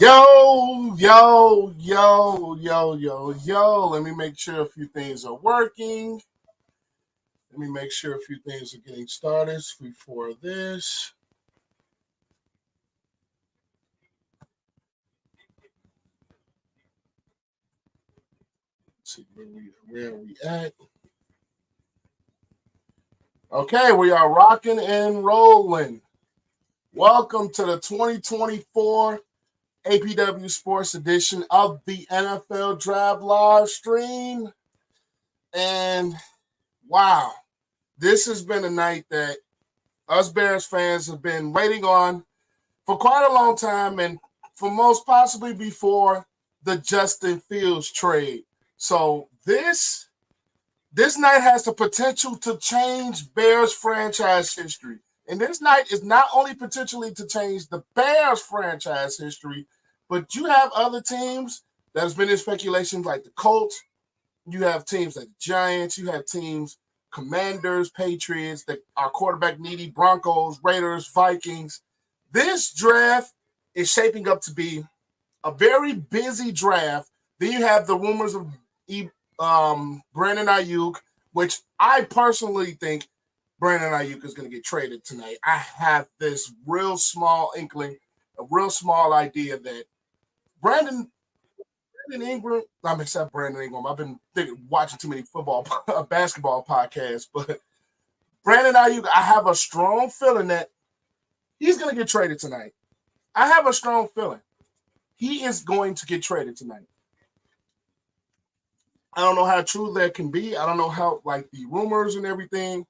Yo, yo, yo, yo, yo, yo. Let me make sure a few things are working. Let me make sure a few things are getting started before this. Let's see where are we at? Okay, we are rocking and rolling. Welcome to the 2024 APW Sports Edition of the NFL Draft live stream. And wow, this has been a night that us Bears fans have been waiting on for quite a long time, and for most possibly before the Justin Fields trade. So this night has the potential to change Bears franchise history. And this night is not only potentially to change the Bears franchise history, but you have other teams that has been in speculation like the Colts. You have teams like the Giants. You have teams, Commanders, Patriots, that are quarterback needy, Broncos, Raiders, Vikings. This draft is shaping up to be a very busy draft. Then you have the rumors of Brandon Ayuk, which I personally think Brandon Ayuk is going to get traded tonight. I have this real small inkling, a real small idea that Brandon Ingram, except Brandon Ingram. I've been watching too many basketball podcasts, but Brandon Ayuk, I have a strong feeling that he's going to get traded tonight. I have a strong feeling he is going to get traded tonight. I don't know how true that can be. I don't know how, like, the rumors and everything.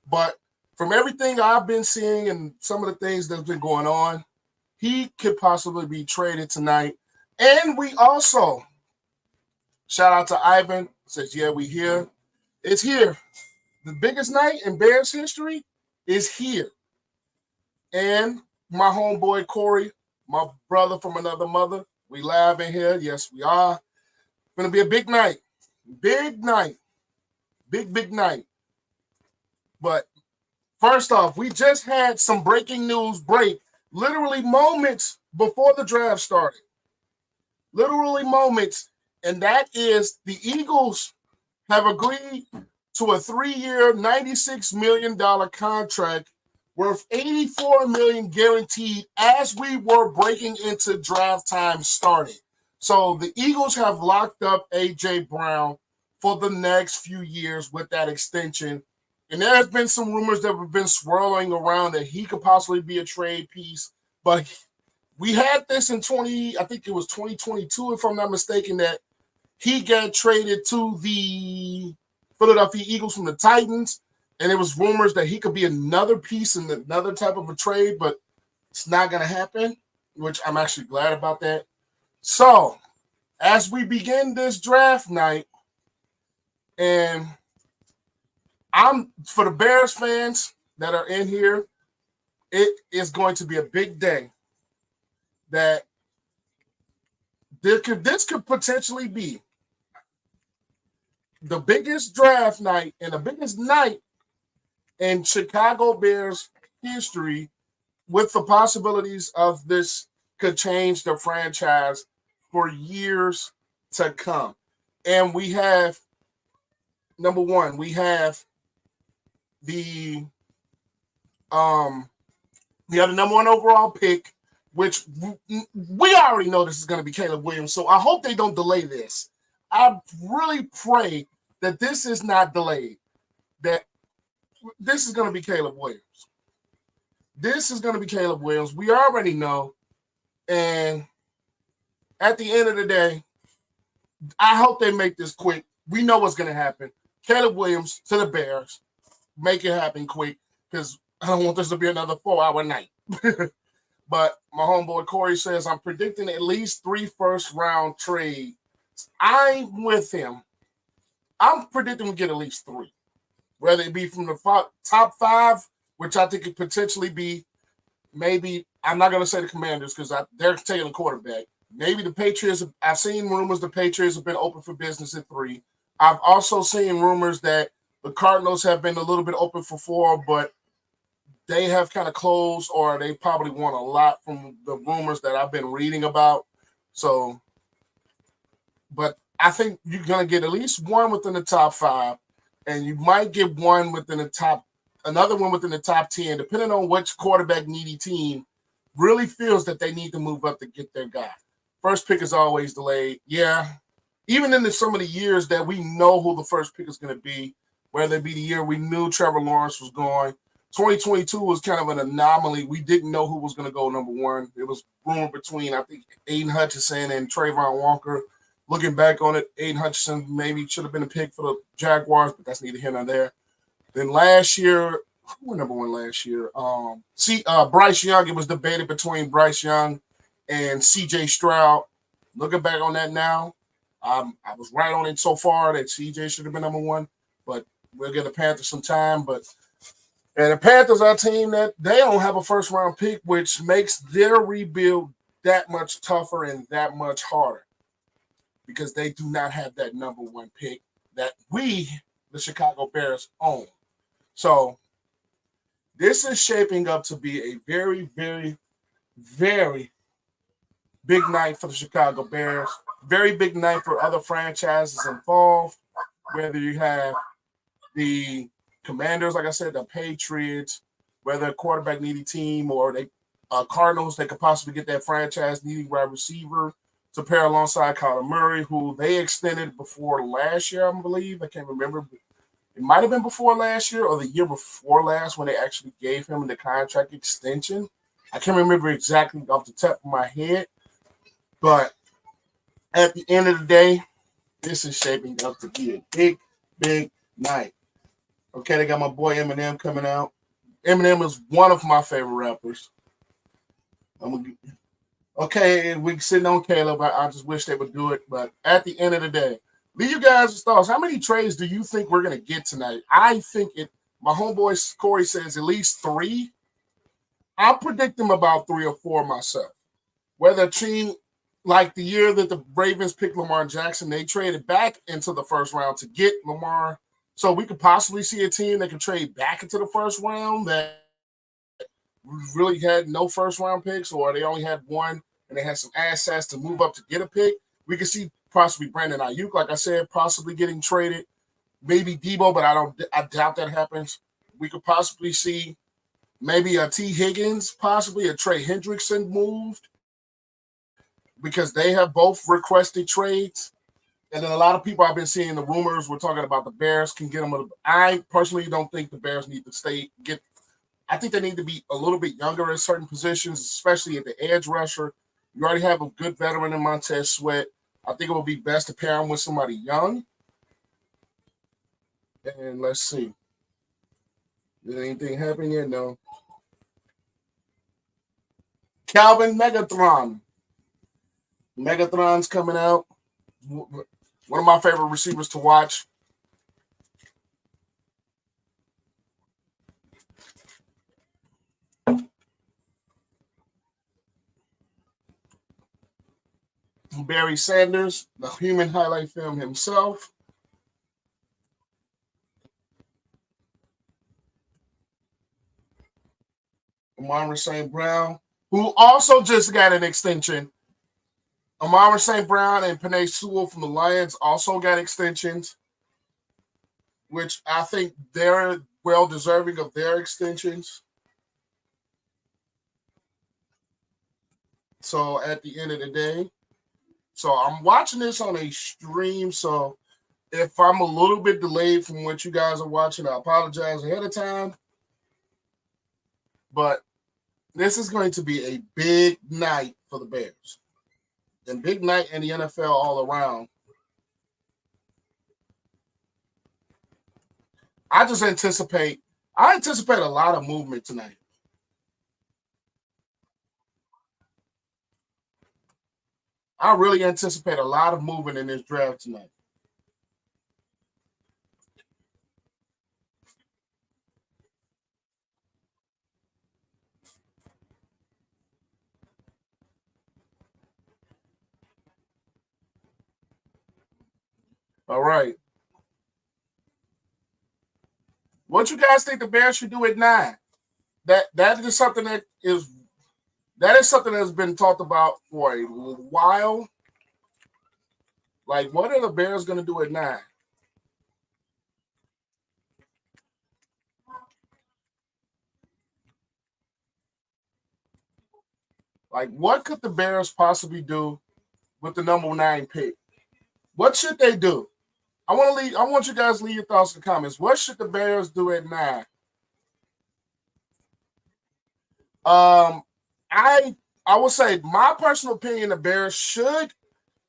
But from everything I've been seeing and some of the things that's been going on, he could possibly be traded tonight. And we also, shout out to Ivan, says, yeah, we here. It's here. The biggest night in Bears history is here. And my homeboy Corey, my brother from another mother, we live in here. Yes, we are. It's going to be a big night. Big night. Big night. But first off, we just had some breaking news break literally moments before the draft started. Literally moments. And that is the Eagles have agreed to a 3-year, $96 million contract worth $84 million guaranteed as we were breaking into draft time starting. So the Eagles have locked up A.J. Brown for the next few years with that extension. And there has been some rumors that have been swirling around that he could possibly be a trade piece. But we had this in 2022, if I'm not mistaken, that he got traded to the Philadelphia Eagles from the Titans. And there was rumors that he could be another piece in another type of a trade, but it's not going to happen, which I'm actually glad about that. So, as we begin this draft night, and for the Bears fans that are in here, it is going to be a big day. That this could potentially be the biggest draft night and the biggest night in Chicago Bears history, with the possibilities of this could change the franchise for years to come. And we have, number one, we have the number one overall pick, which we already know this is going to be Caleb Williams. So I hope they don't delay this. I really pray that this is not delayed, that this is going to be Caleb Williams. This is going to be Caleb Williams. We already know. And at the end of the day, I hope they make this quick. We know what's going to happen. Caleb Williams to the Bears. Make it happen quick, because I don't want this to be another 4-hour night. But my homeboy Corey says, I'm predicting at least 3 first-round trades. I'm with him. I'm predicting we get at least 3. Whether it be from the top 5, which I think could potentially be, maybe, I'm not going to say the Commanders because they're taking a quarterback. Maybe the Patriots. I've seen rumors the Patriots have been open for business at 3. I've also seen rumors that the Cardinals have been a little bit open for 4, but they have kind of closed, or they probably want a lot from the rumors that I've been reading about. So, but I think you're going to get at least one within the top 5, and you might get one within the another one within the top 10, depending on which quarterback needy team really feels that they need to move up to get their guy. First pick is always delayed. Yeah. Even in some of the years that we know who the first pick is going to be, whether it be the year we knew Trevor Lawrence was going. 2022 was kind of an anomaly. We didn't know who was going to go number 1. It was rumored between, I think, Aiden Hutchinson and Trayvon Walker. Looking back on it, Aiden Hutchinson maybe should have been a pick for the Jaguars, but that's neither here nor there. Then last year, who went number 1 last year? Bryce Young. It was debated between Bryce Young and C.J. Stroud. Looking back on that now, I was right on it so far that C.J. should have been number 1, but we'll give the Panthers some time. And the Panthers are a team that they don't have a first-round pick, which makes their rebuild that much tougher and that much harder because they do not have that number 1 pick that we, the Chicago Bears, own. So this is shaping up to be a very, very, very big night for the Chicago Bears. Very big night for other franchises involved, whether you have the Commanders, like I said, the Patriots, whether a quarterback needy team or they Cardinals, they could possibly get that franchise needing wide receiver to pair alongside Kyler Murray, who they extended before last year, I believe. I can't remember. It might have been before last year or the year before last when they actually gave him the contract extension. I can't remember exactly off the top of my head. But at the end of the day, this is shaping up to be a big, big night. Okay, they got my boy Eminem coming out. Eminem is one of my favorite rappers. Okay, we sitting on Caleb. I just wish they would do it. But at the end of the day, leave you guys' thoughts. How many trades do you think we're going to get tonight? I think my homeboy Corey says at least 3. I'll predict them about 3 or 4 myself. Whether a team, like the year that the Ravens picked Lamar Jackson, they traded back into the first round to get Lamar. So we could possibly see a team that can trade back into the first round that really had no first-round picks, or they only had 1 and they had some assets to move up to get a pick. We could see possibly Brandon Ayuk, like I said, possibly getting traded. Maybe Debo, but I doubt that happens. We could possibly see maybe a T. Higgins, possibly a Trey Hendrickson moved because they have both requested trades. And then a lot of people I've been seeing the rumors we're talking about the Bears can get them. I personally don't think the Bears need to I think they need to be a little bit younger at certain positions, especially at the edge rusher. You already have a good veteran in Montez Sweat. I think it would be best to pair him with somebody young. And let's see. Did anything happen yet? No. Calvin Megatron. Megatron's coming out. One of my favorite receivers to watch. Barry Sanders, the human highlight film himself. Amara St. Brown, who also just got an extension. Amara St. Brown and Penei Sewell from the Lions also got extensions, which I think they're well deserving of their extensions. So at the end of the day, so I'm watching this on a stream. So if I'm a little bit delayed from what you guys are watching, I apologize ahead of time. But this is going to be a big night for the Bears. And big night in the NFL all around. I anticipate a lot of movement tonight. I really anticipate a lot of movement in this draft tonight. All right. What you guys think the Bears should do at 9? that is something that's been talked about for a while. Like, what are the Bears going to do at 9? Like, what could the Bears possibly do with the number 9 pick? What should they do? I want you guys to leave your thoughts in the comments. What should the Bears do at 9? I will say my personal opinion, the Bears should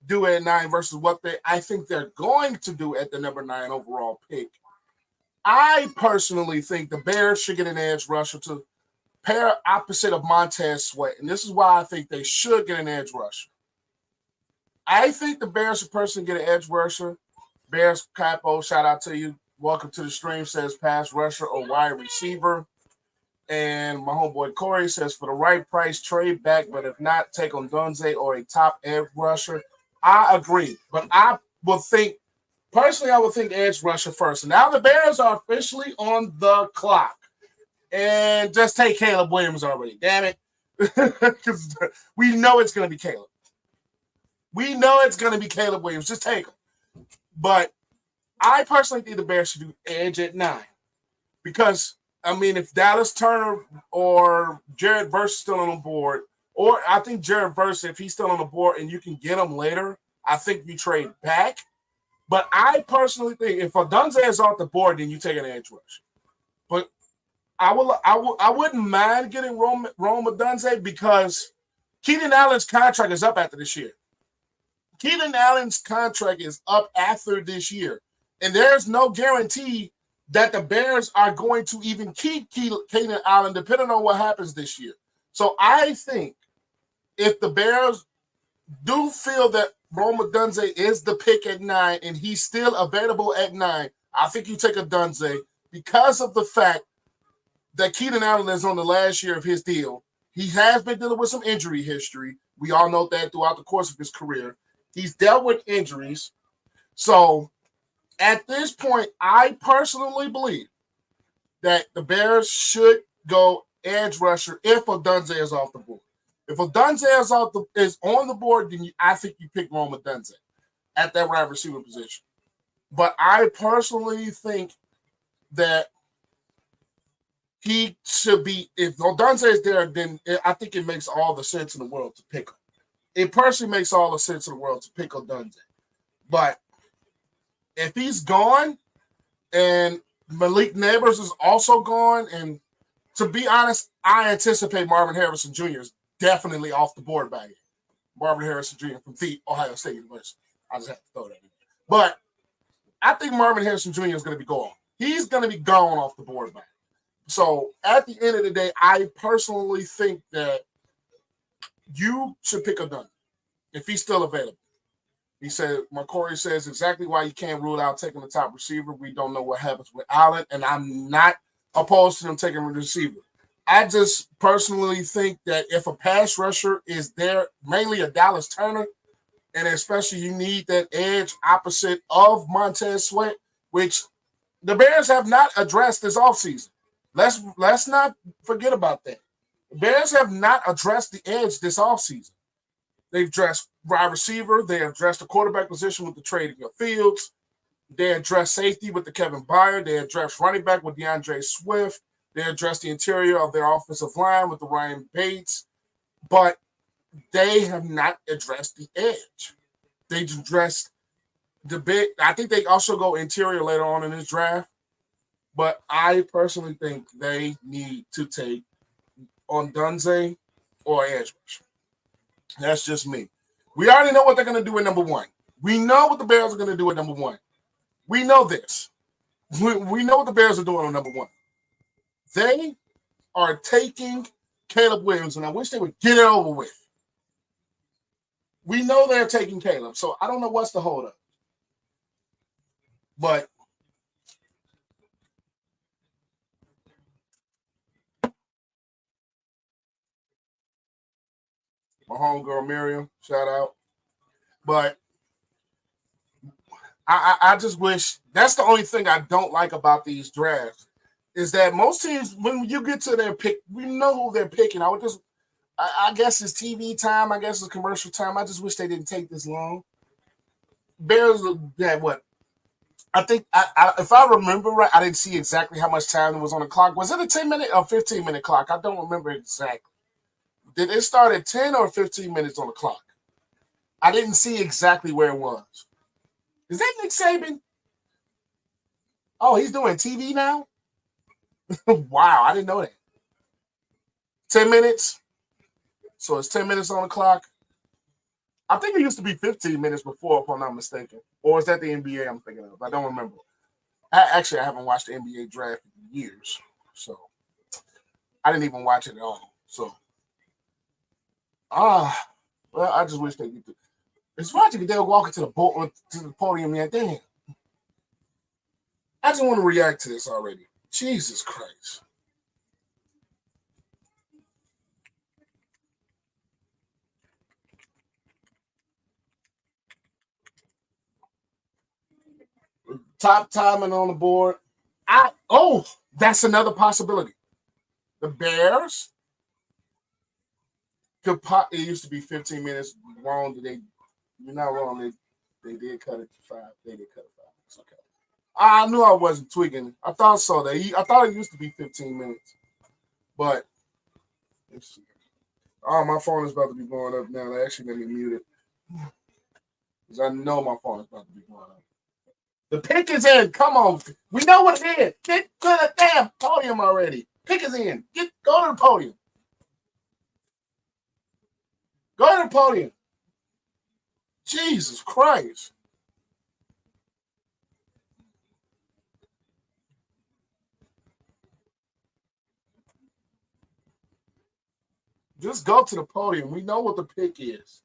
do at 9 versus what I think they're going to do at the number 9 overall pick. I personally think the Bears should get an edge rusher to pair opposite of Montez Sweat, and this is why I think they should get an edge rusher. I think the Bears should personally get an edge rusher. Bears Capo, shout out to you. Welcome to the stream, says pass rusher or wide receiver. And my homeboy Corey says, for the right price, trade back, but if not, take on Dunze or a top edge rusher. I agree, but I would think edge rusher first. And now the Bears are officially on the clock. And just take Caleb Williams already. Damn it. Because we know it's going to be Caleb. We know it's going to be Caleb Williams. Just take him. But I personally think the Bears should do edge at 9. Because, I mean, if Dallas Turner or Jared Verse is still on the board, or I think Jared Verse, if he's still on the board and you can get him later, I think you trade back. But I personally think if Odunze is off the board, then you take an edge rush. But I wouldn't mind getting Rome Odunze because Keenan Allen's contract is up after this year. Keenan Allen's contract is up after this year. And there's no guarantee that the Bears are going to even keep Keenan Allen depending on what happens this year. So I think if the Bears do feel that Rome Odunze is the pick at 9 and he's still available at 9, I think you take Odunze because of the fact that Keenan Allen is on the last year of his deal. He has been dealing with some injury history. We all know that throughout the course of his career. He's dealt with injuries. So at this point, I personally believe that the Bears should go edge rusher if Odunze is off the board. If Odunze is on the board, then I think you pick Rome Odunze at that wide receiver position. But I personally think that he should be, if Odunze is there, then I think it makes all the sense in the world to pick him. It personally makes all the sense in the world to pick Odunze. But if he's gone and Malik Neighbors is also gone, and to be honest, I anticipate Marvin Harrison Jr. is definitely off the board by then. Marvin Harrison Jr. from the Ohio State University. I just have to throw that in. But I think Marvin Harrison Jr. is going to be gone. He's going to be gone off the board by then. So at the end of the day, I personally think that you should pick Odunze if he's still available. He said, McCory says exactly why you can't rule out taking the top receiver. We don't know what happens with Allen, and I'm not opposed to them taking a receiver. I just personally think that if a pass rusher is there, mainly a Dallas Turner, and especially you need that edge opposite of Montez Sweat, which the Bears have not addressed this offseason. Let's not forget about that. The Bears have not addressed the edge this offseason. They've addressed wide receiver. They addressed the quarterback position with the trading of Fields. They addressed safety with the Kevin Byard. They addressed running back with DeAndre Swift. They addressed the interior of their offensive line with the Ryan Bates. But they have not addressed the edge. They addressed the big. I think they also go interior later on in this draft. But I personally think they need to take on Odunze or edge rusher. That's just me. We already know what they're going to do at number 1. We know what the Bears are going to do at number 1. We know this. We know what the Bears are doing on number 1. They are taking Caleb Williams, and I wish they would get it over with. We know they're taking Caleb, so I don't know what's the hold up. But my homegirl Miriam, shout out. But I just wish, that's the only thing I don't like about these drafts, is that most teams, when you get to their pick, we know who they're picking. I guess it's TV time. I guess it's commercial time. I just wish they didn't take this long. Bears had what? I think, if I remember right, I didn't see exactly how much time was on the clock. Was it a 10-minute or 15-minute clock? I don't remember exactly. Did it start at 10 or 15 minutes on the clock? I didn't see exactly where it was. Is that Nick Saban? Oh, he's doing TV now? Wow, I didn't know that. 10 minutes? So it's 10 minutes on the clock. I think it used to be 15 minutes before, if I'm not mistaken. Or is that the NBA I'm thinking of? I don't remember. I haven't watched the NBA draft in years. So I didn't even watch it at all. So, well, I just wish they could do. It's watching they're walking to the podium, man. Damn. I just want to react to this already. Jesus Christ. Top timing on the board. That's another possibility. The Bears could it used to be 15 minutes. Wrong. You're not wrong. They did cut it to 5. They did cut it 5. It's okay. I knew I wasn't tweaking. I thought so. I thought it used to be 15 minutes. But let's see. Oh, my phone is about to be blowing up now. They actually made me mute it. Because I know my phone is about to be blowing up. The pick is in. Come on. We know what it is. Get to the damn podium already. Pick is in. Go to the podium. Go to the podium. Jesus Christ. Just go to the podium. We know what the pick is.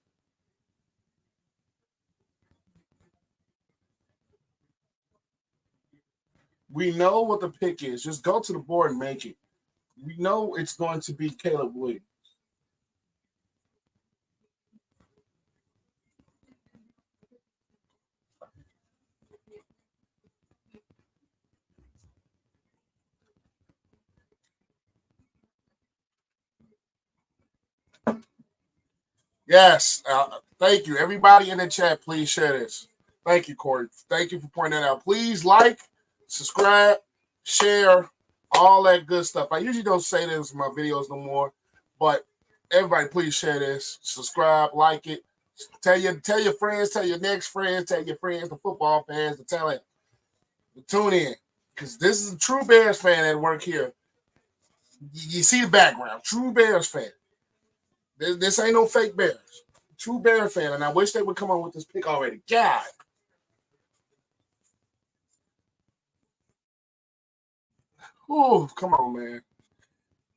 We know what the pick is. Just go to the board and make it. We know it's going to be Caleb Williams. Yes. Thank you. Everybody in the chat, please share this. Thank you, Corey. Thank you for pointing that out. Please like, subscribe, share, all that good stuff. I usually don't say this in my videos no more, but everybody, please share this. Subscribe, like it. Tell your friends, tell your next friends, tell your friends, the football fans, the talent. Tune in, because this is a true Bears fan at work here. You see the background. True Bears fan. This ain't no fake Bears. True Bear fan, and I wish they would come on with this pick already. God. Ooh, come on, man.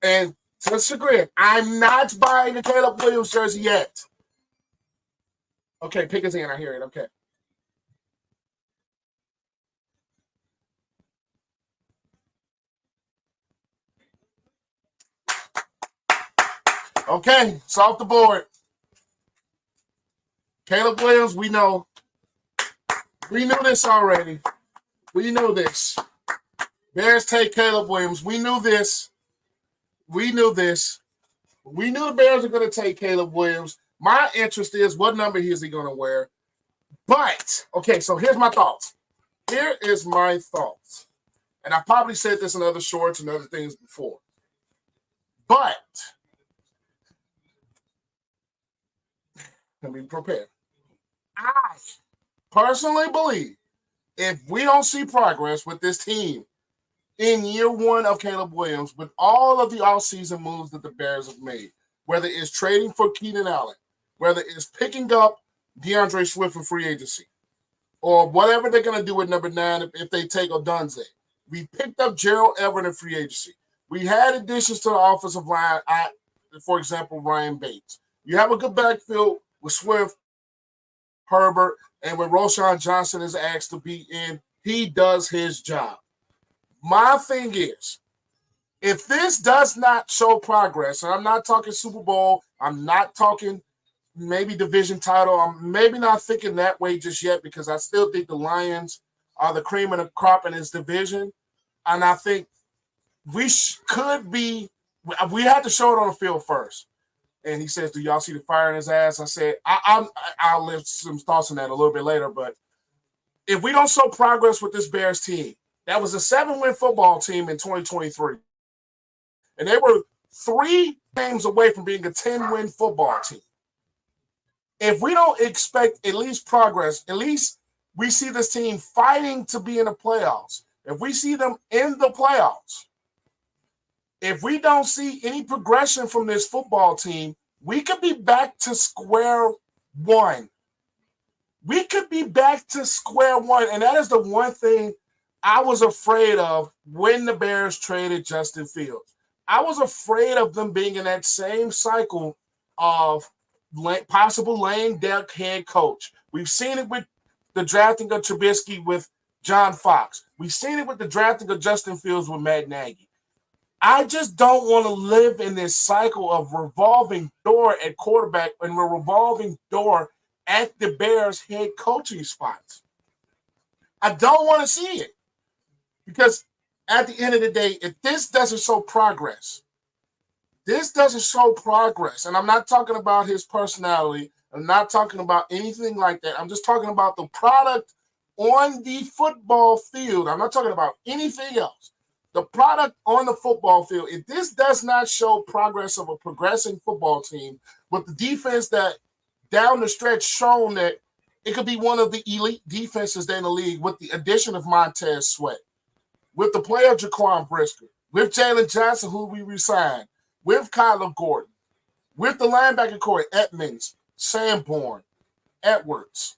And to chagrin, I'm not buying the Caleb Williams jersey yet. Okay, pick his in. I hear it. Okay. Okay, it's off the board. Caleb Williams, we know. We knew this already. We knew this. Bears take Caleb Williams. We knew this. We knew this. We knew the Bears are going to take Caleb Williams. My interest is what number is he going to wear? But, okay, so here's my thoughts. Here is my thoughts. And I probably said this in other shorts and other things before. But, let me prepare. I personally believe if we don't see progress with this team in year one of Caleb Williams, with all of the offseason moves that the Bears have made, whether it's trading for Keenan Allen, whether it's picking up DeAndre Swift in free agency, or whatever they're going to do with number 9 if they take Odunze. We picked up Gerald Everett in free agency. We had additions to the offensive line, for example, Ryan Bates. You have a good backfield with Swift, Herbert, and when Roschon Johnson is asked to be in, he does his job. My thing is, if this does not show progress, and I'm not talking Super Bowl, I'm not talking maybe division title, I'm maybe not thinking that way just yet because I still think the Lions are the cream of the crop in this division. And I think we could be. We had to show it on the field first. And he says, "Do y'all see the fire in his ass?" I said, "I'll lift some thoughts on that a little bit later." But if we don't show progress with this Bears team, that was a 7-win football team in 2023, and they were 3 games away from being a 10-win football team. If we don't expect at least progress, at least we see this team fighting to be in the playoffs. If we see them in the playoffs, if we don't see any progression from this football team, we could be back to square one. We could be back to square one. And that is the one thing I was afraid of when the Bears traded Justin Fields. I was afraid of them being in that same cycle of possible lame duck head coach. We've seen it with the drafting of Trubisky with John Fox. We've seen it with the drafting of Justin Fields with Matt Nagy. I just don't want to live in this cycle of revolving door at quarterback and a revolving door at the Bears head coaching spots. I don't want to see it because at the end of the day, if this doesn't show progress, and I'm not talking about his personality. I'm not talking about anything like that. I'm just talking about the product on the football field. I'm not talking about anything else. The product on the football field, if this does not show progress of a progressing football team with the defense that down the stretch shown that it could be one of the elite defenses in the league with the addition of Montez Sweat, with the play of Jaquan Brisker, with Jaylon Johnson, who we re-signed, with Khalil Gordon, with the linebacker core, Edmunds, Sanborn, Edwards.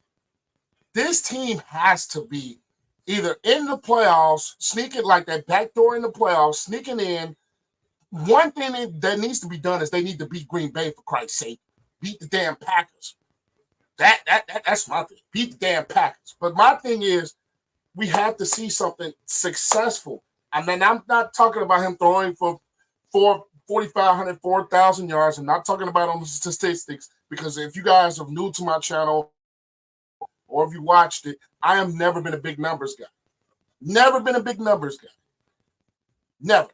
This team has to be either in the playoffs, sneaking like that backdoor in the playoffs, sneaking in. One thing that needs to be done is they need to beat Green Bay, for Christ's sake. Beat the damn Packers. That's my thing. Beat the damn Packers. But my thing is, we have to see something successful. I mean, I'm not talking about him throwing for 4,500, 4,000 yards. I'm not talking about on the statistics because if you guys are new to my channel or if you watched it, I have never been a big numbers guy. Never been a big numbers guy. Never.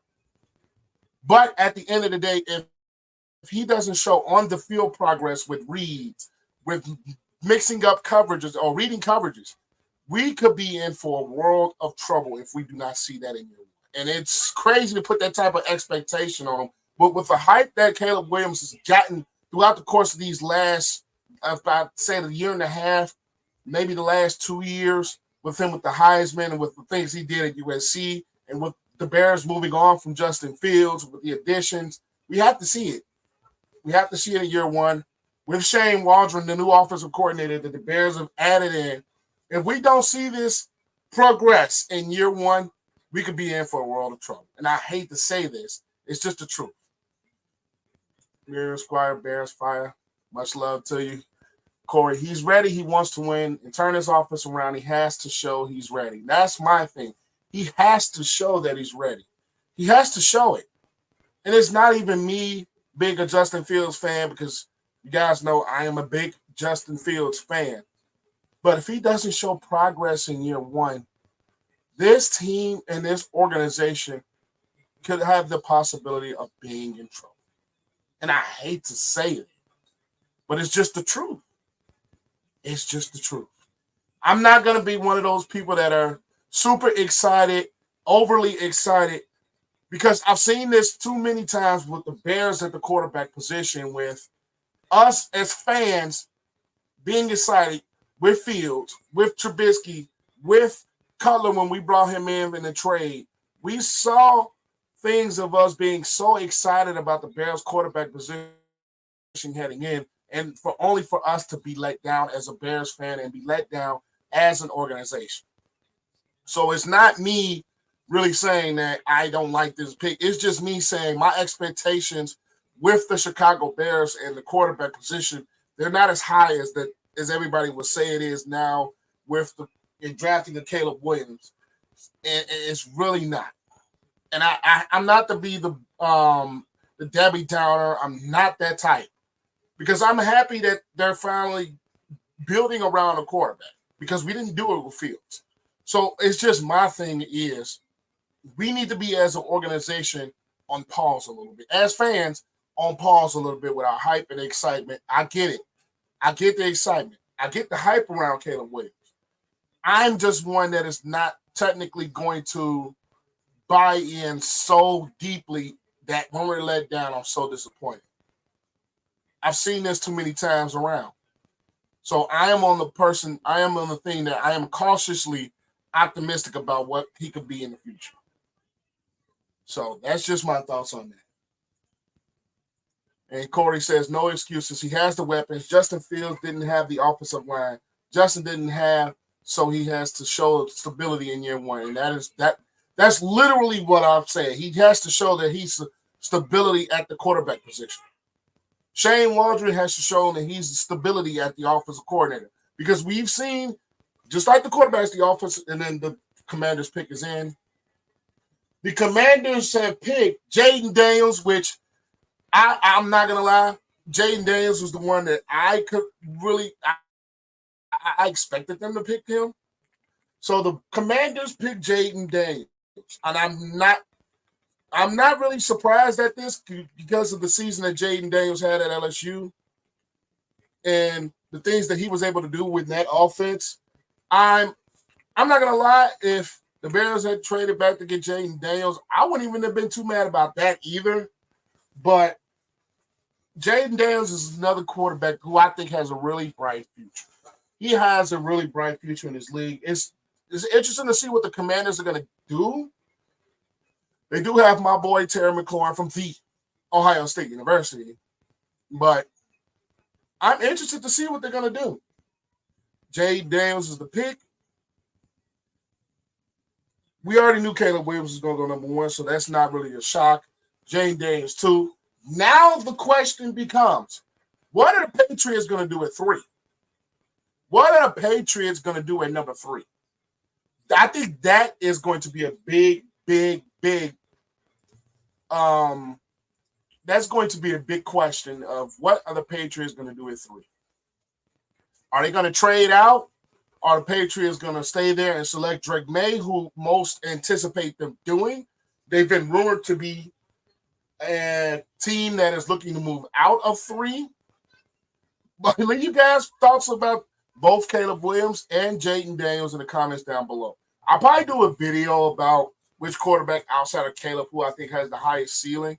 But at the end of the day, if he doesn't show on the field progress with reads, with mixing up coverages or reading coverages, we could be in for a world of trouble if we do not see that in year one. And it's crazy to put that type of expectation on him. But with the hype that Caleb Williams has gotten throughout the course of these last, about say a year and a half, maybe the last 2 years, with him with the Heisman and with the things he did at USC, and with the Bears moving on from Justin Fields, with the additions, we have to see it. We have to see it in year one. With Shane Waldron, the new offensive coordinator that the Bears have added in, if we don't see this progress in year one, we could be in for a world of trouble. And I hate to say this. It's just the truth. Bears Squire, Bears Fire. Much love to you. Corey, he's ready. He wants to win and turn his offense around. He has to show he's ready. That's my thing. He has to show that he's ready. He has to show it. And it's not even me being a Justin Fields fan because you guys know I am a big Justin Fields fan. But if he doesn't show progress in year one, this team and this organization could have the possibility of being in trouble. And I hate to say it, but it's just the truth. It's just the truth. I'm not going to be one of those people that are super excited, overly excited, because I've seen this too many times with the Bears at the quarterback position with us as fans being excited with Fields, with Trubisky, with Cutler when we brought him in the trade. We saw things of us being so excited about the Bears quarterback position heading in, and only for us to be let down as a Bears fan and be let down as an organization. So it's not me really saying that I don't like this pick. It's just me saying my expectations with the Chicago Bears and the quarterback position, they're not as high as everybody would say it is now with the drafting of Caleb Williams. And it's really not. And I'm not to be the Debbie Downer. I'm not that type. Because I'm happy that they're finally building around a quarterback because we didn't do it with Fields. So it's just my thing is we need to be as an organization on pause a little bit. As fans, on pause a little bit with our hype and excitement. I get it. I get the excitement. I get the hype around Caleb Williams. I'm just one that is not technically going to buy in so deeply that when we're let down, I'm so disappointed. I've seen this too many times around. So I am on the thing that I am cautiously optimistic about what he could be in the future. So that's just my thoughts on that. And Corey says, no excuses. He has the weapons. Justin Fields didn't have the offensive line. Justin didn't have, so he has to show stability in year one. And that's literally what I'm saying. He has to show that he's stability at the quarterback position. Shane Waldron has to show that he's stability at the offensive coordinator. Because we've seen, just like the quarterbacks, the offense, and then the Commanders pick is in. The Commanders have picked Jaden Daniels, which I'm not going to lie. Jaden Daniels was the one that I expected them to pick him. So the Commanders picked Jaden Daniels. And I'm not really surprised at this because of the season that Jaden Daniels had at LSU and the things that he was able to do with that offense. I'm not going to lie, if the Bears had traded back to get Jaden Daniels, I wouldn't even have been too mad about that either. But Jaden Daniels is another quarterback who I think has a really bright future. He has a really bright future in this league. It's interesting to see what the Commanders are going to do. They do have my boy Terry McLaurin from the Ohio State University. But I'm interested to see what they're going to do. Jaden Daniels is the pick. We already knew Caleb Williams was going to go number one, so that's not really a shock. Jaden Daniels, too. Now the question becomes, what are the Patriots going to do at 3? What are the Patriots going to do at number 3? I think that is going to be a big that's going to be a big question of what are the Patriots going to do at 3. Are they going to trade out? Are the Patriots going to stay there and select Drake May, who most anticipate them doing? They've been rumored to be a team that is looking to move out of 3. But leave you guys thoughts about both Caleb Williams and Jaden Daniels in the comments down below. I'll probably do a video about which quarterback outside of Caleb who I think has the highest ceiling,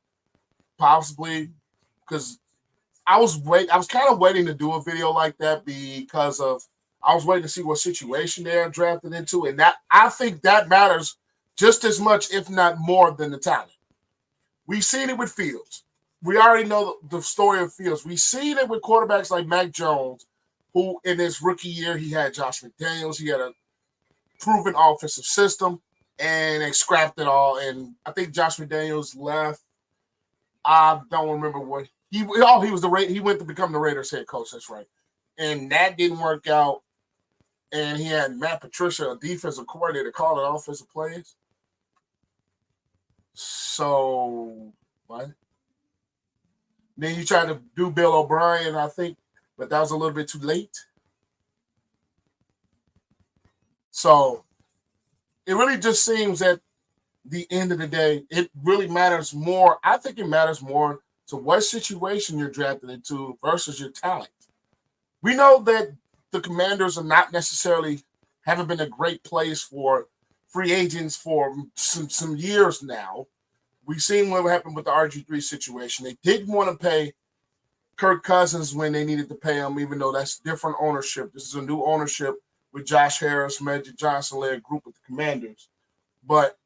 possibly, because I was kind of waiting to do a video like that because I was waiting to see what situation they're drafted into, and that I think that matters just as much, if not more, than the talent. We've seen it with Fields. We already know the story of Fields. We've seen it with quarterbacks like Mac Jones, who in his rookie year he had Josh McDaniels. He had a proven offensive system, and they scrapped it all. And I think Josh McDaniels left. I don't remember what he was he went to become the Raiders head coach. That's right, and that didn't work out. And he had Matt Patricia, a defensive coordinator, calling offensive plays. So what? Then you tried to do Bill O'Brien, I think, but that was a little bit too late. So it really just seems at the end of the day, it really matters more. I think it matters more to what situation you're drafted into versus your talent. We know that the Commanders are not necessarily haven't been a great place for free agents for some years now. We've seen what happened with the RG3 situation. They didn't want to pay Kirk Cousins when they needed to pay him, even though that's different ownership. This is a new ownership with Josh Harris, Magic Johnson-led group with the Commanders. But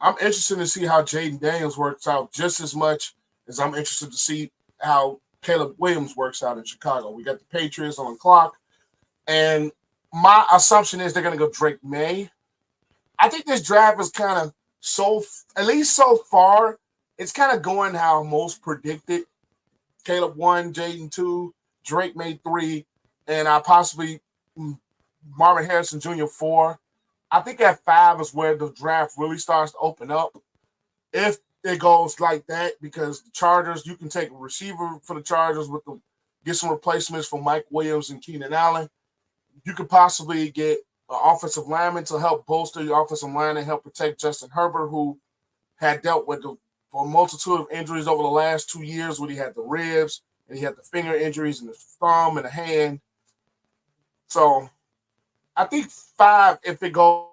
I'm interested to see how Jaden Daniels works out just as much as I'm interested to see how Caleb Williams works out in Chicago. We got the Patriots on the clock, and my assumption is they're going to go Drake May. I think this draft is kind of at least so far, it's kind of going how most predicted. Caleb 1, Jaden 2, Drake May 3, and I possibly Marvin Harrison Jr. 4. I think at 5 is where the draft really starts to open up. If it goes like that, because the Chargers, you can take a receiver for the Chargers get some replacements for Mike Williams and Keenan Allen. You could possibly get offensive lineman to help bolster the offensive line and help protect Justin Herbert, who had dealt with a multitude of injuries over the last 2 years when he had the ribs and he had the finger injuries and the thumb and the hand. So I think 5, if it goes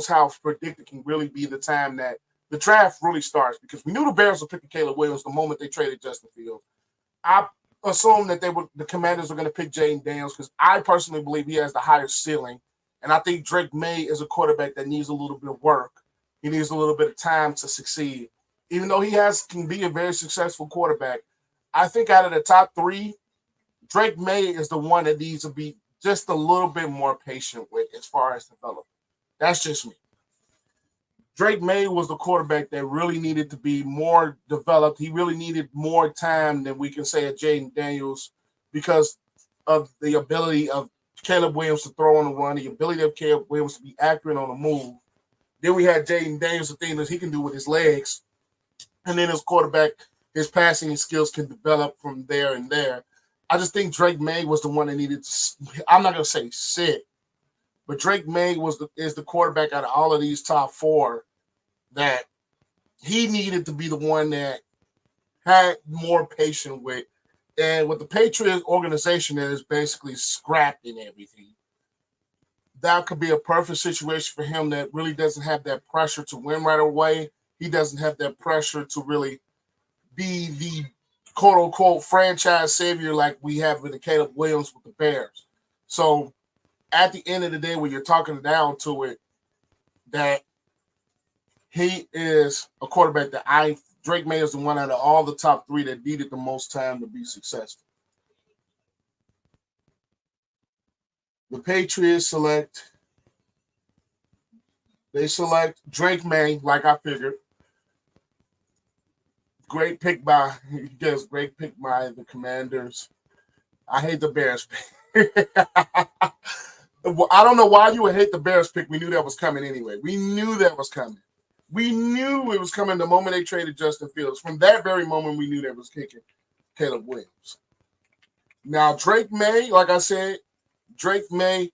how it's predicted, can really be the time that the draft really starts, because we knew the Bears were picking Caleb Williams the moment they traded Justin Fields. I assume that the Commanders are going to pick Jaden Daniels because I personally believe he has the higher ceiling. And I think Drake May is a quarterback that needs a little bit of work. He needs a little bit of time to succeed. Even though can be a very successful quarterback, I think out of the top 3, Drake May is the one that needs to be just a little bit more patient with as far as development. That's just me. Drake May was the quarterback that really needed to be more developed. He really needed more time than we can say at Jaden Daniels because of the ability of Caleb Williams to throw on the run, the ability of Caleb Williams to be accurate on the move. Then we had Jaden Daniels, the thing that he can do with his legs. And then his quarterback, his passing skills can develop from there and there. I just think Drake May was the one that needed to, I'm not going to say sit, but Drake May is the quarterback out of all of these top 4 that he needed to be the one that had more patience with. And with the Patriots organization that is basically scrapped and everything, that could be a perfect situation for him that really doesn't have that pressure to win right away. He doesn't have that pressure to really be the quote-unquote franchise savior like we have with the Caleb Williams with the Bears. So at the end of the day, when you're talking down to it, that he is a quarterback that Drake May is the one out of all the top 3 that needed the most time to be successful. The Patriots select Drake May, like I figured. Great pick by the Commanders. I hate the Bears pick. I don't know why you would hate the Bears pick. We knew that was coming anyway. We knew that was coming. We knew it was coming the moment they traded Justin Fields. From that very moment, we knew they was kicking Caleb Williams. Now, Drake May, like I said, Drake May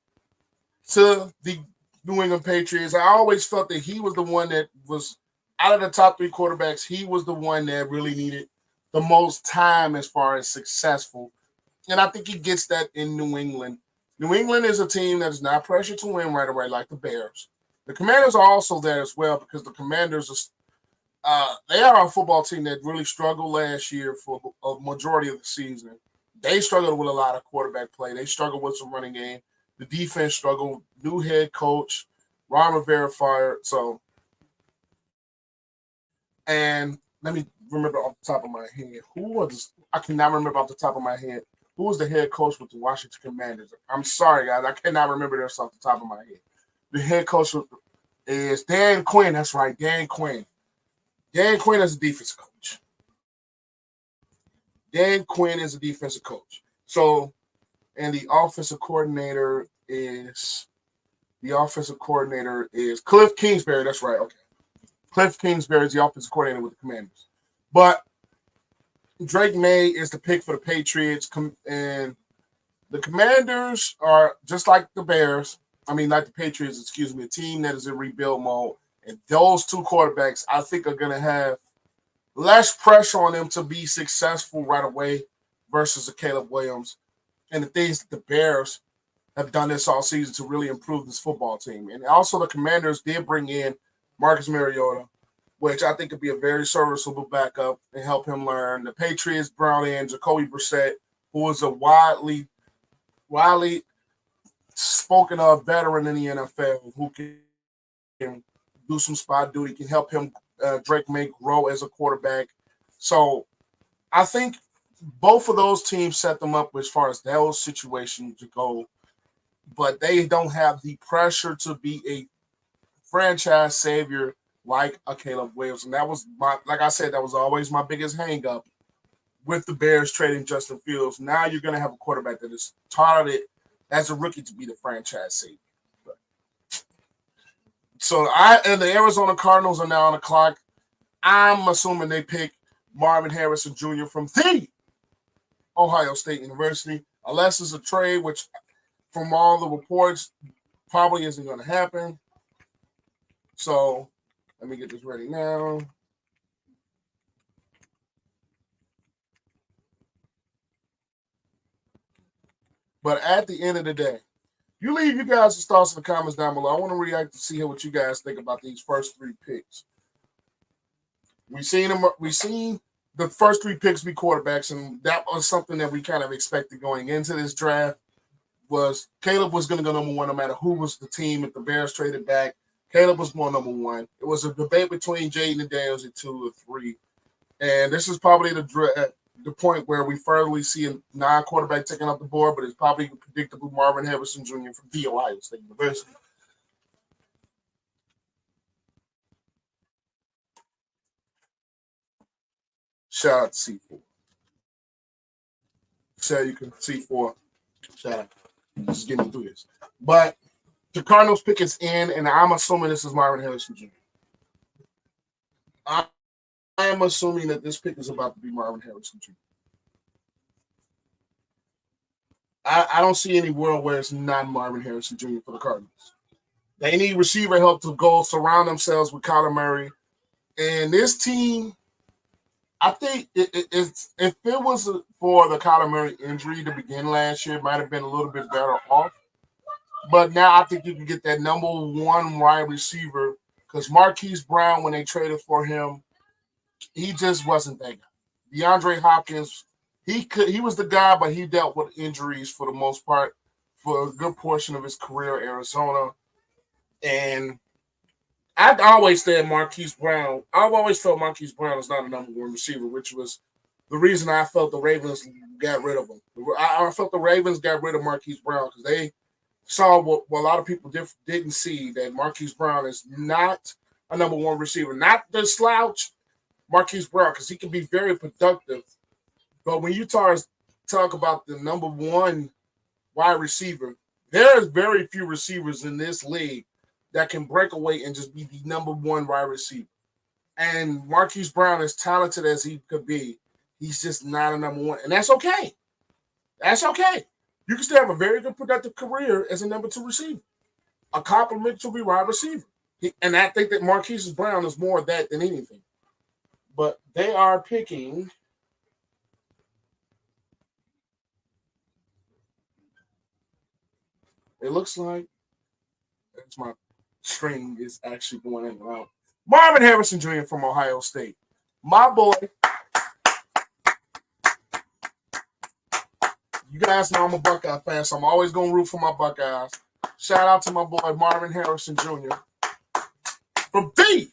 to the New England Patriots. I always felt that he was the one that was, out of the top 3 quarterbacks, he was the one that really needed the most time as far as successful. And I think he gets that in New England. New England is a team that is not pressured to win right away like the Bears. The Commanders are also there as well because the Commanders they are a football team that really struggled last year for a majority of the season. They struggled with a lot of quarterback play. They struggled with some running game. The defense struggled. New head coach, Ron Rivera fired. So, and let me remember off the top of my head. I cannot remember off the top of my head. Who was the head coach with the Washington Commanders? I'm sorry, guys. I cannot remember this off the top of my head. The head coach is Dan Quinn. That's right, Dan Quinn. Dan Quinn is a defensive coach. Dan Quinn is a defensive coach. So, and the offensive coordinator is Cliff Kingsbury. That's right. Okay. Cliff Kingsbury is the offensive coordinator with the Commanders. But Drake May is the pick for the Patriots. And the Commanders are just like the Bears. Like the Patriots, excuse me, a team that is in rebuild mode. And those 2 quarterbacks, I think, are going to have less pressure on them to be successful right away versus a Caleb Williams. And the things that the Bears have done this all season to really improve this football team. And also the Commanders did bring in Marcus Mariota, which I think could be a very serviceable backup and help him learn. The Patriots brought in Jacoby Brissett, who is a widely spoken of veteran in the NFL who can do some spot duty, can help him, Drake May, grow as a quarterback. So I think both of those teams set them up as far as those situations to go, but they don't have the pressure to be a franchise savior like a Caleb Williams. And that was like I said, that was always my biggest hang up with the Bears trading Justin Fields. Now you're going to have a quarterback that is touted as a rookie to be the franchise savior. So and the Arizona Cardinals are now on the clock. I'm assuming they pick Marvin Harrison Jr. from the Ohio State University, unless it's a trade, which from all the reports probably isn't going to happen. So let me get this ready now. But at the end of the day, you leave you guys' thoughts in the comments down below. I want to react to see what you guys think about these first 3 picks. We've seen the first 3 picks be quarterbacks, and that was something that we kind of expected going into this draft. Was Caleb was going to go number 1 no matter who was the team. If the Bears traded back, Caleb was going number 1. It was a debate between Jaden and Daniels at 2 or 3. And this is probably the point where we furtherly see a non-quarterback taking up the board, but it's probably predictable Marvin Harrison Jr. from The Ohio State University. Shout out to C4. So you can C4. Shout out. Just getting through this. But the Cardinals pick is in, and I'm assuming this is Marvin Harrison Jr. I am assuming that this pick is about to be Marvin Harrison Jr. I don't see any world where it's not Marvin Harrison Jr. for the Cardinals. They need receiver help to go surround themselves with Kyler Murray. And this team, I think if it was for the Kyler Murray injury to begin last year, it might have been a little bit better off. But now I think you can get that number 1 wide receiver because Marquise Brown, when they traded for him, he just wasn't that guy. DeAndre Hopkins, he was the guy, but he dealt with injuries for the most part for a good portion of his career at Arizona. And I've always said Marquise Brown. I've always felt Marquise Brown is not a number 1 receiver, which was the reason I felt the Ravens got rid of him. I felt the Ravens got rid of Marquise Brown because they saw what a lot of people didn't see, that Marquise Brown is not a number 1 receiver, not the slouch Marquise Brown, because he can be very productive. But when you talk about the number 1 wide receiver, there's very few receivers in this league that can break away and just be the number 1 wide receiver. And Marquise Brown, as talented as he could be, he's just not a number 1. And that's okay. That's okay. You can still have a very good productive career as a number 2 receiver, a complimentary wide receiver. And I think that Marquise Brown is more of that than anything. But they are picking. It looks like that's my string is actually going in and out. Marvin Harrison Jr. from Ohio State. My boy. You guys know I'm a Buckeye fan, so I'm always going to root for my Buckeyes. Shout out to my boy Marvin Harrison Jr. from the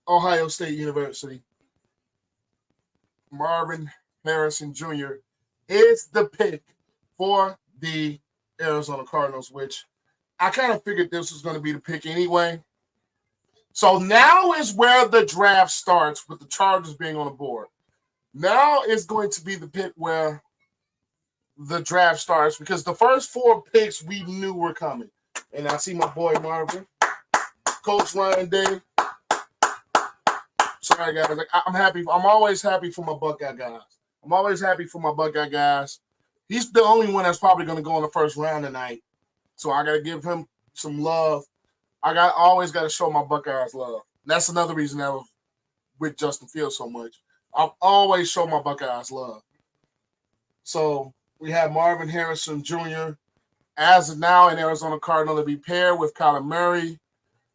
Ohio State University. Marvin Harrison Jr. is the pick for the Arizona Cardinals, which I kind of figured this was going to be the pick anyway. So now is where the draft starts with the Chargers being on the board. Now is going to be the pick where the draft starts because the first 4 picks we knew were coming. And I see my boy Marvin, Coach Ryan Day. Sorry, guys. I'm happy. I'm always happy for my Buckeye guys. I'm always happy for my Buckeye guys. He's the only one that's probably going to go in the first round tonight. So I got to give him some love. Always got to show my Buckeyes love. And that's another reason I was with Justin Fields so much. I've always shown my Buckeyes love. So we have Marvin Harrison Jr. as of now in Arizona Cardinal to be paired with Kyler Murray.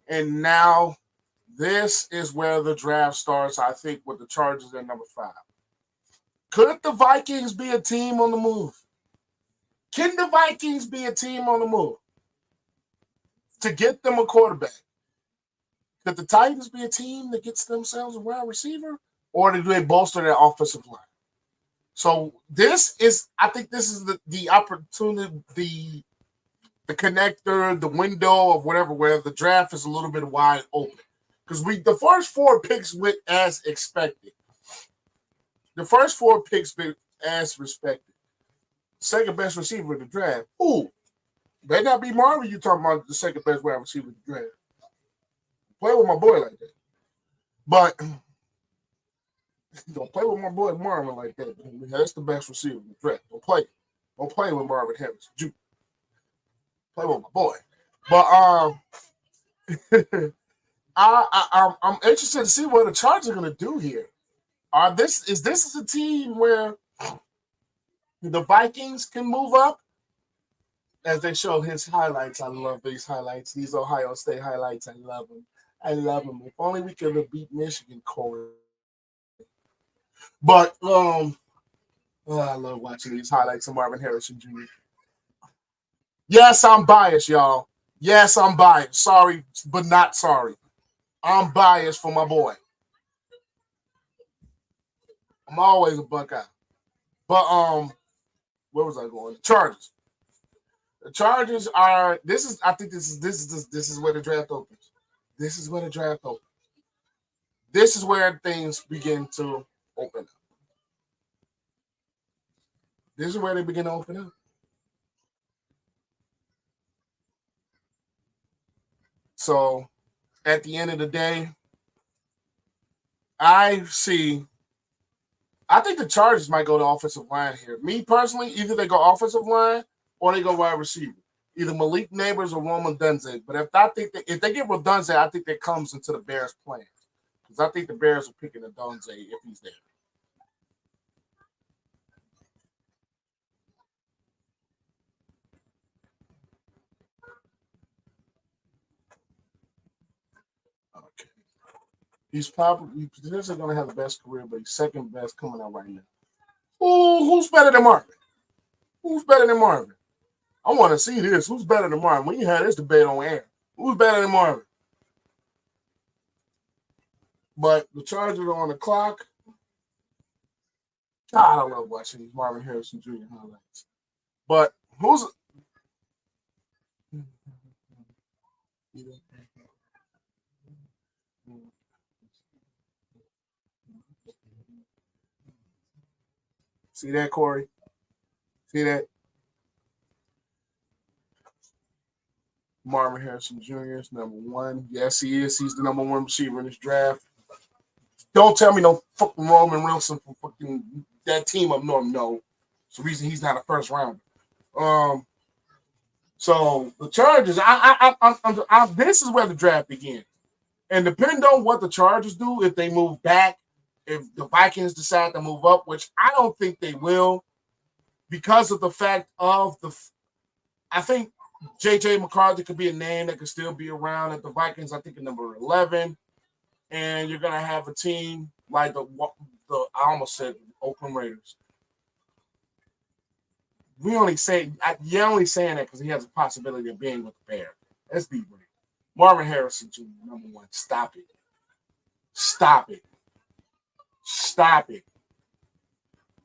And now this is where the draft starts, I think, with the Chargers at number 5. Could the Vikings be a team on the move? Can the Vikings be a team on the move to get them a quarterback? Could the Titans be a team that gets themselves a wide receiver? Or do they bolster their offensive line? So I think this is the opportunity, the connector, the window of whatever, where the draft is a little bit wide open. Because the first 4 picks went as expected. The first 4 picks went as respected. Second best receiver in the draft. Ooh, better not be Marvin. You talking about the second best wide receiver in the draft? Play with my boy like that. But don't play with my boy Marvin like that. That's the best receiver in the draft. Don't play with Marvin Harris. Play with my boy. But I'm interested to see what the Chargers are going to do here. Is this a team where the Vikings can move up? As they show his highlights, I love these highlights. These Ohio State highlights, I love them. I love them. If only we could have beat Michigan, Corey. But I love watching these highlights of Marvin Harrison Jr. Yes, I'm biased, y'all. Yes, I'm biased. Sorry, but not sorry. I'm biased for my boy. I'm always a Buckeye. But where was I going? The Chargers. The Chargers are. I think this is where the draft opens. This is where the draft opens. This is where things begin to open up. This is where they begin to open up. So, at the end of the day, I think the Chargers might go to offensive line here. Me personally, either they go offensive line or they go wide receiver. Either Malik Neighbors or Roman Dunze. But if they get Redunze, I think that comes into the Bears' plan. Because I think the Bears are picking Redunze if he's there. Okay. He's potentially going to have the best career, but he's second best coming out right now. Ooh, who's better than Marvin? Who's better than Marvin? I want to see this. Who's better than Marvin? We had this debate on air. Who's better than Marvin? But the Chargers are on the clock. God, I love watching these Marvin Harrison Jr. highlights. But who's see that, Corey? See that? Marvin Harrison Jr. is number one. Yes, he is. He's the number one receiver in this draft. Don't tell me no fucking Roman Wilson from fucking that team up north. No, it's the reason he's not a first rounder. So the Chargers, this is where the draft begins, and depending on what the Chargers do, if they move back, if the Vikings decide to move up, which I don't think they will, because of the fact of I think J.J. McCarthy could be a name that could still be around at the Vikings. I think at number 11. And you're going to have a team like the I almost said Oakland Raiders. You're only saying that because he has a possibility of being with the Bears. Let's be real. Marvin Harrison Jr., number one. Stop it. Stop it. Stop it.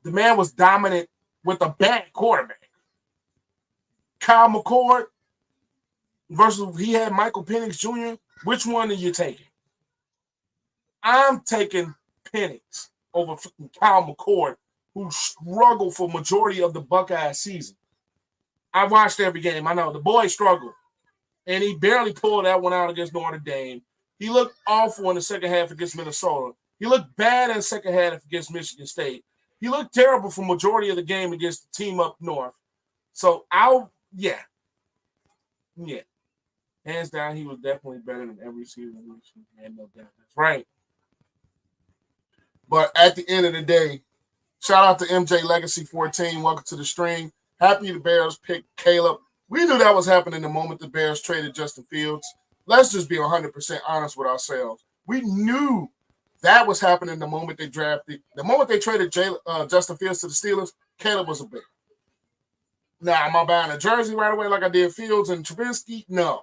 The man was dominant with a bad quarterback. Kyle McCord versus he had Michael Penix Jr. Which one are you taking? I'm taking Penix over Kyle McCord, who struggled for majority of the Buckeye season. I watched every game. I know the boy struggled, and he barely pulled that one out against Notre Dame. He looked awful in the second half against Minnesota. He looked bad in the second half against Michigan State. He looked terrible for majority of the game against the team up north. So yeah. Hands down, he was definitely better than every season. No doubt. That's right. But at the end of the day, shout out to MJ Legacy 14. Welcome to the stream. Happy the Bears picked Caleb. We knew that was happening the moment the Bears traded Justin Fields. Let's just be 100% honest with ourselves. We knew that was happening the moment they traded Justin Fields to the Steelers. Caleb was a Bear. Now, am I buying a jersey right away like I did Fields and Trubisky? No.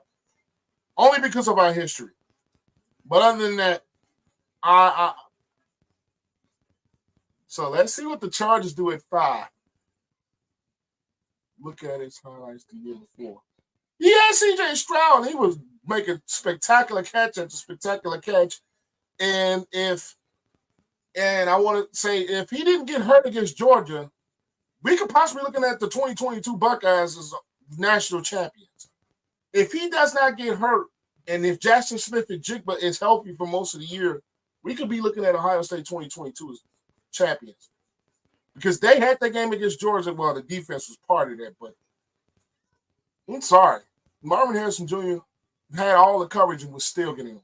Only because of our history. But other than that, so let's see what the Chargers do at 5. Look at his highlights the year before. He had C.J. Stroud, and he was making spectacular catch after spectacular catch. And I want to say, if he didn't get hurt against Georgia, we could possibly be looking at the 2022 Buckeyes as national champions. If he does not get hurt, and if Jackson Smith and Jigba is healthy for most of the year, we could be looking at Ohio State 2022 as champions. Because they had that game against Georgia. Well, the defense was part of that, but I'm sorry. Marvin Harrison Jr. had all the coverage and was still getting open.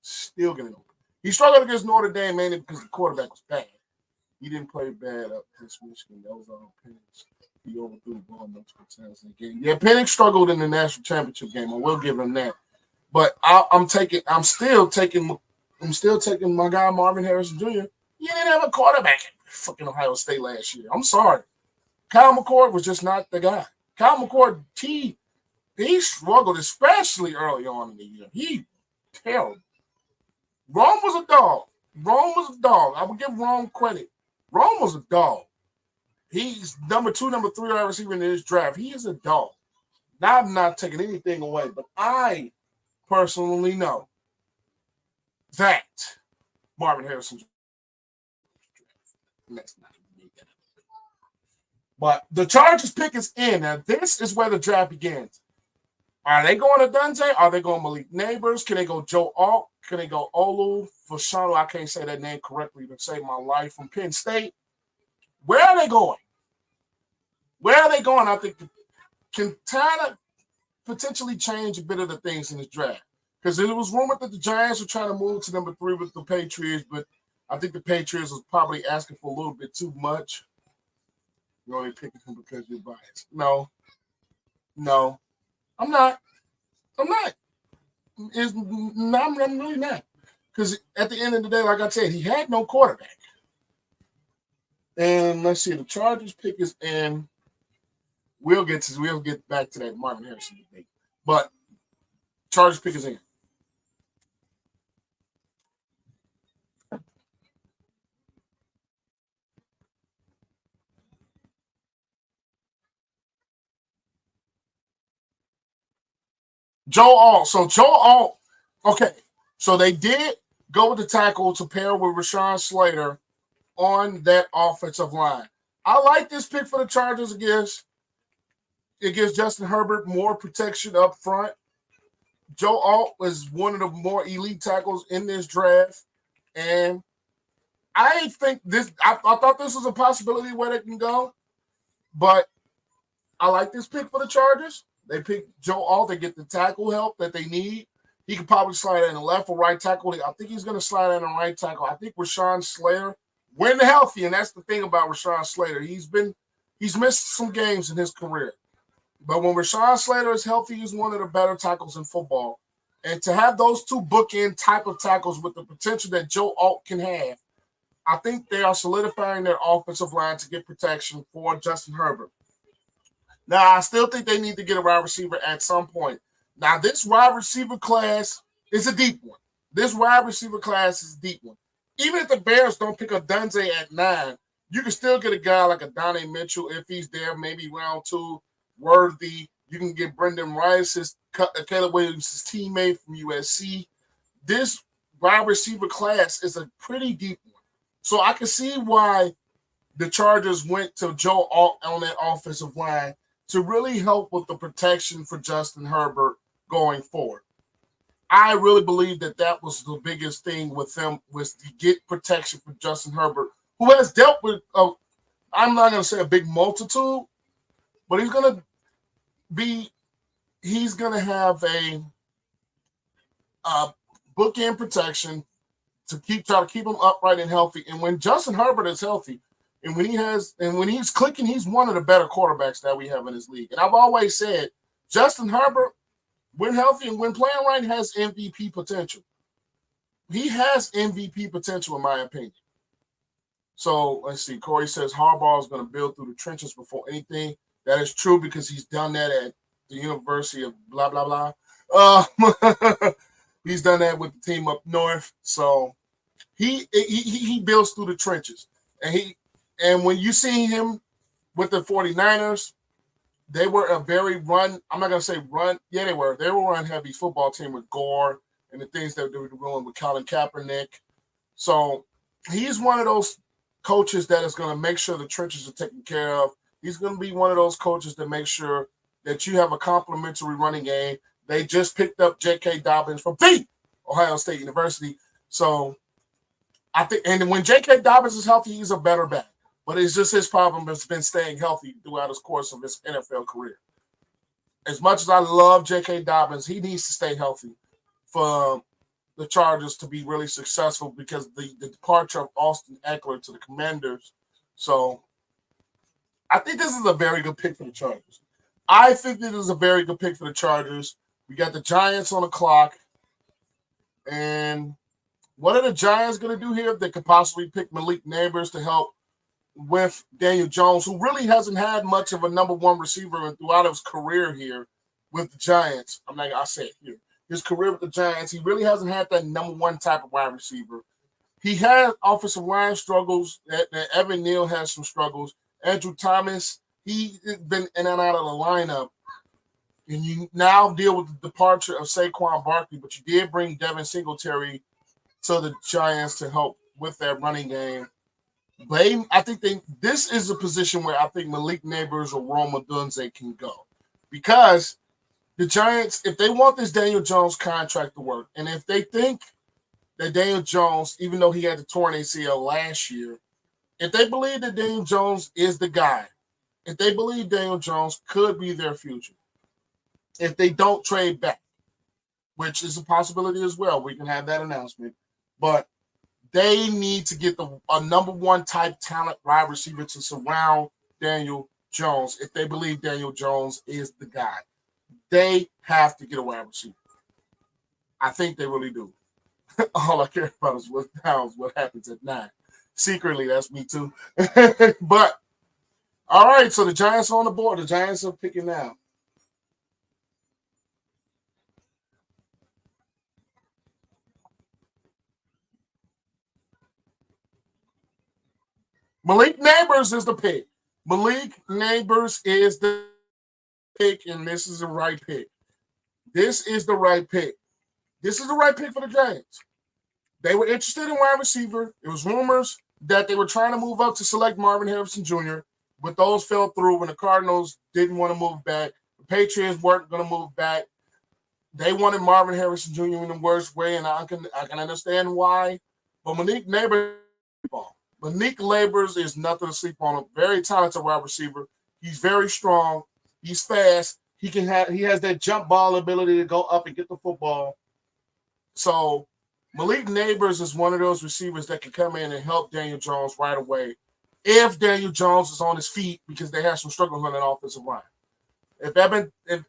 Still getting open. He struggled against Notre Dame mainly because the quarterback was bad. He didn't play bad up against Michigan. That was all Penix. He overthrew the ball multiple times in the game. Yeah, Penix struggled in the national championship game. I will give him that. But I'm still taking my guy Marvin Harrison Jr. He didn't have a quarterback at fucking Ohio State last year. I'm sorry. Kyle McCord was just not the guy. Kyle McCord, he struggled, especially early on in the year. He terrible. Rome was a dog. I would give Rome credit. Rome was a dog. He's number 2, number 3 wide receiver in this draft. He is a dog. Now, I'm not taking anything away, but I personally know that Marvin Harrison. But the Chargers pick is in. Now, this is where the draft begins. Are they going to Dante? Are they going Malik Neighbors? Can they go Joe Alt? Can they go Olu Fashanu? I can't say that name correctly to save my life, from Penn State. Where are they going? I think can kind of potentially change a bit of the things in this draft. Because it was rumored that the Giants were trying to move to number 3 with the Patriots, but I think the Patriots was probably asking for a little bit too much. You're only picking him because you're biased. No, I'm not. I'm really not. Because at the end of the day, like I said, he had no quarterback. And let's see, the Chargers pick is in. We'll get back to that Marvin Harrison debate. But Chargers pick is in. Joe Alt. Okay. So they did go with the tackle to pair with Rashawn Slater on that offensive line. I like this pick for the Chargers against Justin Herbert more protection up front. Joe Alt was one of the more elite tackles in this draft. And I think I thought this was a possibility where they can go. But I like this pick for the Chargers. They pick Joe Alt. They get the tackle help that they need. He could probably slide in the left or right tackle. I think he's going to slide in the right tackle. I think Rashawn Slater, when healthy, and that's the thing about Rashawn Slater, he's missed some games in his career. But when Rashawn Slater is healthy, he's one of the better tackles in football. And to have those two bookend type of tackles with the potential that Joe Alt can have, I think they are solidifying their offensive line to get protection for Justin Herbert. Now, I still think they need to get a wide receiver at some point. Now, this wide receiver class is a deep one. Even if the Bears don't pick up Dante at 9, you can still get a guy like a Donnie Mitchell if he's there, maybe round 2, worthy. You can get Brendan Rice, Caleb Williams' teammate from USC. This wide receiver class is a pretty deep one. So I can see why the Chargers went to Joe Alt on that offensive line to really help with the protection for Justin Herbert going forward. I really believe that was the biggest thing with them, was to get protection for Justin Herbert, who has dealt with, I'm not going to say a big multitude, but he's going to have a bookend protection to try to keep him upright and healthy. And when Justin Herbert is healthy, and when he's clicking, he's one of the better quarterbacks that we have in this league. And I've always said, Justin Herbert, when healthy and when playing right, has MVP potential. He has MVP potential, in my opinion. So let's see. Corey says Harbaugh is going to build through the trenches before anything. That is true because he's done that at the University of blah, blah, blah. He's done that with the team up north. So he builds through the trenches. And when you see him with the 49ers, they were a very run. I'm not going to say run. Yeah, they were. They were a run-heavy football team with Gore and the things that they were doing with Colin Kaepernick. So he's one of those coaches that is going to make sure the trenches are taken care of. He's going to be one of those coaches that make sure that you have a complimentary running game. They just picked up J.K. Dobbins from Ohio State University. So I think, and when J.K. Dobbins is healthy, he's a better back. But it's just his problem has been staying healthy throughout his course of his NFL career. as much as I love J.K. Dobbins, he needs to stay healthy for the Chargers to be really successful because the departure of Austin Eckler to the Commanders. So I think this is a very good pick for the Chargers. I think this is a very good pick for the Chargers. We got the Giants on the clock. And what are the Giants going to do here? They could possibly pick Malik Neighbors to help with Daniel Jones, who really hasn't had much of a number one receiver throughout his career here with the Giants. I say it here. His career with the Giants, he really hasn't had that number one type of wide receiver. He had offensive line struggles. Evan Neal has some struggles. Andrew Thomas, he's been in and out of the lineup. And you now deal with the departure of Saquon Barkley, but you did bring Devin Singletary to the Giants to help with that running game. I think this is a position where I think Malik Neighbors or Rome Odunze can go. Because the Giants, if they want this Daniel Jones contract to work, and if they think that Daniel Jones, even though he had the torn ACL last year, if they believe that Daniel Jones is the guy, if they believe Daniel Jones could be their future, if they don't trade back, which is a possibility as well, we can have that announcement, but they need to get a number one type talent wide receiver to surround Daniel Jones. If they believe Daniel Jones is the guy, they have to get a wide receiver. I think they really do. All I care about is what happens at 9. Secretly, that's me too. But all right, so the Giants are on the board. The Giants are picking now. Malik Neighbors is the pick. Malik Neighbors is the pick, and this is the right pick. This is the right pick. This is the right pick for the Giants. They were interested in wide receiver. It was rumors that they were trying to move up to select Marvin Harrison Jr., but those fell through when the Cardinals didn't want to move back. The Patriots weren't going to move back. They wanted Marvin Harrison Jr. in the worst way, and I can understand why. But Malik Neighbors is nothing to sleep on. A very talented wide receiver. He's very strong. He's fast. He has that jump ball ability to go up and get the football. So Malik Neighbors is one of those receivers that can come in and help Daniel Jones right away if Daniel Jones is on his feet, because they have some struggles on that offensive line. If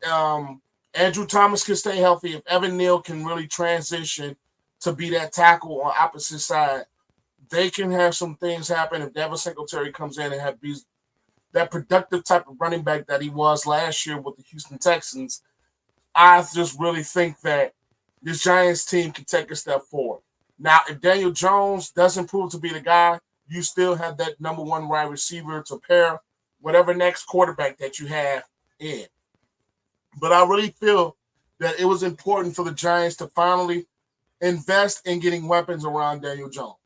Andrew Thomas can stay healthy, if Evan Neal can really transition to be that tackle on opposite side, they can have some things happen. If Devin Singletary comes in and have that productive type of running back that he was last year with the Houston Texans, I just really think that this Giants team can take a step forward. Now, if Daniel Jones doesn't prove to be the guy, you still have that number one wide receiver to pair whatever next quarterback that you have in. But I really feel that it was important for the Giants to finally invest in getting weapons around Daniel Jones,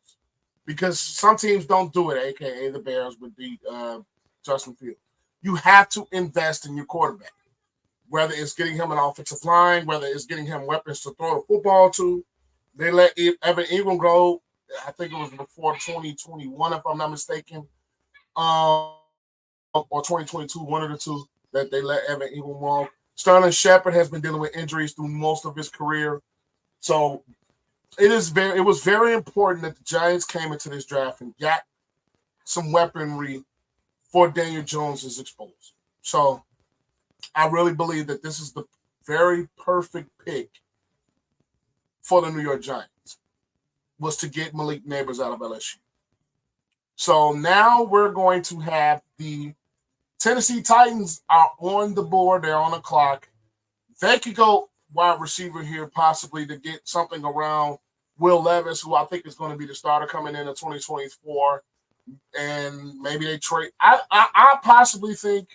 because some teams don't do it, a.k.a. the Bears with the Justin Fields. You have to invest in your quarterback, whether it's getting him an offensive line, whether it's getting him weapons to throw the football to. They let Evan Ingram go, I think it was before 2021, if I'm not mistaken, or 2022, one of the two, that they let Evan Ingram walk. Sterling Shepard has been dealing with injuries through most of his career. So it was very important that the Giants came into this draft and got some weaponry for Daniel Jones' exposure. So I really believe that this is the very perfect pick for the New York Giants, was to get Malik Neighbors out of LSU. So now we're going to have the Tennessee Titans are on the board. They're on the clock. They could go wide receiver here possibly to get something around Will Levis, who I think is going to be the starter coming in 2024. And maybe they trade. I possibly think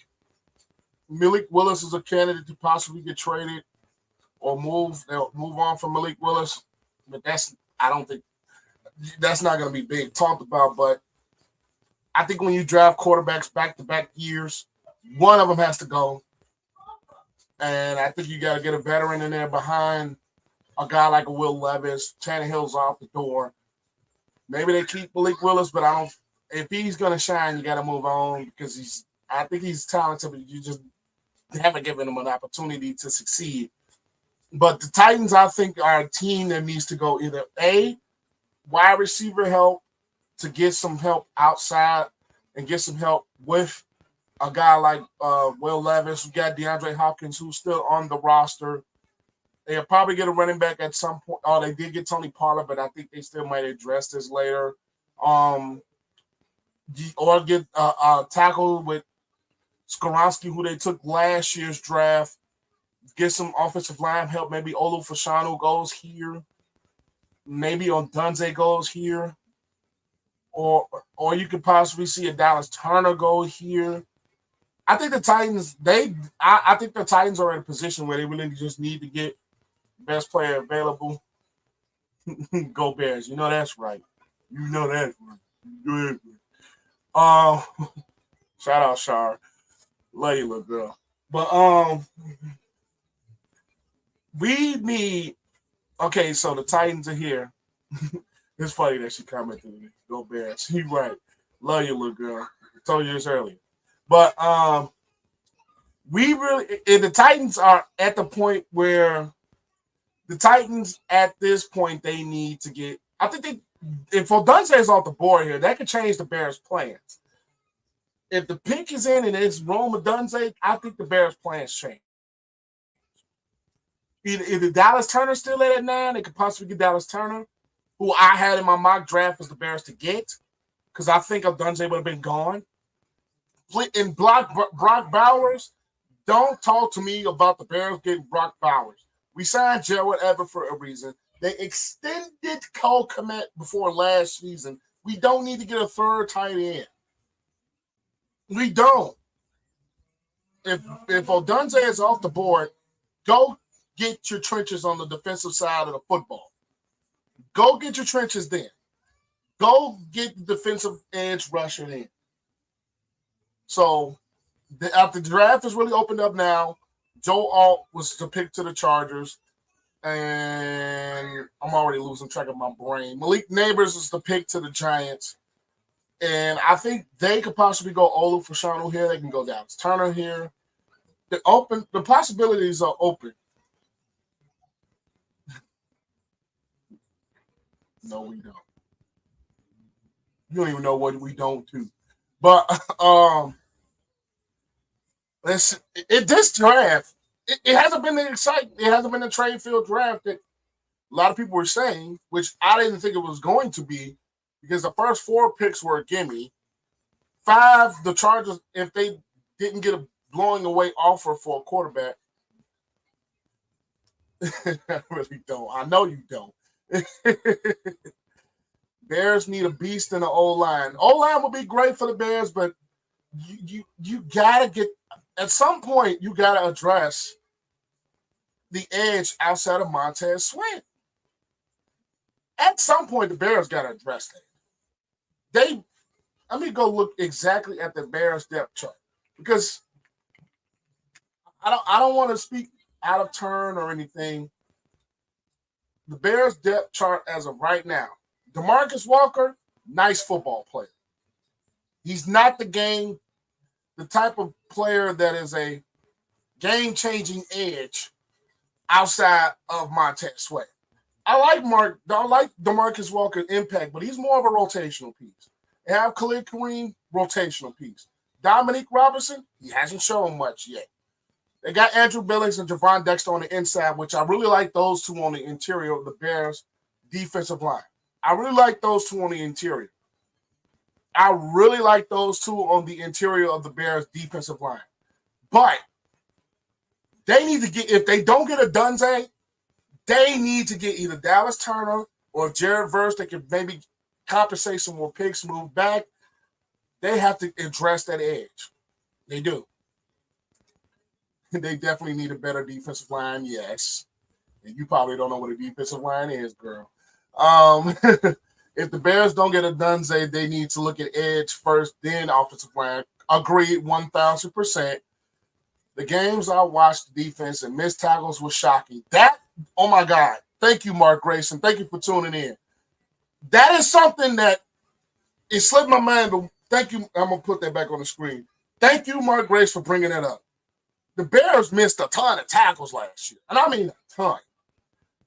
Malik Willis is a candidate to possibly get traded or move on from Malik Willis. But I don't think that's not going to be big talked about. But I think when you draft quarterbacks back-to-back years, one of them has to go. And I think you got to get a veteran in there behind a guy like a Will Levis. Tannehill's off the door. Maybe they keep Malik Willis, but if he's going to shine, you got to move on, because I think he's talented, but haven't given them an opportunity to succeed. But the Titans, I think, are a team that needs to go either A, wide receiver help to get some help outside and get some help with a guy like Will Levis. We got DeAndre Hopkins, who's still on the roster. They'll probably get a running back at some point. Oh, they did get Tony Pollard, but I think they still might address this later. Or get a tackle with Skoronski, who they took last year's draft. Get some offensive line help. Maybe Olu Fashanu goes here. Maybe Odunze goes here. Or you could possibly see a Dallas Turner go here. I think the Titans, I think the Titans are in a position where they really just need to get best player available. Go Bears. You know that's right. You know that's right. Shout out Shar. Love you, little girl. But we need so the Titans are here. It's funny that she commented. Go Bears. You right. Love you, little girl. I told you this earlier. But the Titans are at the point where the Titans at this point they need to get. I think if Odunze is off the board here, that could change the Bears' plans. If the pick is in and it's Rome Odunze, I think the Bears' plans change. Either Dallas Turner still at 9, they could possibly get Dallas Turner, who I had in my mock draft as the Bears to get, because I think Odunze would have been gone. And Brock Bowers, don't talk to me about the Bears getting Brock Bowers. We signed Gerald Everett for a reason. They extended Cole Kmet before last season. We don't need to get a third tight end. We don't. If Odunze is off the board, go get your trenches on the defensive side of the football. Go get your trenches then. Go get the defensive edge rusher in. So after the draft is really opened up now, Joe Alt was the pick to the Chargers, and I'm already losing track of my brain. Malik Neighbors is the pick to the Giants, and I think they could possibly go Olu Fashanu here. They can go Dallas Turner here. The possibilities are open. No, we don't. You don't even know what we don't do. But this draft, it hasn't been exciting. It hasn't been a trade field draft that a lot of people were saying, which I didn't think it was going to be, because the first 4 picks were a gimme. 5, the Chargers, if they didn't get a blowing away offer for a quarterback. I really don't. I know you don't. Bears need a beast in the O-line. O-line would be great for the Bears, but you gotta get at some point you gotta address the edge outside of Montez Sweat. At some point, the Bears gotta address that. Let me go look exactly at the Bears depth chart, because I don't want to speak out of turn or anything. The Bears depth chart as of right now. DeMarcus Walker, nice football player. He's not the type of player that is a game-changing edge outside of Montez Sweat. I like DeMarcus Walker's impact, but he's more of a rotational piece. They have Khalil Kareem, rotational piece. Dominique Robinson, he hasn't shown much yet. They got Andrew Billings and Javon Dexter on the inside, which I really like those two on the interior of the Bears defensive line. I really like those two on the interior. I really like those two on the interior of the Bears defensive line. But they need to get, if they don't get a Dunze, they need to get either Dallas Turner or Jared Verse that can maybe compensate some more picks, move back. They have to address that edge. They do. They definitely need a better defensive line, yes. And you probably don't know what a defensive line is, girl. If the Bears don't get a Dunze, they need to look at edge first, then offensive line. Agreed, 1,000%. The games I watched, the defense and missed tackles was shocking. That, oh my God. Thank you, Mark Grayson. Thank you for tuning in. That is something that it slipped my mind, but thank you. I'm going to put that back on the screen. Thank you, Mark Grace, for bringing that up. the Bears missed a ton of tackles last year. And I mean a ton.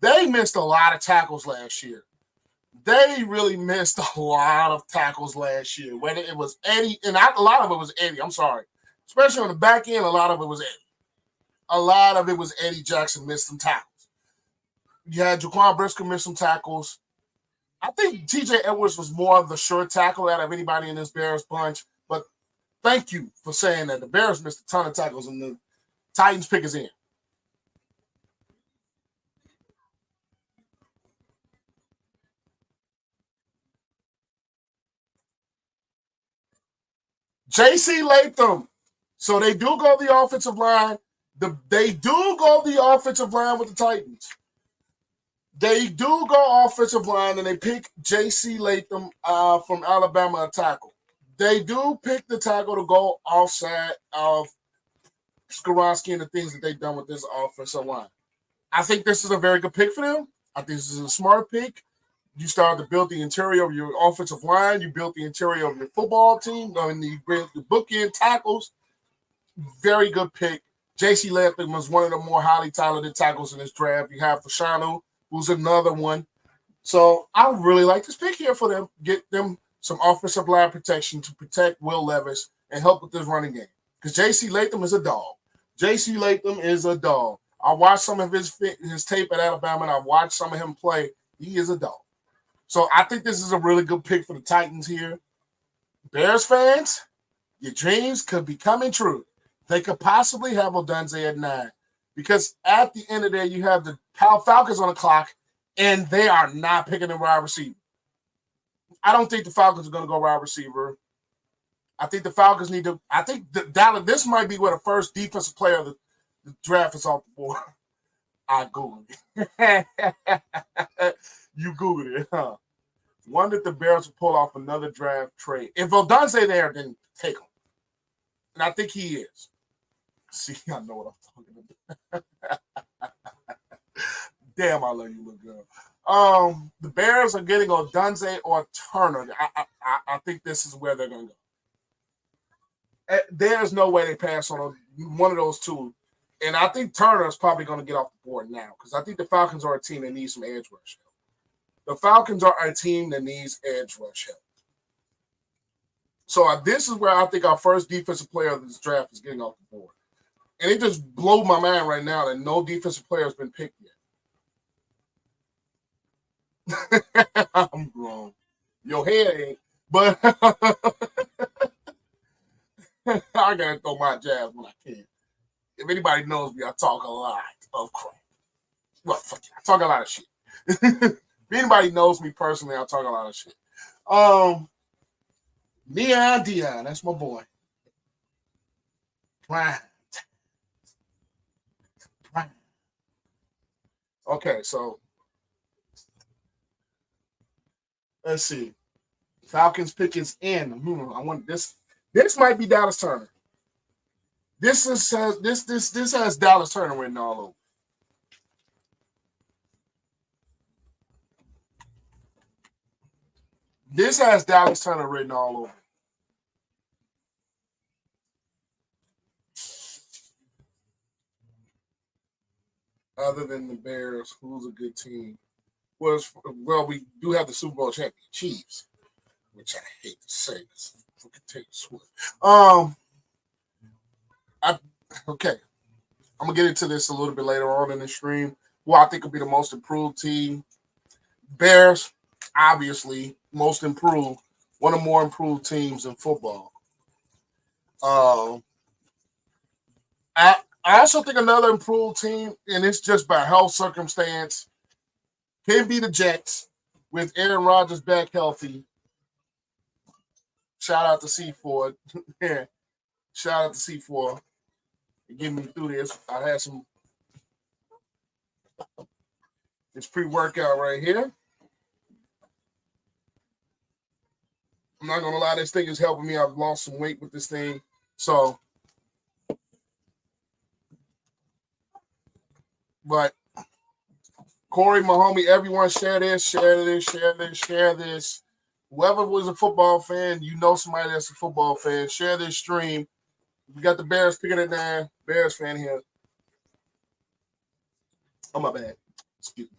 They missed a lot of tackles last year. They really missed a lot of tackles last year. Whether it was Eddie, and a lot of it was Eddie, I'm sorry. Especially on the back end, a lot of it was Eddie. A lot of it was Eddie Jackson missed some tackles. You had Jaquan Brisker miss some tackles. I think TJ Edwards was more of the sure tackle out of anybody in this Bears bunch. But thank you for saying that. The Bears missed a ton of tackles and the Titans pick is in. J.C. Latham. So they do go the offensive line. They do go the offensive line with the Titans. They do go offensive line, and they pick J.C. Latham from Alabama, a tackle. They do pick the tackle to go offside of Skoronski and the things that they've done with this offensive line. I think this is a very good pick for them. I think this is a smart pick. You start to build the interior of your offensive line. You built the interior of your football team. I mean, you built the bookend tackles. Very good pick. J.C. Latham was one of the more highly talented tackles in this draft. You have Fashanu, who's another one. So I really like this pick here for them. Get them some offensive line protection to protect Will Levis and help with this running game. Because J.C. Latham is a dog. J.C. Latham is a dog. I watched some of his tape at Alabama, and I watched some of him play. He is a dog. So I think this is a really good pick for the Titans here. Bears fans, your dreams could be coming true. They could possibly have Odunze at 9. Because at the end of the day, you have the Falcons on the clock, and they are not picking a wide receiver. I don't think the Falcons are going to go wide receiver. I think the Falcons need to – I think Dallas, this might be where the first defensive player of the draft is off the board. I Googled it. You Googled it, huh? Wonder if the Bears will pull off another draft trade. If Odunze there, then take him. And I think he is. See, I know what I'm talking about. Damn, I love you, little girl. The Bears are getting Odunze or Turner. I think this is where they're going to go. There's no way they pass on one of those two. And I think Turner is probably going to get off the board now because I think the Falcons are a team that needs some edge rush help. The Falcons are a team that needs edge rush help. So this is where I think our first defensive player of this draft is getting off the board. And it just blew my mind right now that no defensive player has been picked yet. I'm grown. Your head ain't. But I got to throw my jabs when I can. If anybody knows me, I talk a lot of crap. Well, fuck it. I talk a lot of shit. If anybody knows me personally, I talk a lot of shit. Dion, that's my boy. Prime. Okay, so let's see. Falcons pick is in. I want this. This might be Dallas Turner. This has Dallas Turner written all over. This has Dallas Turner written all over. Other than the Bears, who's a good team? Well, we do have the Super Bowl champion Chiefs, which I hate to say. This fucking Taylor Swift. Okay. I'm gonna get into this a little bit later on in the stream. Who I think will be the most improved team. Bears, obviously, most improved, one of the more improved teams in football. I also think another improved team, and it's just by health circumstance, can be the Jets with Aaron Rodgers back healthy. Shout out to C4. Shout out to C4. Getting me through this. I had this pre-workout right here. I'm not gonna lie, this thing is helping me. I've lost some weight with this thing. So, but Corey, my homie, everyone share this. Whoever was a football fan, you know somebody that's a football fan, share this stream. We got the Bears picking it down. Bears fan here. Oh, my bad. Excuse me.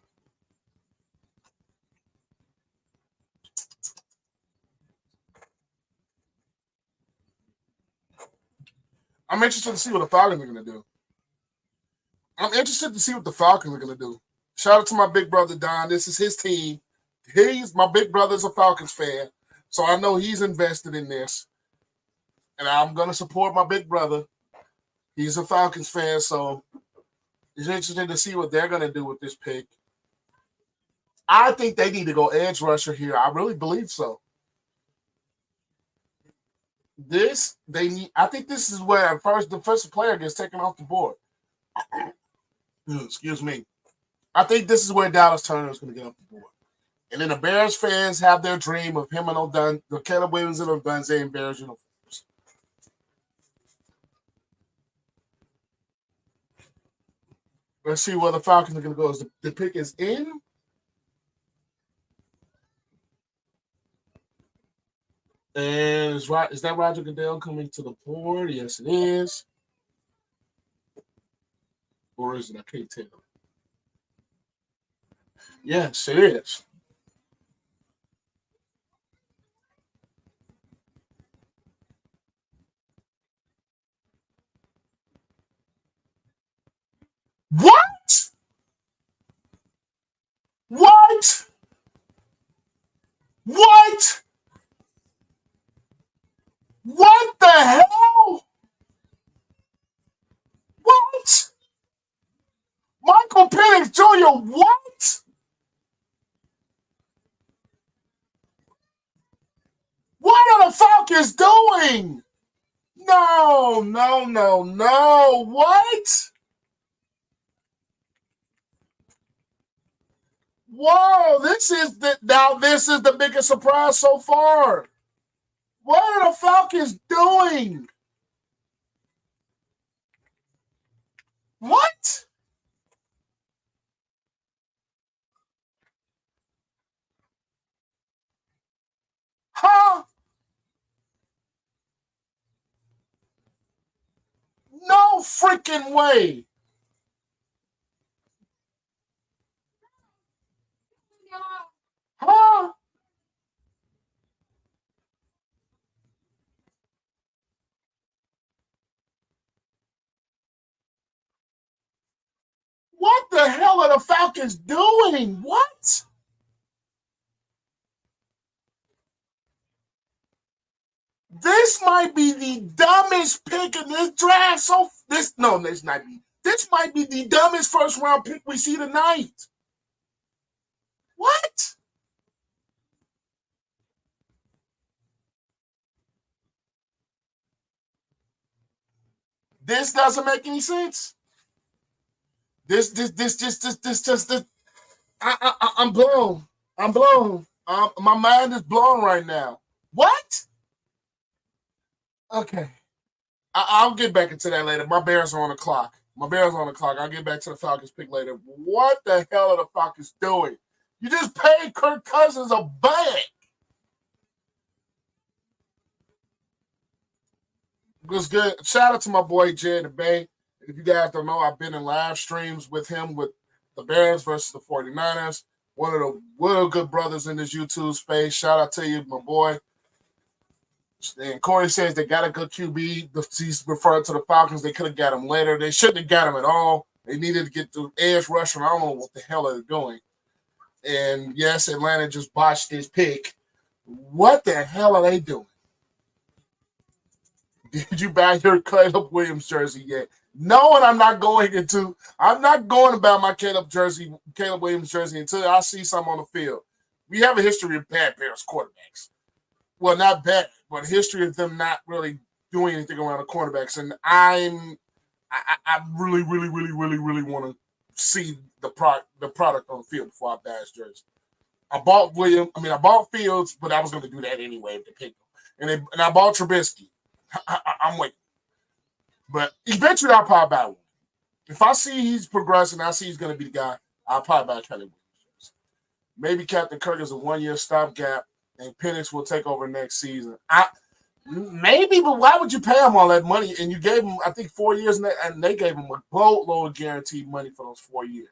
I'm interested to see what the Falcons are going to do. I'm interested to see what the Falcons are going to do. Shout out to my big brother, Don. This is his team. My big brother's a Falcons fan, so I know he's invested in this. And I'm going to support my big brother. He's a Falcons fan, so it's interesting to see what they're going to do with this pick. I think they need to go edge rusher here. I really believe so. I think this is where the first player gets taken off the board. Excuse me. I think this is where Dallas Turner is going to get off the board. And then the Bears fans have their dream of him and the Caleb Williams and Odunze in Bears uniforms. Let's see where the Falcons are going to go. The pick is in. And is that Roger Goodell coming to the board? Yes, it is. Or is it? I can't tell. Yes, it is. What? What? What? What the hell? What? Michael Penix Jr., what? What are the Falcons doing? No. What? Whoa, this is the biggest surprise so far. What are the Falcons doing? What? Huh? No freaking way. Huh? What the hell are the Falcons doing? What? This might be the dumbest pick in this draft. This might be the dumbest first round pick we see tonight. What? This doesn't make any sense. I'm blown. I'm blown. My mind is blown right now. What? Okay. I'll get back into that later. My Bears are on the clock. I'll get back to the Falcons pick later. What the hell are the Falcons doing? You just paid Kirk Cousins a bag. It was good. Shout out to my boy Jay the Bay. If you guys don't know, I've been in live streams with him with the Bears versus the 49ers. One of the good brothers in this YouTube space. Shout out to you, my boy. And Corey says they got a good QB. He's referring to the Falcons. They could have got him later. They shouldn't have got him at all. They needed to get the edge rusher. I don't know what the hell they're doing. And yes, Atlanta just botched this pick. What the hell are they doing? Did you buy your Caleb Williams jersey yet? No, and I'm not going to buy my Caleb Williams jersey until I see some on the field. We have a history of bad Bears quarterbacks. Well, not bad, but a history of them not really doing anything around the quarterbacks. And I really want to see the product on the field before I buy his jersey. I bought Fields, but I was going to do that anyway if they picked him. And I bought Trubisky. I'm waiting. But eventually I'll probably buy one. If I see he's progressing, I see he's going to be the guy, I'll probably buy Kelly Williams. Maybe Captain Kirk is a 1-year stopgap, and Penix will take over next season. Maybe, but why would you pay him all that money? And you gave him, I think, 4 years, and they gave him a boatload of guaranteed money for those 4 years.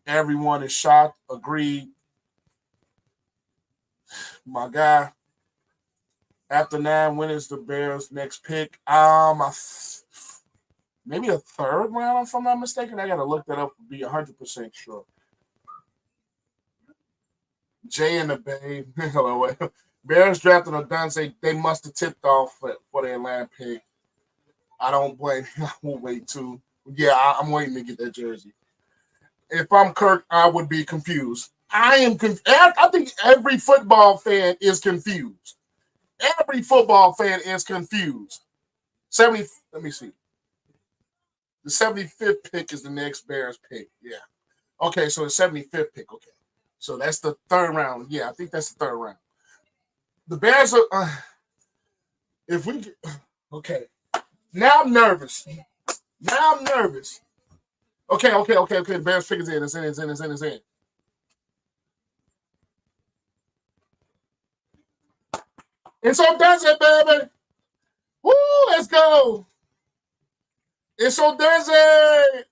Everyone is shocked, agreed. My guy, after 9, when is the Bears' next pick? Maybe a third round, if I'm not mistaken. I got to look that up to be 100% sure. Jay and the Babe. Bears drafted Odunze. They must have tipped off for the Atlanta pick. I don't blame you. I will wait too. Yeah, I'm waiting to get that jersey. If I'm Kirk, I would be confused. I am confused. I think every football fan is confused. Every football fan is confused. 70. Let me see. The 75th pick is the next Bears pick. Yeah. Okay, so the 75th pick. Okay. So that's the third round. Yeah, I think that's the third round. The Bears are. If we get, okay. Now I'm nervous. Okay. The Bears pick is in. It's in. And so does it, baby. Woo, let's go. And so does it.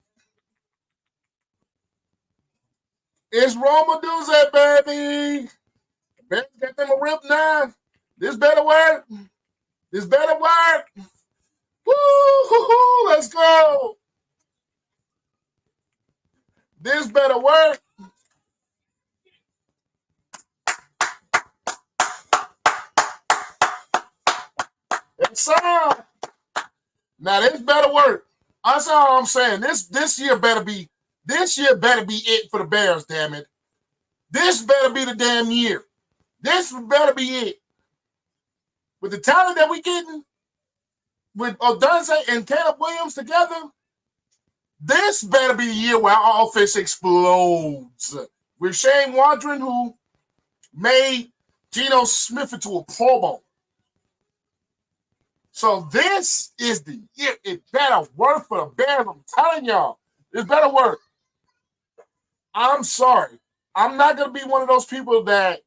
It's Roma Duze, baby. Bears got them a rip now. This better work. Woo, let's go. This better work. It's on. Now this better work. That's all I'm saying. This year better be it for the Bears, damn it. This better be the damn year. This better be it. With the talent that we getting, with Odunze and Caleb Williams together, this better be the year where our offense explodes. With Shane Waldron, who made Geno Smith into a Pro Bowl. So this is the year. It better work for the Bears. I'm telling y'all. It better work. I'm sorry. I'm not going to be one of those people that,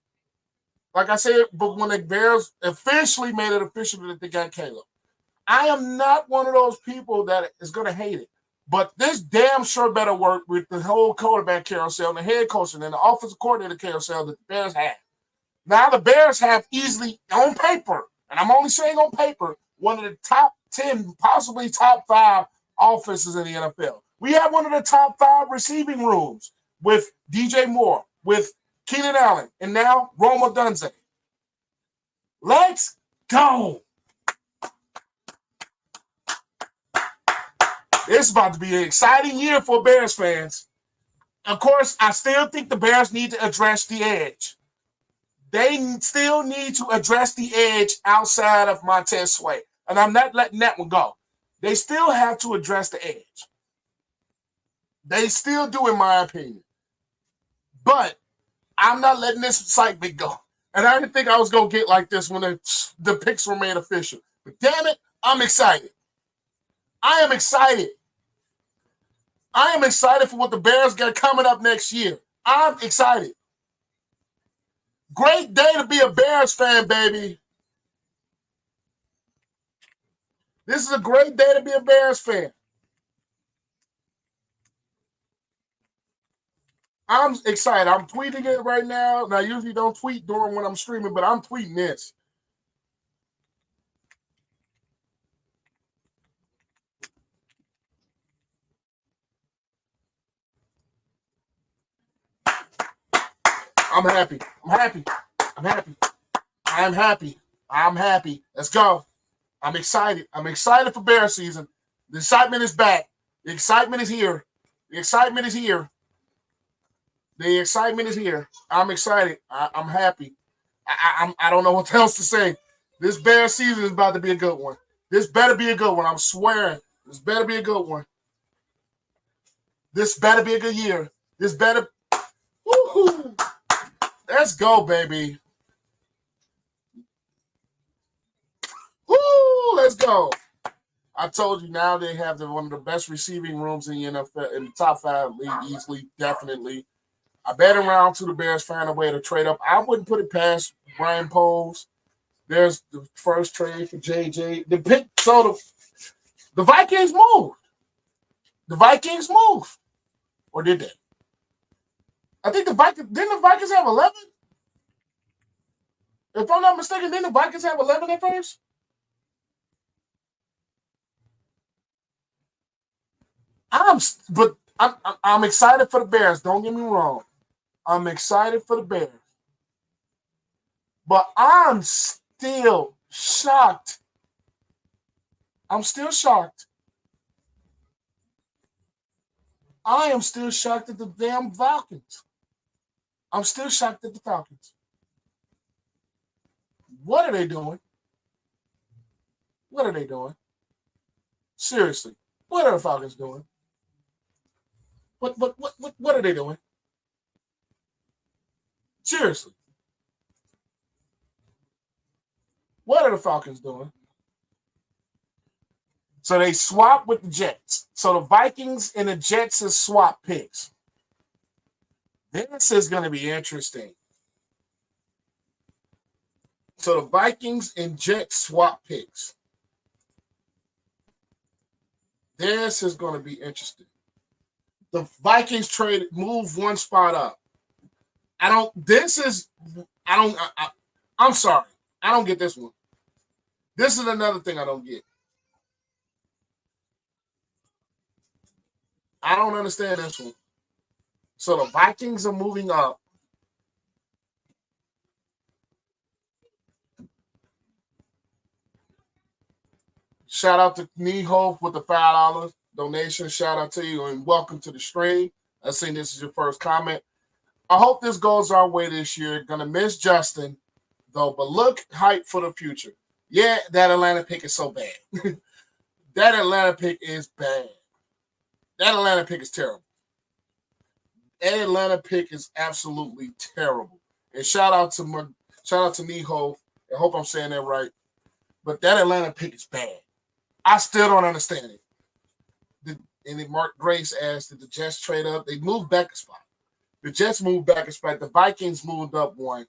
like I said, but when the Bears officially made it official that they got Caleb, I am not one of those people that is going to hate it. But this damn sure better work with the whole quarterback carousel and the head coach and the offensive coordinator carousel that the Bears have. Now the Bears have easily, on paper, and I'm only saying on paper, one of the top 10, possibly top 5 offenses in the NFL. We have one of the top 5 receiving rooms with DJ Moore, with Keenan Allen, and now Rome Odunze. Let's go. It's about to be an exciting year for Bears fans. Of course, I still think the Bears need to address the edge. They still need to address the edge outside of Montez Sweat. And I'm not letting that one go. They still have to address the edge. They still do, in my opinion. But I'm not letting this excitement go. And I didn't think I was going to get like this when the picks were made official. But damn it, I'm excited. I am excited. I am excited for what the Bears got coming up next year. I'm excited. Great day to be a Bears fan, baby. This is a great day to be a Bears fan. I'm excited. I'm tweeting it right now. And I usually don't tweet during when I'm streaming, but I'm tweeting this. I'm happy. Let's go. I'm excited. I'm excited for Bear season. The excitement is back. The excitement is here. The excitement is here. I'm excited. I'm happy. I don't know what else to say. This Bear season is about to be a good one. This better be a good one. I'm swearing. This better be a good one. This better be a good year. This better. Woo-hoo. Let's go, baby. Woo! Let's go. I told you now they have one of the best receiving rooms in the NFL, in the top 5 league easily, definitely. I bet around to the Bears find a way to trade up. I wouldn't put it past Brian Poles. There's the first trade for JJ. The pick. So the Vikings moved. The Vikings moved, or did they? I think the Vikings didn't the Vikings have 11. If I'm not mistaken, didn't the Vikings have 11 at first? I'm excited for the Bears. Don't get me wrong. I'm excited for the Bears. But I'm still shocked. I'm still shocked. I am still shocked at the damn Falcons. I'm still shocked at the Falcons. What are they doing? What are they doing? Seriously, what are the Falcons doing? What are they doing? Seriously, what are the Falcons doing? So they swap with the Jets. So the Vikings and the Jets is swap picks. This is going to be interesting. So the Vikings and Jets swap picks. This is going to be interesting. The Vikings move one spot up. I'm sorry. I don't get this one. This is another thing I don't get. I don't understand this one. So the Vikings are moving up. Shout out to Neho with the $5 donation. Shout out to you and welcome to the stream. I seen this is your first comment. I hope this goes our way this year. Gonna miss Justin, though, but look hype for the future. Yeah, that Atlanta pick is so bad. That Atlanta pick is bad. That Atlanta pick is terrible. That Atlanta pick is absolutely terrible. And shout out to Neho. I hope I'm saying that right. But that Atlanta pick is bad. I still don't understand it. And then Mark Grace asked, did the Jets trade up? They moved back a spot. The Jets moved back a spot. The Vikings moved up one.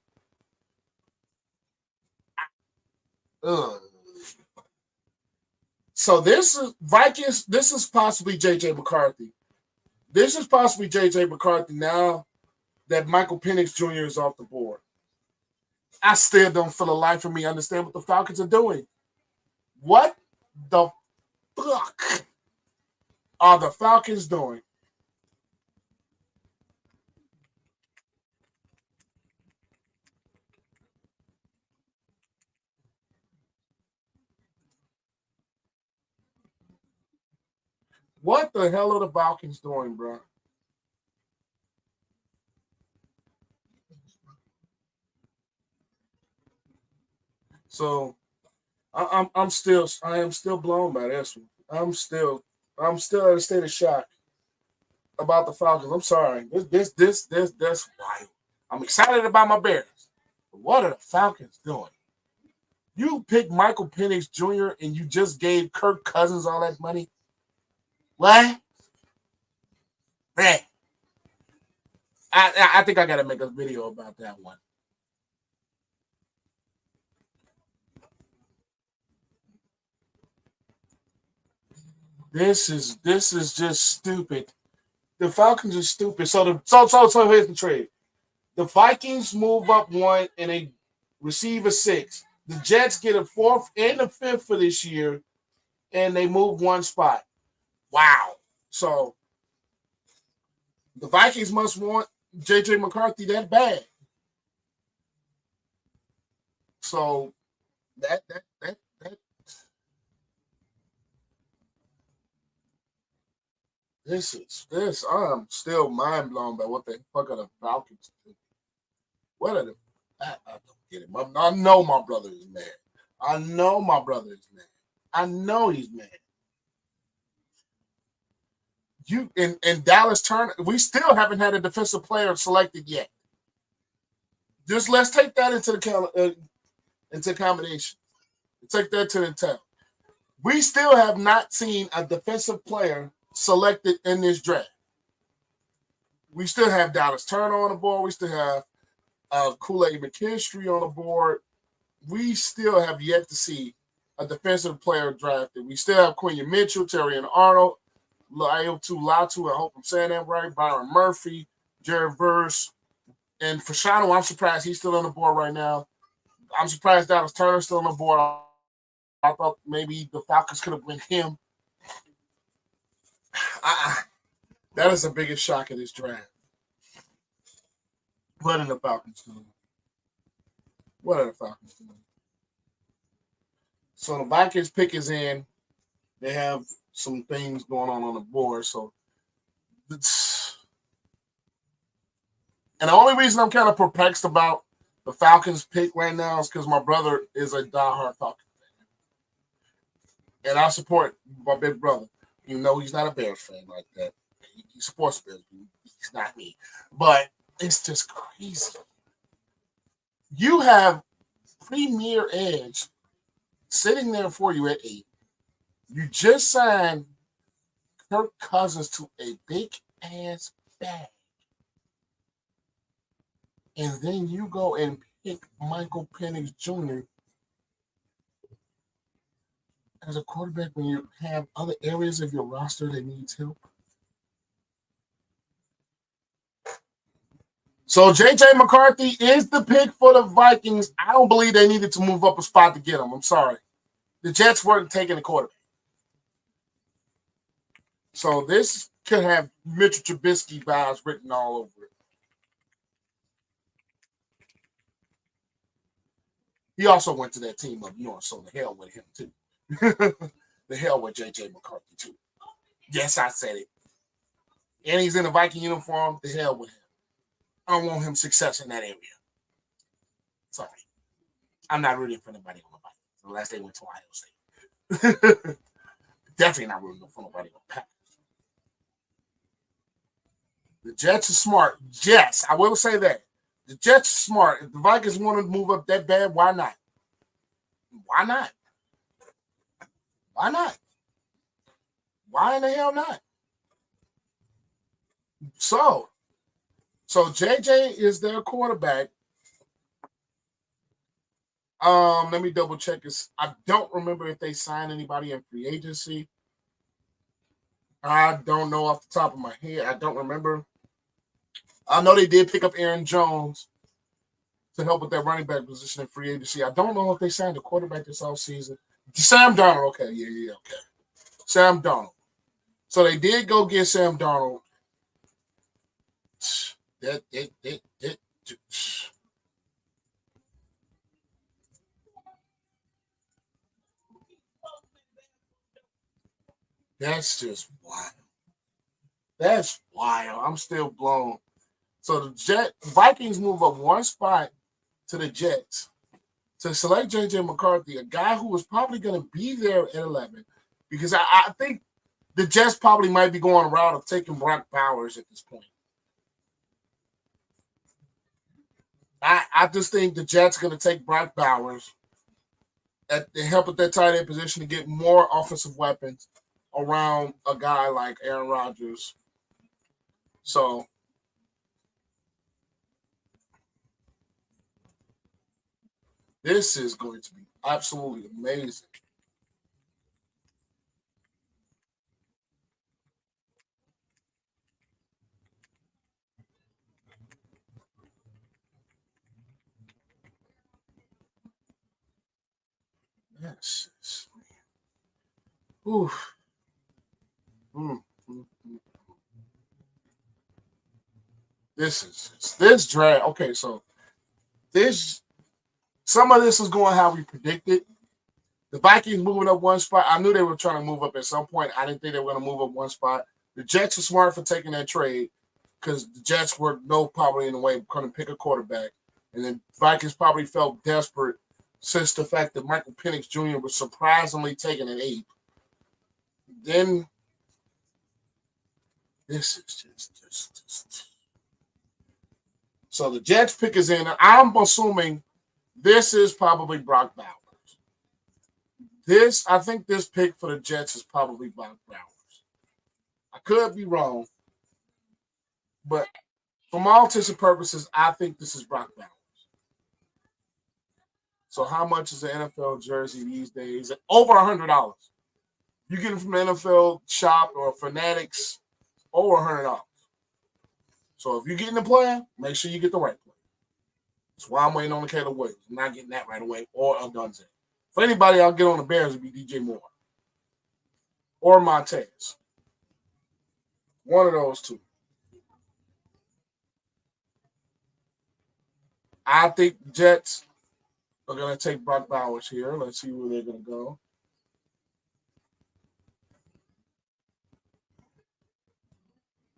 Ugh. So this is Vikings. This is possibly JJ McCarthy. This is possibly JJ McCarthy now that Michael Penix Jr. is off the board. I still don't for the life of me understand what the Falcons are doing. What the fuck are the Falcons doing? What the hell are the Falcons doing, bro? So I am still blown by this one. I'm still in a state of shock about the Falcons. I'm sorry. That's wild. I'm excited about my Bears. But what are the Falcons doing? You picked Michael Penix Jr. and you just gave Kirk Cousins all that money? What? Man. I think I got to make a video about that one. This is just stupid. The Falcons are stupid. So here's the trade. The Vikings move up one and they receive a 6. The Jets get a 4th and a 5th for this year, and they move one spot. Wow. So the Vikings must want JJ McCarthy that bad. So that this I'm still mind blown by what the fuck are the Falcons doing. What are the I don't get it. I know my brother is mad. I know my brother is mad. I know he's mad. You in Dallas Turner, we still haven't had a defensive player selected yet. Just let's take that into combination. Take that to the account. We still have not seen a defensive player selected in this draft. We still have Dallas Turner on the board. We still have Kool-Aid McKinstry on the board. we still have yet to see a defensive player drafted. We still have Quinion Mitchell, Terry and Arnold, Latu, I hope I'm saying that right, Byron Murphy, Jared Verse, and Fashano, I'm surprised he's still on the board right now. I'm surprised Dallas Turner's still on the board. I thought maybe the Falcons could have been him. That is the biggest shock of this draft. What are the Falcons doing? What are the Falcons doing? So the Vikings pick is in. They have some things going on the board. So it's, and the only reason I'm kind of perplexed about the Falcons pick right now is because my brother is a diehard Falcons fan. And I support my big brother. You know he's not a Bears fan like that. He supports Bears. He's not me. But it's just crazy. You have Premier Edge sitting there for you at 8. You just signed Kirk Cousins to a big-ass bag. And then you go and pick Michael Penix Jr. as a quarterback when you have other areas of your roster that needs help. So J.J. McCarthy is the pick for the Vikings. I don't believe they needed to move up a spot to get him. I'm sorry. The Jets weren't taking the quarterback. So this could have Mitchell Trubisky vibes written all over it. He also went to that team of yours, so the hell with him too. The hell with J.J. McCarthy too. Yes, I said it. And he's in a Viking uniform. The hell with him. I don't want him success in that area. Sorry. I'm not rooting for nobody on the Vikings unless they went to Ohio State. Definitely not rooting for nobody on the Packers. The Jets are smart. Yes, I will say that. The Jets are smart. If the Vikings want to move up that bad, why not? Why not? Why not? Why in the hell not? So JJ is their quarterback. Let me double check this. I don't remember if they signed anybody in free agency. I don't know off the top of my head. I don't remember. I know they did pick up Aaron Jones to help with that running back position in free agency. I don't know if they signed a quarterback this offseason. Sam Darnold. Okay. Yeah, okay. Sam Darnold. So they did go get Sam Darnold. That's just wild. That's wild. I'm still blown. So the Vikings move up one spot to the Jets to select J.J. McCarthy, a guy who was probably going to be there at 11, because I think the Jets probably might be going a route of taking Brock Bowers at this point. I just think the Jets are going to take Brock Bowers to help with that tight end position to get more offensive weapons around a guy like Aaron Rodgers. So this is going to be absolutely amazing. Yes. Oof. This draft. Okay, so some of this is going how we predicted. The Vikings moving up one spot. I knew they were trying to move up at some point. I didn't think they were going to move up one spot. The Jets are smart for taking that trade because the Jets were probably in the way going to pick a quarterback. And then Vikings probably felt desperate since the fact that Michael Penix Jr. was surprisingly taken at 8. Then this is just. So the Jets pick is in. I'm assuming this is probably Brock Bowers. I think this pick for the Jets is probably Brock Bowers. I could be wrong, but from all intents and purposes, I think this is Brock Bowers. So how much is an NFL jersey these days? Over $100. You get it from the NFL shop or Fanatics, over $100. So if you're getting the player, make sure you get the right player. That's why I'm waiting on the Caleb Williams. I'm not getting that right away or Edmunds. For anybody I'll get on the Bears, it'd be DJ Moore or Montez. One of those two. I think the Jets are going to take Brock Bowers here. Let's see where they're going to go.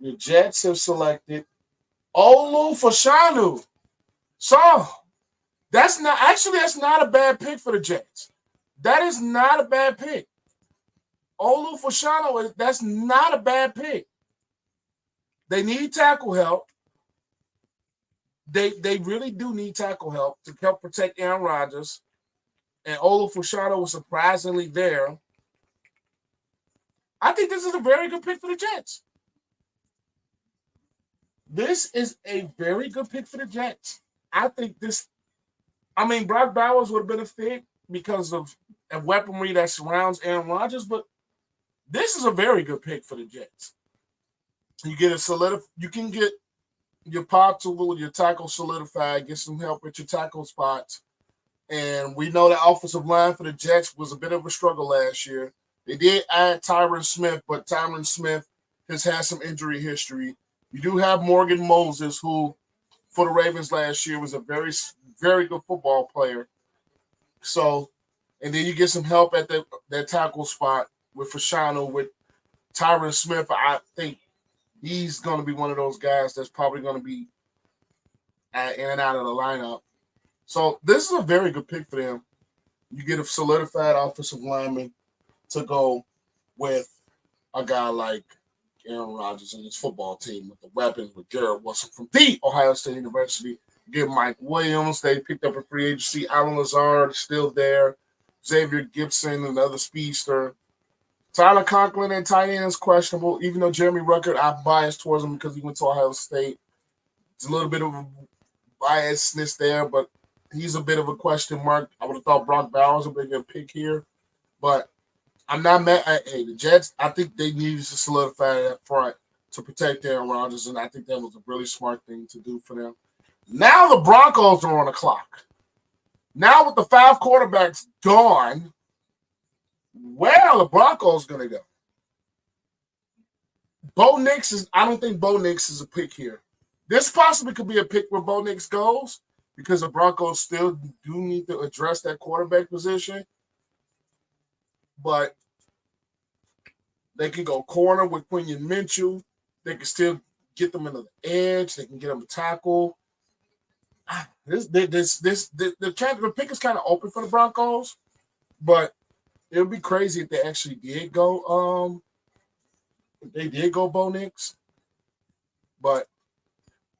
The Jets have selected Olu Fashanu. So that's not a bad pick for the Jets. That is not a bad pick. Olu Fashanu, that's not a bad pick. They need tackle help. They really do need tackle help to help protect Aaron Rodgers. And Olu Fashanu was surprisingly there. I think this is a very good pick for the Jets. This is a very good pick for the Jets. I think Brock Bowers would have been a fit because of weaponry that surrounds Aaron Rodgers, but this is a very good pick for the Jets. You get you can get your pod tool, your tackle solidified, get some help at your tackle spots. And we know the offensive line for the Jets was a bit of a struggle last year. They did add Tyron Smith, but Tyron Smith has had some injury history. You do have Morgan Moses, who for the Ravens last year was a very, very good football player. So, and then you get some help at that tackle spot with Fashanu, with Tyron Smith. I think he's going to be one of those guys that's probably going to be in and out of the lineup. So this is a very good pick for them. You get a solidified offensive lineman to go with a guy like Aaron Rodgers and his football team with the weapons with Garrett Wilson from the Ohio State University. Get Mike Williams. They picked up a free agency. Alan Lazard still there. Xavier Gibson, another speedster. Tyler Conklin and tight end is questionable, even though Jeremy Ruckert, I'm biased towards him because he went to Ohio State. It's a little bit of a biasness there, but he's a bit of a question mark. I would have thought Brock Bowers would be a pick here, but I'm not mad. Hey, the Jets, I think they needed to solidify that front to protect Aaron Rodgers, and I think that was a really smart thing to do for them. Now the Broncos are on the clock. Now with the 5 quarterbacks gone, where are the Broncos going to go? I don't think Bo Nix is a pick here. This possibly could be a pick where Bo Nix goes because the Broncos still do need to address that quarterback position. But they can go corner with Quinion Minshew. They can still get them into the edge. They can get them to tackle. The pick is kind of open for the Broncos, but it would be crazy if they actually did go. They did go Bo Nix, but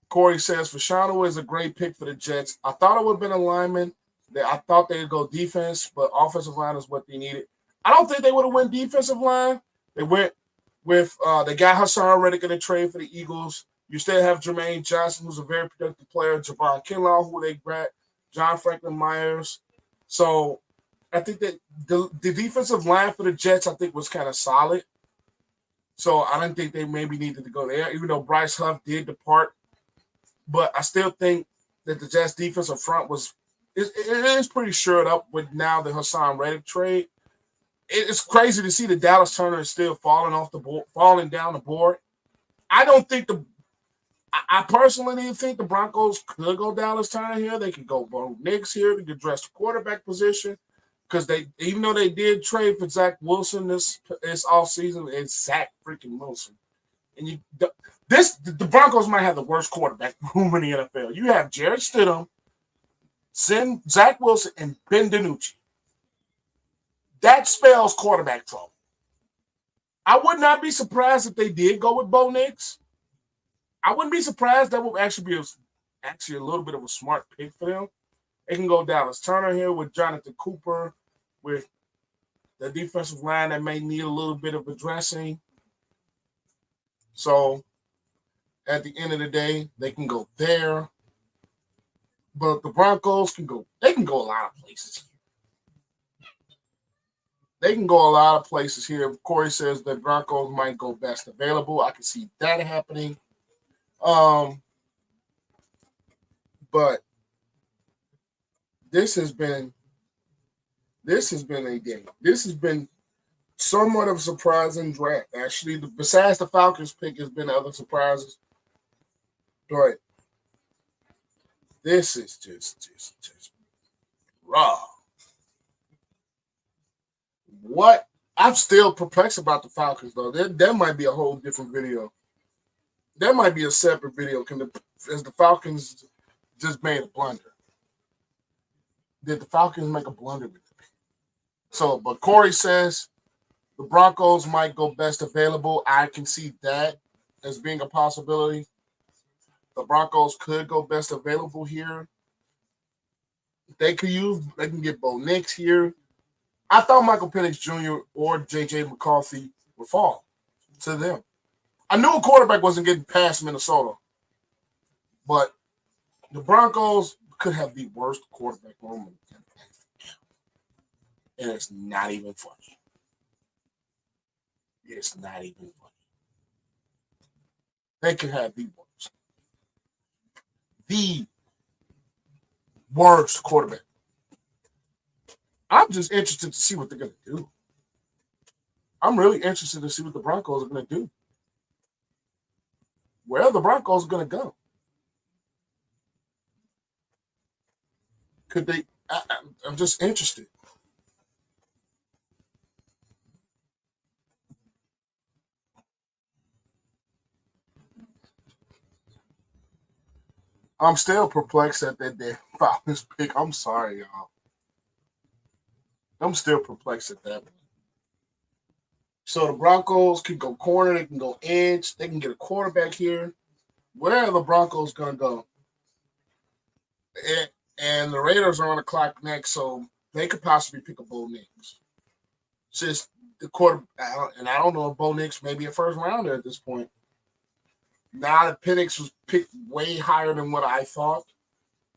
Corey says Fashanu is a great pick for the Jets. I thought it would have been a lineman. I thought they'd go defense, but offensive line is what they needed. I don't think they would have went defensive line. They went with they got Hassan Reddick in a trade for the Eagles. You still have Jermaine Johnson, who's a very productive player, Javon Kinlaw, who they grabbed, John Franklin Myers. So I think that the defensive line for the Jets, I think, was kind of solid. So I didn't think they maybe needed to go there, even though Bryce Huff did depart. But I still think that the Jets defensive front it is pretty shored up with now the Hassan Reddick trade. It's crazy to see the Dallas Turner is still falling down the board. I personally didn't think the Broncos could go Dallas Turner here. They could go Bo Nix here to address the quarterback position because even though they did trade for Zach Wilson this offseason, it's Zach freaking Wilson. And the Broncos might have the worst quarterback room in the NFL. You have Jared Stidham, Zach Wilson, and Ben DiNucci. That spells quarterback trouble. I would not be surprised if they did go with Bo Nix. I wouldn't be surprised. That would actually be a little bit of a smart pick for them. They can go Dallas Turner here with Jonathan Cooper, with the defensive line that may need a little bit of addressing. So at the end of the day, they can go there. But the Broncos can go. They can go a lot of places. They can go a lot of places here. Corey says the Broncos might go best available. I can see that happening. But this has been a day. This has been somewhat of a surprising draft. Actually, besides the Falcons pick, has been other surprises. But this is just raw. What? I'm still perplexed about the Falcons, though. That might be a whole different video. That might be a separate video. As the Falcons just made a blunder. Did the Falcons make a blunder with the pick? So, but Corey says the Broncos might go best available. I can see that as being a possibility. The Broncos could go best available here. They can get Bo Nix here. I thought Michael Penix Jr. or J.J. McCarthy would fall to them. I knew a quarterback wasn't getting past Minnesota, but the Broncos could have the worst quarterback room in the NFL. And it's not even funny. It's not even funny. They could have the worst. The worst quarterback. I'm just interested to see what they're going to do. I'm really interested to see what the Broncos are going to do. Where are the Broncos going to go? Could they? I'm just interested. I'm still perplexed at that Falcons pick. I'm sorry, y'all. I'm still perplexed at that. So the Broncos can go corner, they can go edge, they can get a quarterback here. Where are the Broncos going to go? And the Raiders are on the clock next, so they could possibly pick a Bo Nix. Just the quarter, and I don't know if Bo Nix may be a first rounder at this point. Now that Penix was picked way higher than what I thought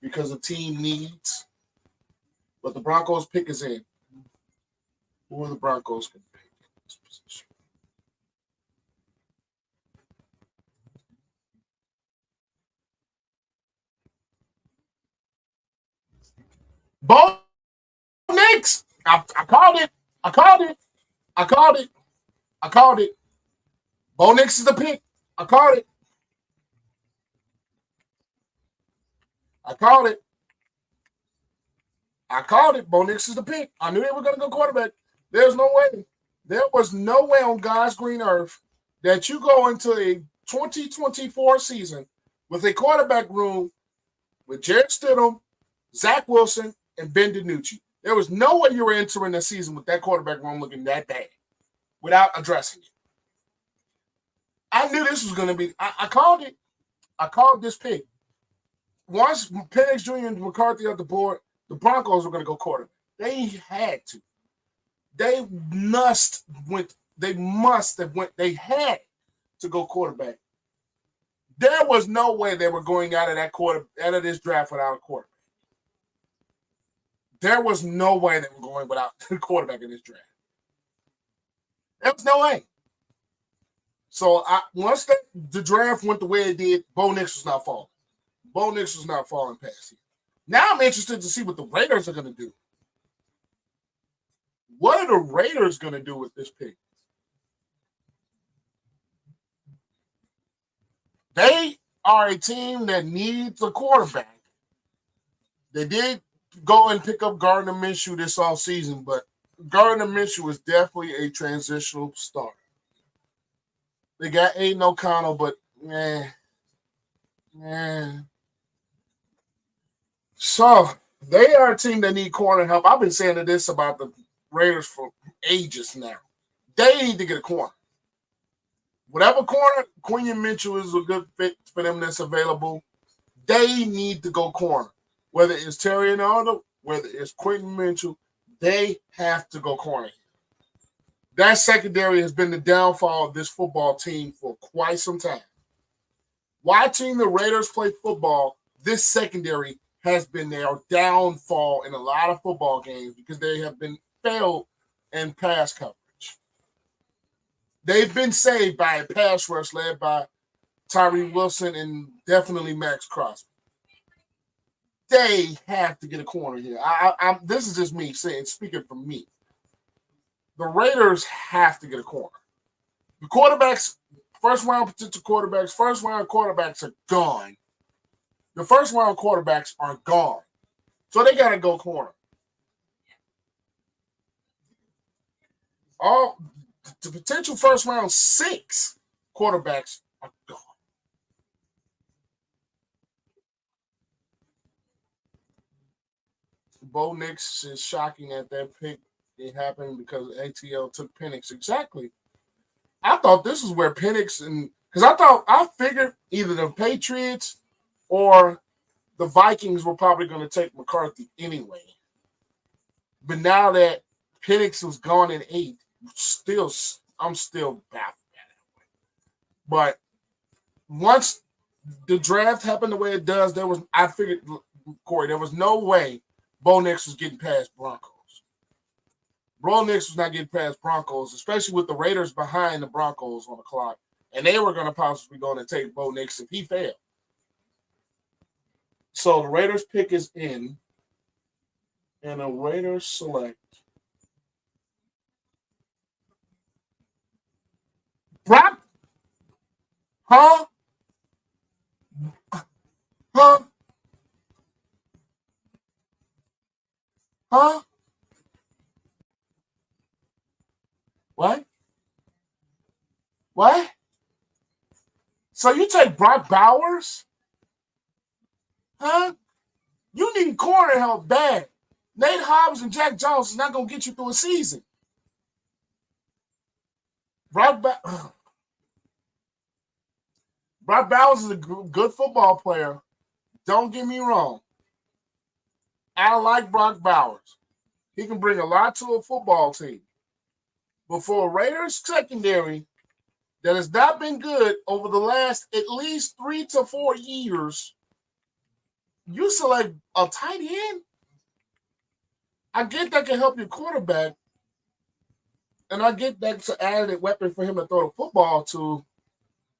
because the team needs. But the Broncos pick is in. Who are the Broncos going to pick in this position? Bo Nix! I called it. I called it. I called it. I called it. Bo Nix is the pick. I called it. I called it. I called it. Bo Nix is the pick. I knew they were going to go quarterback. There's no way. There was no way on God's green earth that you go into a 2024 season with a quarterback room with Jared Stidham, Zach Wilson, and Ben DiNucci. There was no way you were entering the season with that quarterback room looking that bad without addressing it. I knew this was going to be – I called it. I called this pick. Once Penix Jr. and McCarthy off the board, the Broncos were going to go quarterback. They had to. They had to go quarterback. There was no way they were going out of this draft without a quarterback. There was no way they were going without a quarterback in this draft. There was no way. So once the draft went the way it did, Bo Nix was not falling. Bo Nix was not falling past him. Now I'm interested to see what the Raiders are going to do. What are the Raiders going to do with this pick? They are a team that needs a quarterback. They did go and pick up Gardner Minshew this offseason, but Gardner Minshew is definitely a transitional starter. They got Aiden O'Connell, but man. So they are a team that need corner help. I've been saying this about the Raiders for ages now. They need to get a corner. Whatever corner, Quinion Mitchell is a good fit for them that's available. They need to go corner. Whether it's Terry Arnold, whether it's Quinton Mitchell, they have to go corner. That secondary has been the downfall of this football team for quite some time. Watching the Raiders play football, this secondary has been their downfall in a lot of football games because they have been failed in pass coverage. They've been saved by a pass rush led by Tyree Wilson and definitely Max Crosby. They have to get a corner here. This is just me speaking from me. The Raiders have to get a corner. The quarterbacks, first-round potential quarterbacks, first-round quarterbacks are gone. The first-round quarterbacks are gone. So they got to go corner. All the potential first-round 6 quarterbacks are gone. Bo Nix is shocking at that pick. It happened because ATL took Penix. Exactly. I thought this was where Penix because I figured either the Patriots or the Vikings were probably going to take McCarthy anyway. But now that Penix was gone in 8, I'm still baffled at it. But once the draft happened the way it does, I figured, Corey, there was no way Bo Nix was getting past Broncos. Bo Nix was not getting past Broncos, especially with the Raiders behind the Broncos on the clock. And they were going to possibly going to take Bo Nix if he failed. So the Raiders pick is in. And the Raiders select Brock. Huh? Huh? Huh? What? What? So you take Brock Bowers? Huh? You need corner help bad. Nate Hobbs and Jack Jones is not going to get you through a season. Brock Bowers is a good football player. Don't get me wrong. I like Brock Bowers. He can bring a lot to a football team. But for a Raiders secondary that has not been good over the last at least 3 to 4 years, you select a tight end? I get that can help your quarterback, and I get that's an added weapon for him to throw the football to,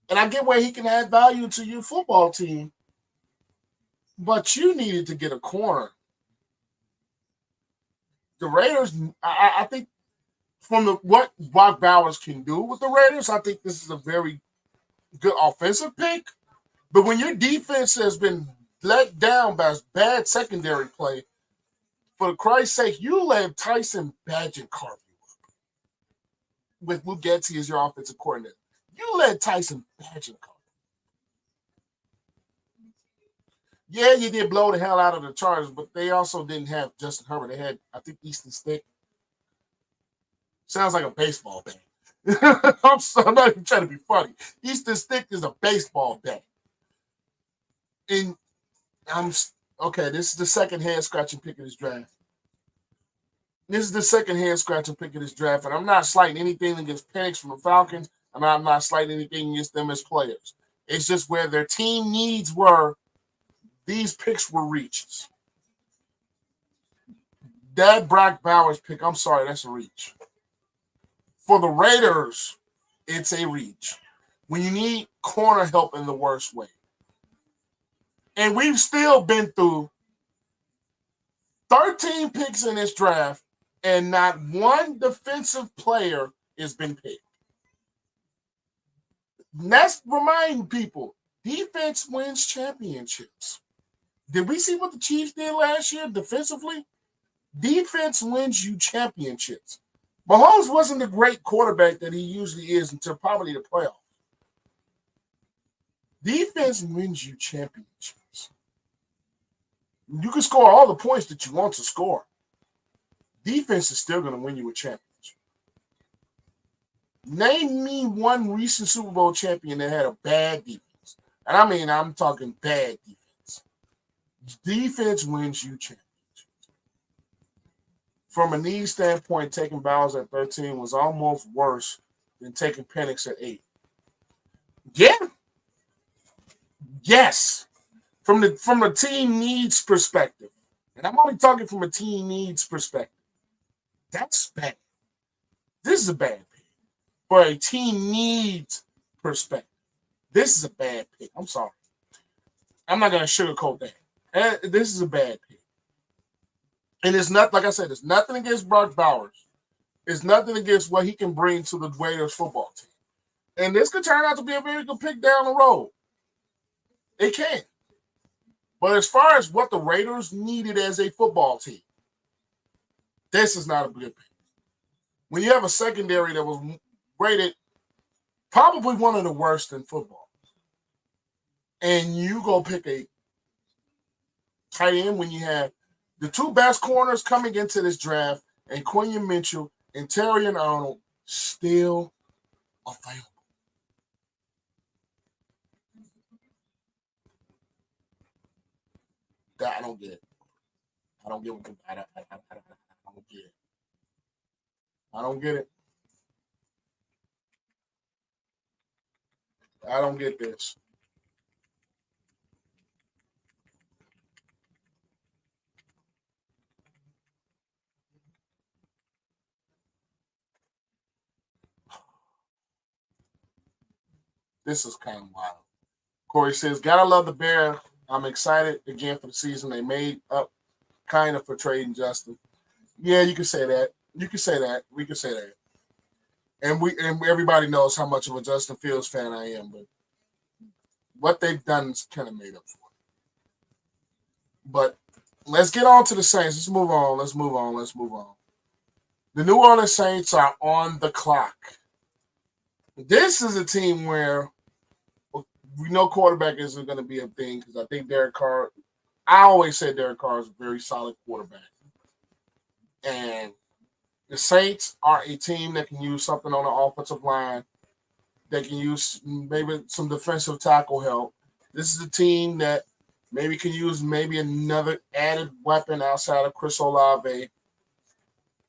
and I get where he can add value to your football team, but you needed to get a corner. The Raiders, I think from what Brock Bowers can do with the Raiders, I think this is a very good offensive pick, but when your defense has been let down by bad secondary play, for Christ's sake, you let Tyson Badgett carve you up with Luke Getsy as your offensive coordinator. You let Tyson Badgett carve. Yeah, you did blow the hell out of the Chargers, but they also didn't have Justin Herbert. They had, I think, Easton Stick. Sounds like a baseball bat. I'm not even trying to be funny. Easton Stick is a baseball bat. And okay, this is the second hand-scratching pick of this draft. This is the second hand-scratching pick of this draft, and I'm not slighting anything against Penix from the Falcons, and I'm not slighting anything against them as players. It's just where their team needs were, these picks were reaches. That Brock Bowers pick, I'm sorry, that's a reach. For the Raiders, it's a reach. When you need corner help in the worst way. And we've still been through 13 picks in this draft, and not one defensive player has been picked. Let's remind people, defense wins championships. Did we see what the Chiefs did last year defensively? Defense wins you championships. Mahomes wasn't the great quarterback that he usually is until probably the playoffs. Defense wins you championships. You can score all the points that you want to score. Defense is still going to win you a championship. Name me one recent Super Bowl champion that had a bad defense. And I mean, I'm talking bad defense. Defense wins you championships. From a need standpoint, taking Bowers at 13 was almost worse than taking Penix at 8. Yeah. Yes. from the team needs perspective, and I'm only talking from a team needs perspective, that's bad. This is a bad pick. For a team needs perspective, this is a bad pick. I'm sorry. I'm not going to sugarcoat that. This is a bad pick. And it's not, like I said, it's nothing against Brock Bowers. It's nothing against what he can bring to the Raiders football team. And this could turn out to be a very good pick down the road. It can. But as far as what the Raiders needed as a football team, this is not a good pick. When you have a secondary that was rated probably one of the worst in football, and you go pick a tight end when you have the two best corners coming into this draft, and Quinion Mitchell and Terrion Arnold still available. That I don't get it. I don't get what I don't get it. I don't get it. I don't get this. This is kind of wild. Corey says, gotta love the Bears. I'm excited again for the season. They made up kind of for trading Justin. Yeah, you can say that. You can say that. We can say that. And everybody knows how much of a Justin Fields fan I am, but what they've done is kind of made up for it. But let's get on to the Saints. Let's move on. The New Orleans Saints are on the clock. This is a team where we know quarterback isn't going to be a thing because I think Derek Carr, I always said Derek Carr is a very solid quarterback. And the Saints are a team that can use something on the offensive line. They can use maybe some defensive tackle help. This is a team that maybe can use maybe another added weapon outside of Chris Olave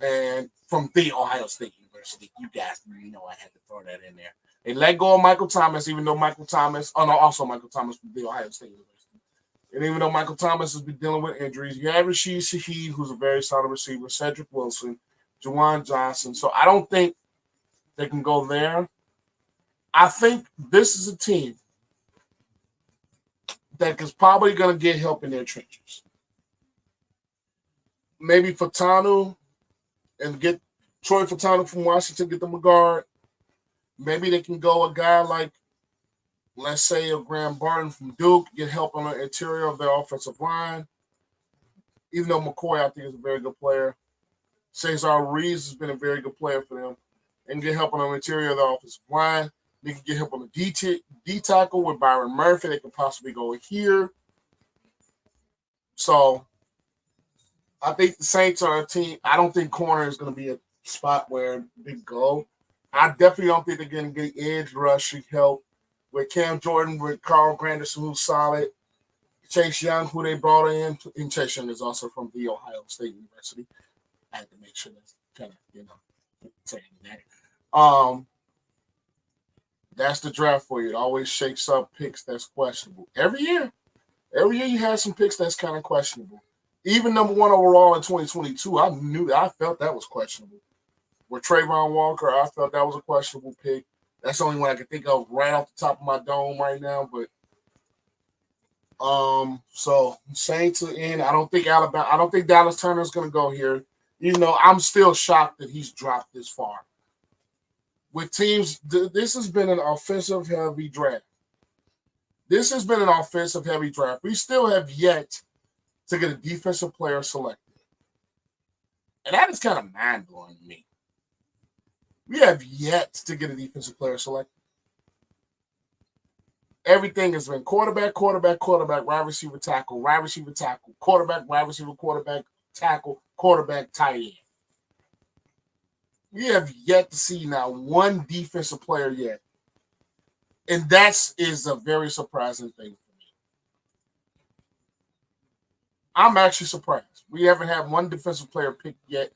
and from the Ohio State University. You guys know I had to throw that in there. They let go of Michael Thomas, even though Michael Thomas from the Ohio State University. And even though Michael Thomas has been dealing with injuries, you have Rashid Shaheed, who's a very solid receiver, Cedric Wilson, Juwan Johnson. So I don't think they can go there. I think this is a team that is probably going to get help in their trenches. Maybe Fatanu and get Troy Fatanu from Washington, get them a guard. Maybe they can go a guy like, let's say, a Graham Barton from Duke, get help on the interior of their offensive line. Even though McCoy, I think, is a very good player. Cesar Reeves has been a very good player for them. And get help on the interior of the offensive line. They can get help on the D tackle with Byron Murphy. They could possibly go here. So I think the Saints are a team. I don't think corner is going to be a spot where they go. I definitely don't think they're going to get edge rushing help with Cam Jordan, with Carl Granderson, who's solid. Chase Young, who they brought in. And Chase Young is also from the Ohio State University. I had to make sure that's kind of, saying that. That's the draft for you. It always shakes up picks that's questionable. Every year you have some picks that's kind of questionable. Even number one overall in 2022, I felt that was questionable. With Trayvon Walker, I felt that was a questionable pick. That's the only one I can think of right off the top of my dome right now. But so Saints are in. I don't think Dallas Turner is going to go here. Even though I'm still shocked that he's dropped this far. With teams, this has been an offensive heavy draft. We still have yet to get a defensive player selected. And that is kind of mind-blowing to me. We have yet to get a defensive player selected. Everything has been quarterback, wide receiver, tackle, quarterback, wide receiver, quarterback, tackle, quarterback, tight end. We have yet to see now one defensive player yet. And that is a very surprising thing for me. I'm actually surprised. We haven't had one defensive player picked yet.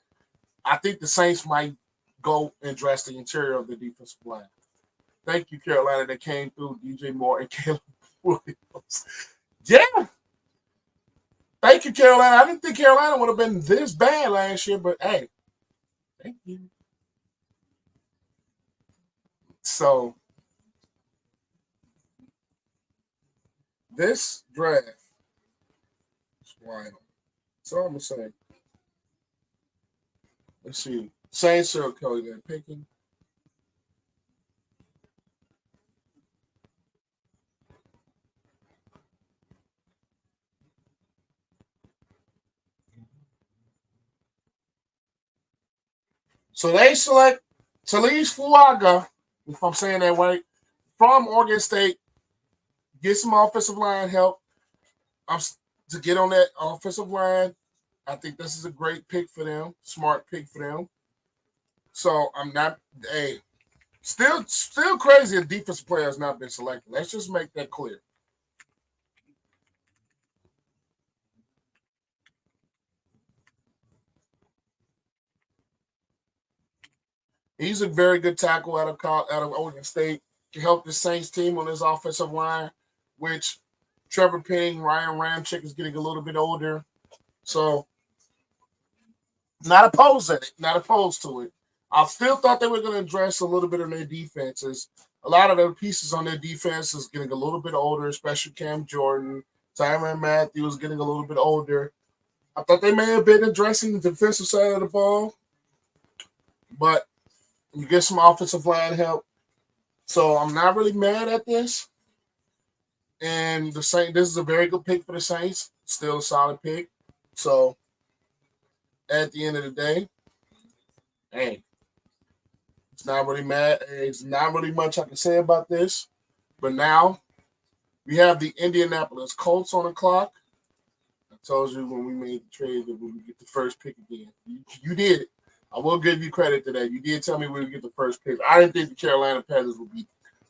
I think the Saints might go and dress the interior of the defensive line. Thank you, Carolina, that came through DJ Moore and Caleb Williams. Yeah, Thank you, Carolina. I didn't think Carolina would have been this bad last year, but hey, thank you. So this draft is wild. So I'm gonna say, let's see. Saints are Kelly they're picking. So they select Talise Fuaga, if I'm saying that right, from Oregon State. Get some offensive line help. To get on that offensive line. I think this is a great pick for them, smart pick for them. So I'm not still crazy a defensive player has not been selected. Let's just make that clear. He's a very good tackle out of Oregon State. Can help the Saints team on his offensive line, which Trevor Penning, Ryan Ramchick is getting a little bit older. So not opposed to it. Not opposed to it. I still thought they were going to address a little bit of their defenses. A lot of the pieces on their defense is getting a little bit older, especially Cam Jordan. Tyrann Matthew is getting a little bit older. I thought they may have been addressing the defensive side of the ball, but you get some offensive line help. So I'm not really mad at this. And the Saints, this is a very good pick for the Saints. Still a solid pick. So at the end of the day, hey, it's not really mad. It's not really much I can say about this. But now we have the Indianapolis Colts on the clock. I told you when we made the trade that we would get the first pick again. You did it. I will give you credit to that. You did tell me we would get the first pick. I didn't think the Carolina Panthers would be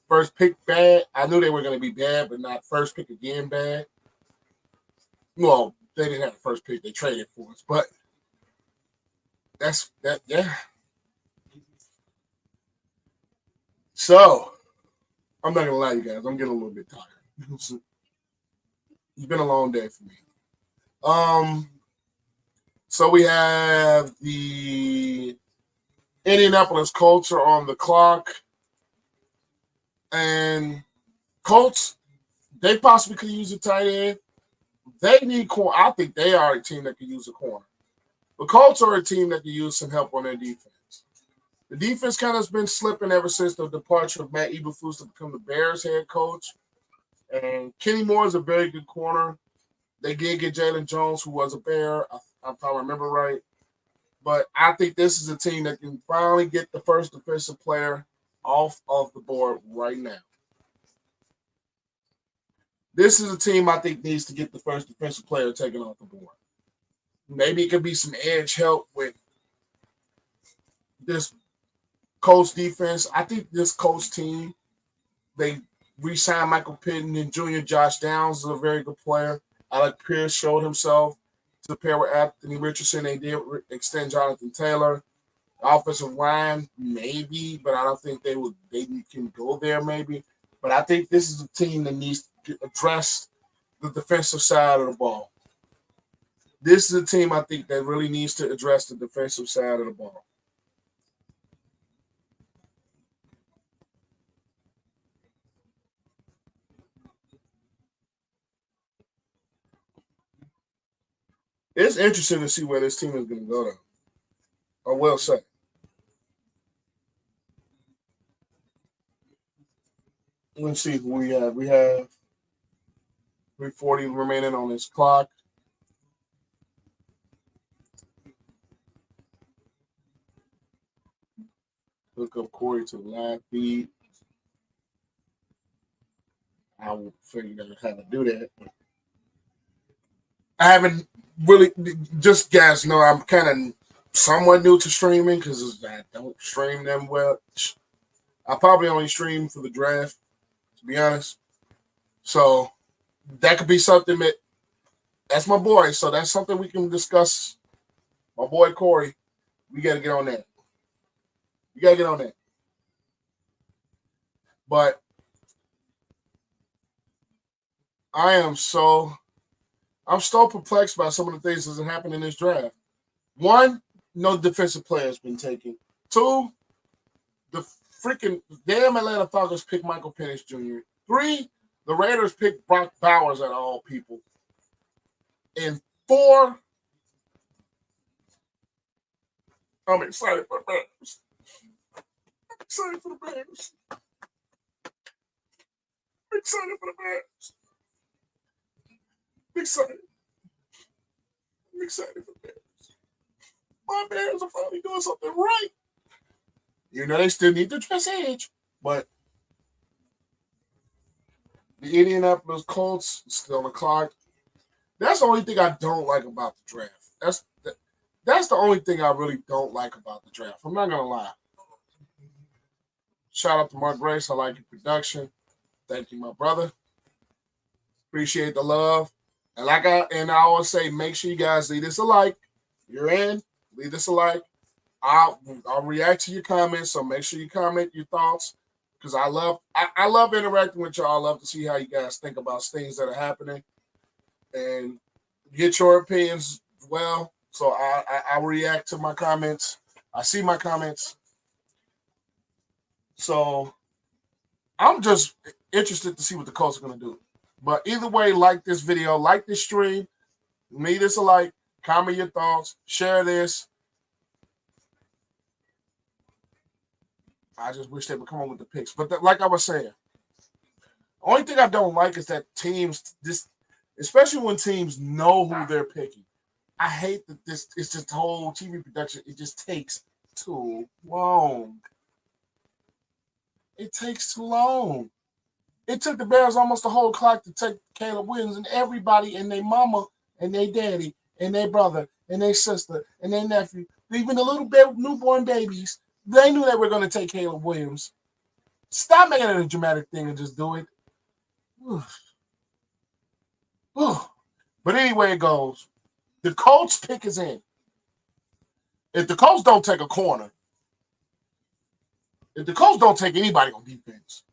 first pick bad. I knew they were going to be bad, but not first pick again bad. Well, they didn't have the first pick. They traded for us. But that's that. Yeah. So I'm not going to lie, you guys. I'm getting a little bit tired. It's been a long day for me. So we have the Indianapolis Colts are on the clock. And Colts, they possibly could use a tight end. They need corner. I think they are a team that could use a corner. The Colts are a team that could use some help on their defense. The defense kind of has been slipping ever since the departure of Matt Eberflus to become the Bears head coach. And Kenny Moore is a very good corner. They did get Jaylon Jones, who was a Bear, if I remember right. But I think this is a team that can finally get the first defensive player off of the board right now. This is a team I think needs to get the first defensive player taken off the board. Maybe it could be some edge help with this Colts defense. I think this Colts team, they re-signed Michael Pittman and Jr. Josh Downs is a very good player. Alec Pierce showed himself to pair with Anthony Richardson. They did extend Jonathan Taylor. Offensive line, maybe, but I don't think they can go there, maybe. But I think this is a team that needs to address the defensive side of the ball. This is a team I think that really needs to address the defensive side of the ball. It's interesting to see where this team is going to go, though. I will say. Let's see who we have. We have 340 remaining on this clock. Hook up Corey to the live feed. I will figure out how to do that. I haven't really, just guys know I'm kind of somewhat new to streaming because I don't stream them well. I probably only stream for the draft, to be honest. So that could be something that's my boy. So that's something we can discuss. My boy Corey, we got to get on that. We got to get on that. But I am so I'm still perplexed by some of the things that happened in this draft. One, no defensive player has been taken. Two, the freaking damn Atlanta Falcons picked Michael Penix Jr. Three, the Raiders picked Brock Bowers out of all people. And four, I'm excited for the Bears. I'm excited for the Bears. I'm excited for the Bears. I'm excited. I'm excited for the Bears. My Bears are finally doing something right. You know, they still need the dress edge, but the Indianapolis Colts still on the clock. That's the only thing I don't like about the draft. That's the only thing I really don't like about the draft. I'm not gonna lie. Shout out to Mark Grace. I like your production. Thank you, my brother. Appreciate the love. And I always say, make sure you guys leave this a like. You're in, leave this a like. I'll react to your comments, so make sure you comment your thoughts. Because I love interacting with y'all. I love to see how you guys think about things that are happening. And get your opinions as well. So I react to my comments. I see my comments. So I'm just interested to see what the Colts are going to do. But either way, like this video, like this stream, leave this a like, comment your thoughts, share this. I just wish they would come on with the picks. But like I was saying, the only thing I don't like is that teams, especially when teams know who they're picking. I hate that it's just the whole TV production. It just takes too long. It takes too long. It took the Bears almost the whole clock to take Caleb Williams, and everybody and their mama and their daddy and their brother and their sister and their nephew, even the little newborn babies, they knew they were going to take Caleb Williams. Stop making it a dramatic thing and just do it. But anyway it goes. The Colts pick is in. If the Colts don't take a corner, if the Colts don't take anybody on defense,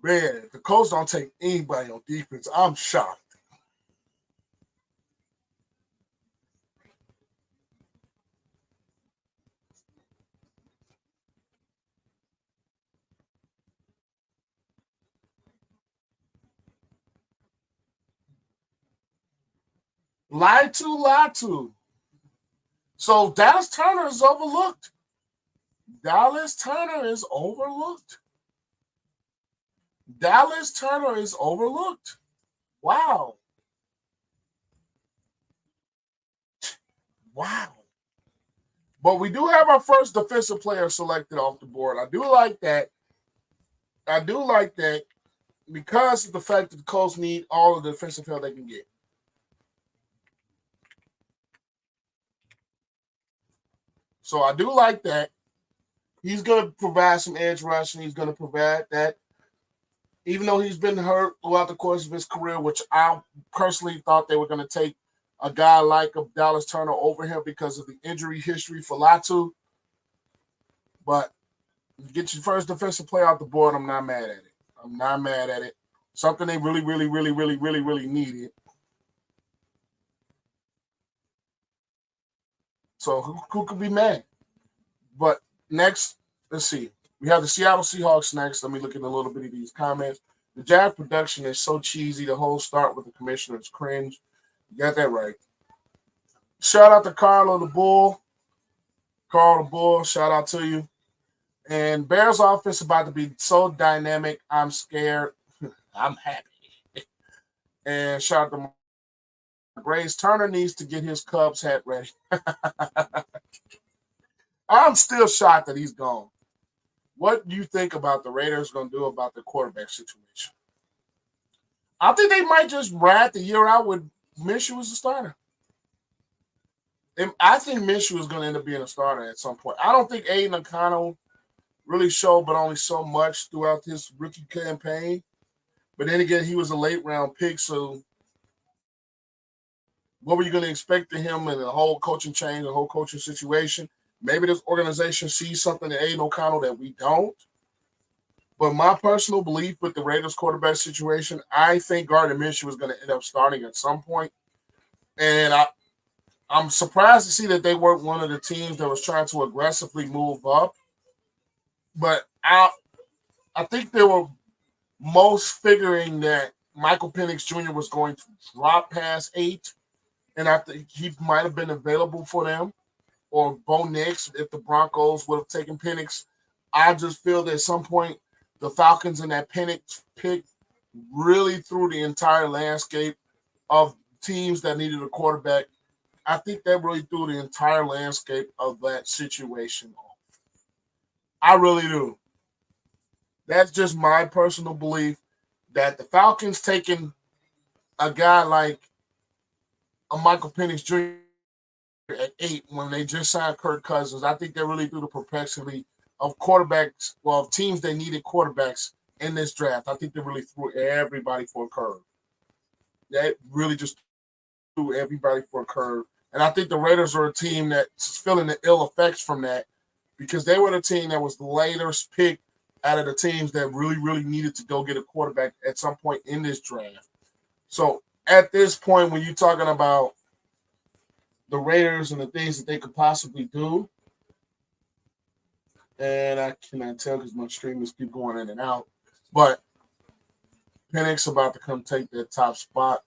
man, if the Colts don't take anybody on defense, I'm shocked. Lie to. So Dallas Turner is overlooked. Dallas Turner is overlooked. Wow. But we do have our first defensive player selected off the board. I do like that because of the fact that the Colts need all of the defensive help they can get. So I do like that. He's going to provide some edge rush, and he's going to provide that. Even though he's been hurt throughout the course of his career, which I personally thought they were going to take a guy like a Dallas Turner over him because of the injury history for Latu. But get your first defensive player off the board, I'm not mad at it. Something they really, really, really, really, really, really needed. So who could be mad? But next, let's see. We have the Seattle Seahawks next. Let me look at a little bit of these comments. The Jack production is so cheesy. The whole start with the commissioner is cringe. You got that right. Shout out to Carl the Bull. Shout out to you. And Bears offense about to be so dynamic. I'm scared. I'm happy. And shout out to Grace. Turner needs to get his Cubs hat ready. I'm still shocked that he's gone. What do you think about the Raiders going to do about the quarterback situation? I think they might just ride the year out with Minshew as a starter. And I think Minshew is going to end up being a starter at some point. I don't think Aiden O'Connell really showed, but only so much throughout his rookie campaign. But then again, he was a late round pick, so what were you going to expect of him in the whole coaching change, the whole coaching situation? Maybe this organization sees something in Aiden O'Connell that we don't. But my personal belief with the Raiders quarterback situation, I think Gardner Minshew is going to end up starting at some point. And I'm surprised to see that they weren't one of the teams that was trying to aggressively move up. But I think they were most figuring that Michael Penix Jr. was going to drop past 8, and I think he might have been available for them, or Bo Nix if the Broncos would have taken Penix. I just feel that at some point the Falcons and that Penix pick really threw the entire landscape of teams that needed a quarterback. I think that really threw the entire landscape of that situation off. I really do. That's just my personal belief that the Falcons taking a guy like a Michael Penix Jr. at 8 when they just signed Kirk Cousins. I think they really threw the perplexity of quarterbacks, well, of teams that needed quarterbacks in this draft. I think they really threw everybody for a curve. They really just threw everybody for a curve. And I think the Raiders are a team that's feeling the ill effects from that because they were the team that was the latest pick out of the teams that really, really needed to go get a quarterback at some point in this draft. So at this point, when you're talking about the Raiders and the things that they could possibly do, and I cannot tell because my streamers keep going in and out, but Penix about to come take that top spot.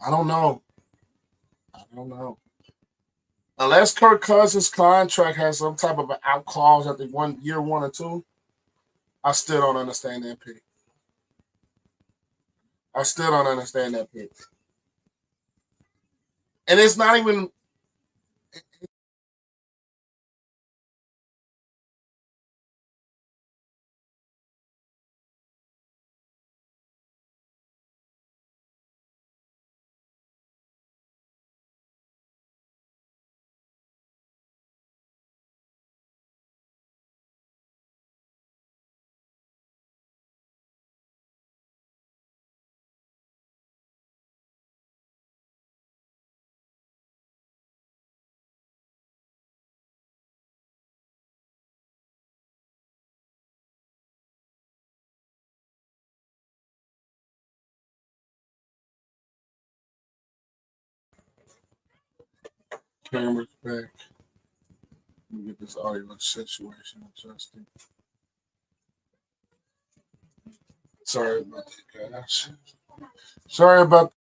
I don't know. I don't know. Unless Kirk Cousins' contract has some type of an out clause at the year 1 or 2, I still don't understand that pick. I still don't understand that pick. And it's not even cameras back. Let me get this audio situation adjusted. Sorry about that, guys. Sorry about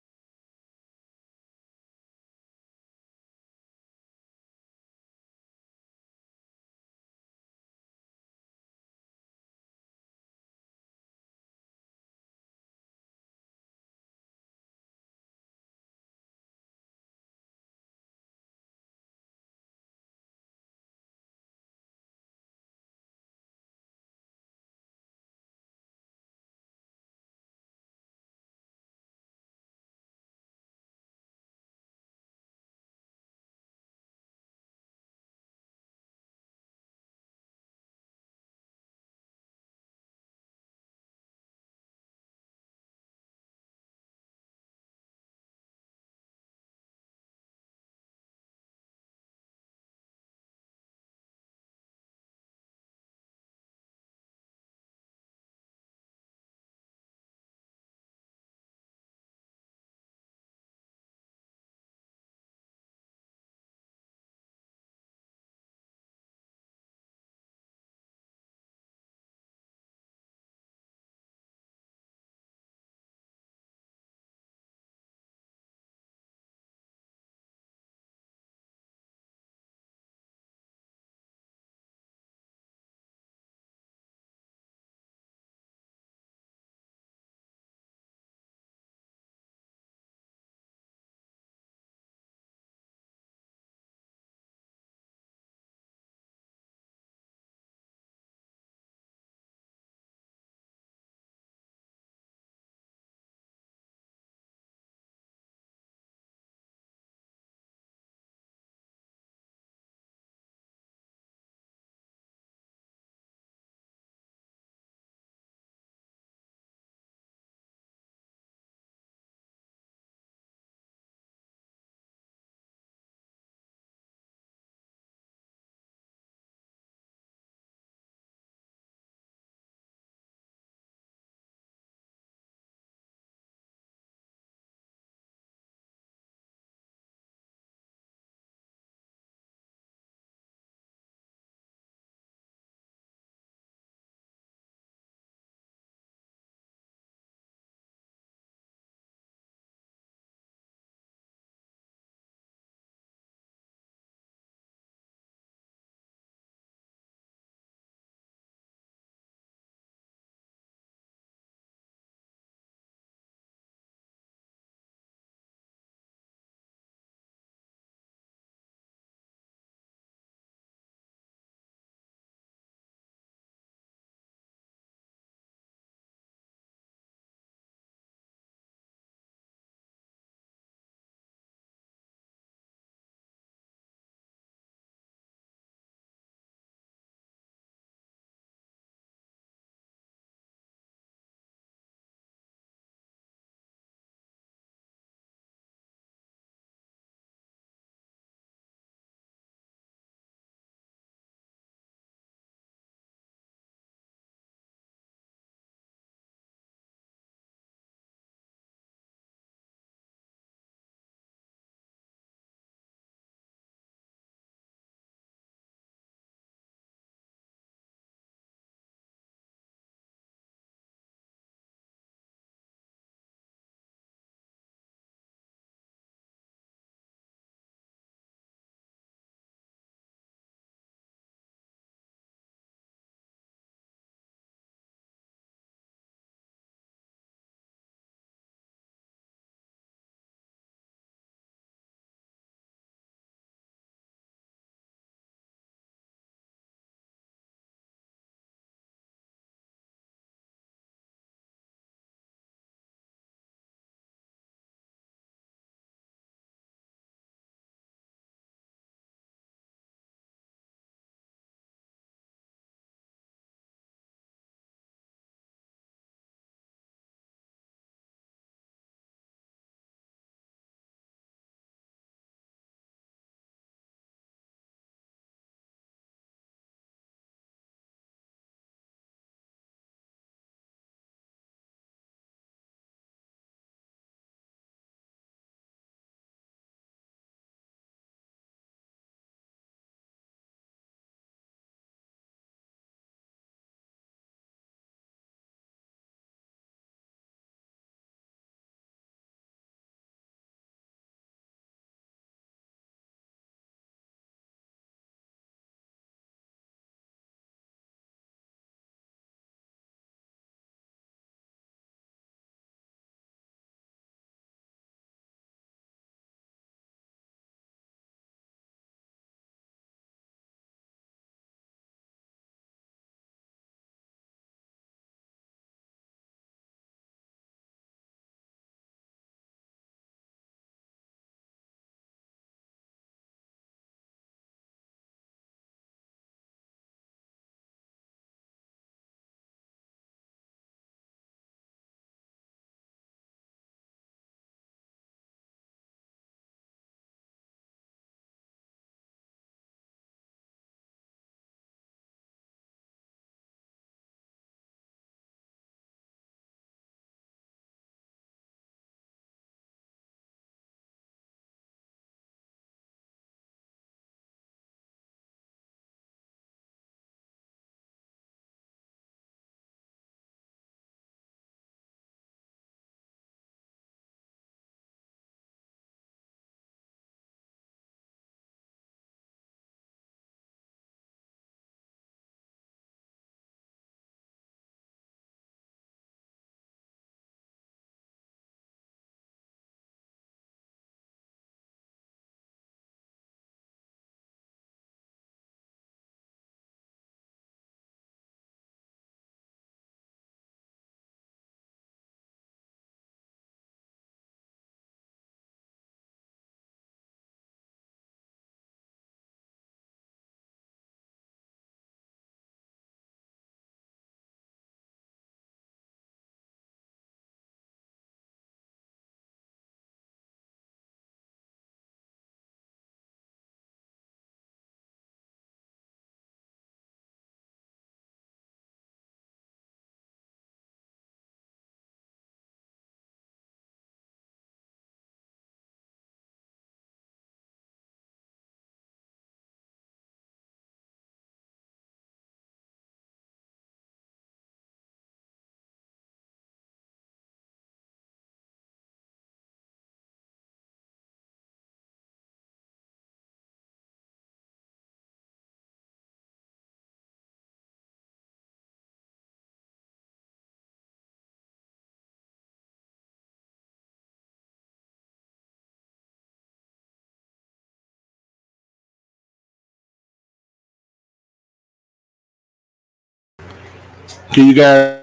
Can you guys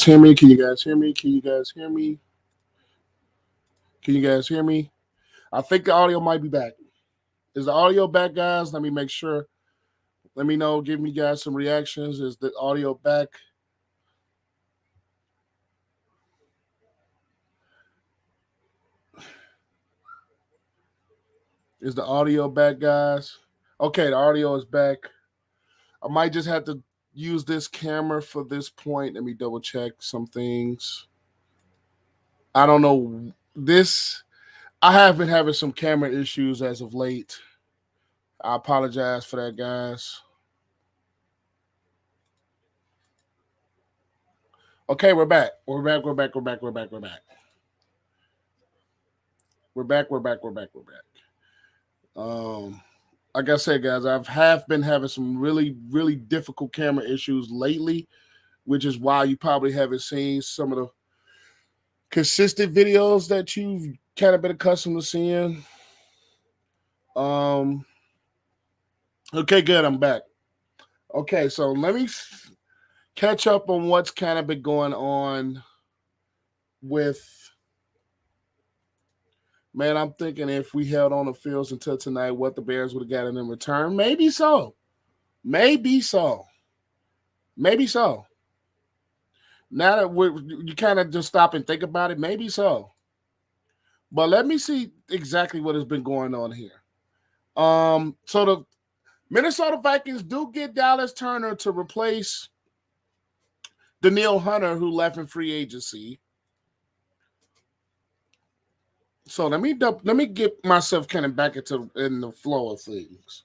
hear me? Can you guys hear me? Can you guys hear me? Can you guys hear me? I think the audio might be back. Is the audio back, guys? Let me make sure. Let me know. Give me guys some reactions. Is the audio back? Is the audio back, guys? Okay, the audio is back. I might just have to use this camera for this point. Let me double check some things. I don't know. I have been having some camera issues as of late. I apologize for that, guys. Okay, we're back. We're back. Like I said, guys, have been having some really, really difficult camera issues lately, which is why you probably haven't seen some of the consistent videos that you've kind of been accustomed to seeing. Okay, good. I'm back. Okay, so let me catch up on what's kind of been going on with. Man, I'm thinking if we held on the fields until tonight, what the Bears would have gotten in return. Maybe so. Now that you kind of just stop and think about it, maybe so. But let me see exactly what has been going on here. So the Minnesota Vikings do get Dallas Turner to replace Darnell Hunter, who left in free agency. So let me get myself kind of back in the flow of things.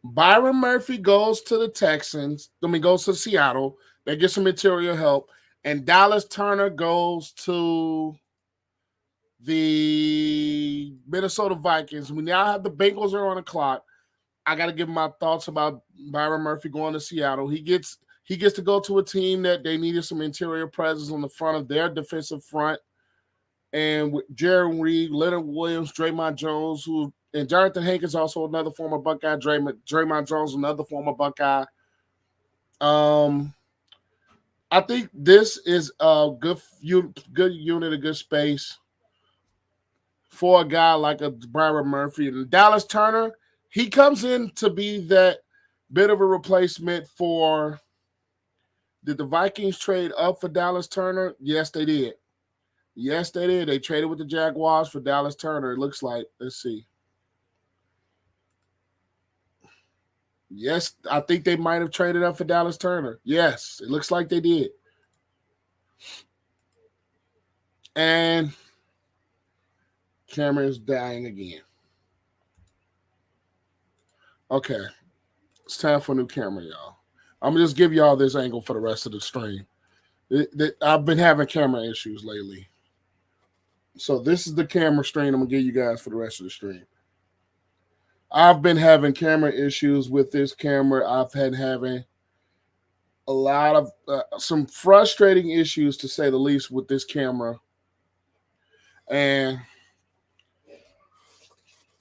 Byron Murphy goes to the Texans. Goes to Seattle. They get some material help, and Dallas Turner goes to the Minnesota Vikings. We now have the Bengals are on the clock. I got to give my thoughts about Byron Murphy going to Seattle. He gets to go to a team that they needed some interior presence on the front of their defensive front. And with Jaron Reed, Leonard Williams, Draymond Jones, and Jonathan Hankins, also another former Buckeye. Draymond Jones, another former Buckeye. I think this is a good unit, a good space for a guy like a Byron Murphy. And Dallas Turner, he comes in to be that bit of a replacement for. Did the Vikings trade up for Dallas Turner? Yes, they did. They traded with the Jaguars for Dallas Turner, it looks like. Let's see. Yes, I think they might have traded up for Dallas Turner. Yes, it looks like they did. And camera is dying again. Okay. It's time for a new camera, y'all. I'm going to just give y'all this angle for the rest of the stream. I've been having camera issues lately. So this is the camera stream I'm going to give you guys for the rest of the stream. I've been having camera issues with this camera. I've been having a lot of some frustrating issues, to say the least, with this camera. And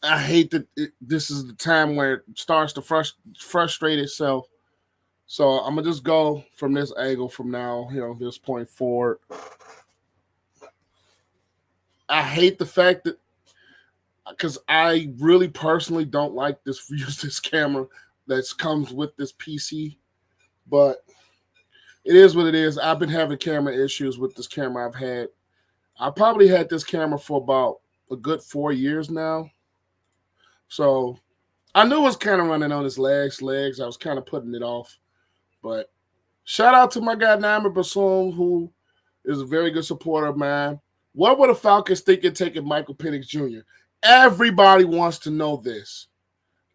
I hate that this is the time where it starts to frustrate itself. So I'm going to just go from this angle from now, this point forward. I hate the fact that, because I really personally don't like use this camera that comes with this PC, but it is what it is. I've been having camera issues with this camera. I probably had this camera for about a good 4 years now. So I knew it was kind of running on its legs. I was kind of putting it off. But shout out to my guy, Naima Bassoon, who is a very good supporter of mine. What were the Falcons thinking taking Michael Penix Jr.? Everybody wants to know this.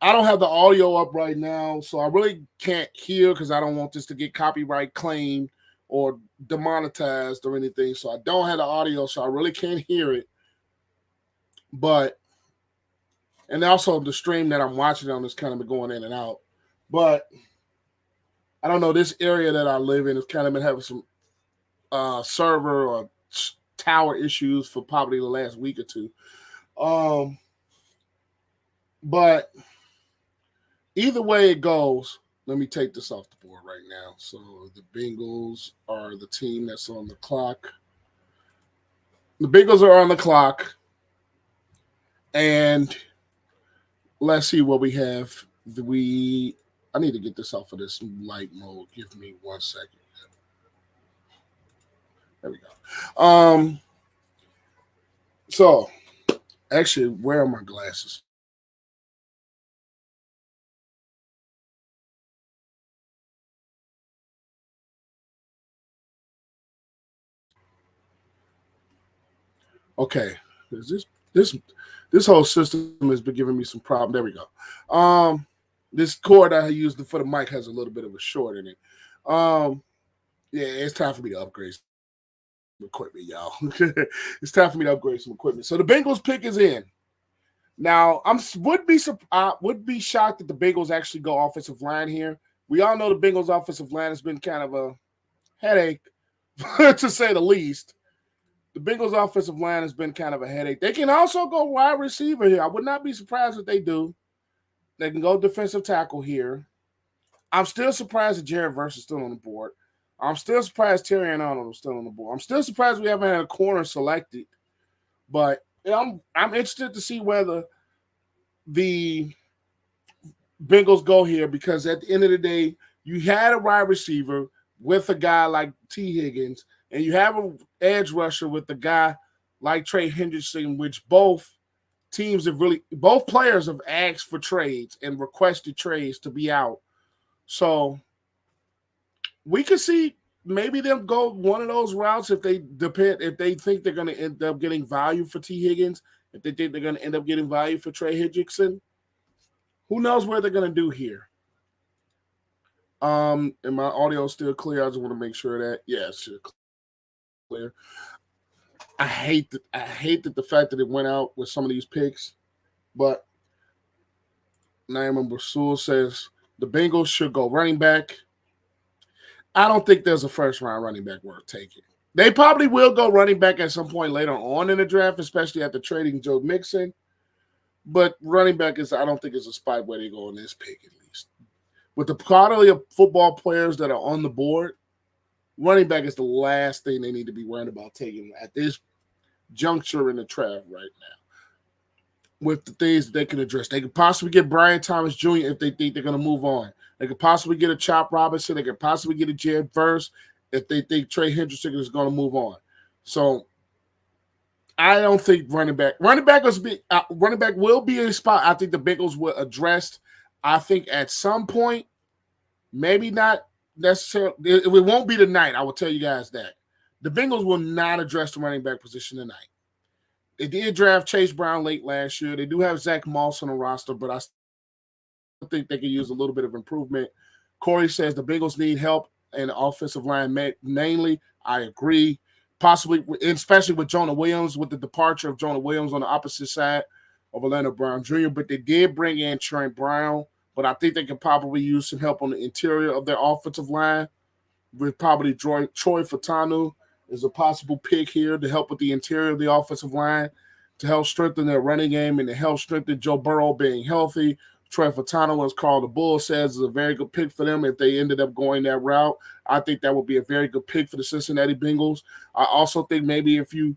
I don't have the audio up right now, so I really can't hear because I don't want this to get copyright claimed or demonetized or anything. So I don't have the audio, so I really can't hear it. And also the stream that I'm watching on is kind of been going in and out. But I don't know, this area that I live in has kind of been having some server or tower issues for probably the last week or two. But either way it goes, let me take this off the board right now. So the Bengals are the team that's on the clock. The Bengals are on the clock. And let's see what we have. I need to get this off of this light mode. Give me 1 second. There we go. So actually, where are my glasses? Okay. This whole system has been giving me some problem. There we go. This cord I used for the mic has a little bit of a short in it. Yeah, it's time for me to upgrade some equipment, y'all. It's time for me to upgrade some equipment. So the Bengals pick is in. Now, would be shocked that the Bengals actually go offensive line here. We all know the Bengals offensive line has been kind of a headache, to say the least. The Bengals offensive line has been kind of a headache. They can also go wide receiver here. I would not be surprised if they do. They can go defensive tackle here. I'm still surprised that Jared Verse is still on the board. I'm still surprised Terry Arnold is still on the board. I'm still surprised we haven't had a corner selected. But I'm interested to see whether the Bengals go here, because at the end of the day, you had a wide receiver with a guy like T. Higgins, and you have an edge rusher with a guy like Trey Hendrickson, which both players have asked for trades and requested trades to be out. So we could see maybe them go one of those routes if they think they're going to end up getting value for T. Higgins, if they think they're going to end up getting value for Trey Hendrickson. Who knows what they're going to do here? And my audio is still clear. I just want to make sure that it's clear. I hate that the fact that it went out with some of these picks, but Naima Basul says the Bengals should go running back. I don't think there's a first-round running back worth taking. They probably will go running back at some point later on in the draft, especially after trading Joe Mixon. But running back I don't think is a spot where they go on this pick, at least. With the quality of football players that are on the board, running back is the last thing they need to be worried about taking at this juncture in the draft right now. With the things that they can address, they could possibly get Brian Thomas Jr. if they think they're going to move on. They could possibly get a Chop Robinson. They could possibly get a Jared Verse if they think Trey Hendrickson is going to move on. So I don't think running back will be a spot I think the Bengals will address. I think at some point, maybe not necessarily. It won't be tonight. I will tell you guys that. The Bengals will not address the running back position tonight. They did draft Chase Brown late last year. They do have Zach Moss on the roster, but I think they could use a little bit of improvement. Corey says the Bengals need help in the offensive line mainly. I agree. Possibly, especially with Jonah Williams, with the departure of Jonah Williams on the opposite side of Orlando Brown Jr., but they did bring in Trent Brown, but I think they can probably use some help on the interior of their offensive line with probably Troy Fatanu is a possible pick here to help with the interior of the offensive line, to help strengthen their running game and to help strengthen Joe Burrow being healthy. Troy Fatano, as Carl the Bull says, is a very good pick for them if they ended up going that route. I think that would be a very good pick for the Cincinnati Bengals. I also think maybe if you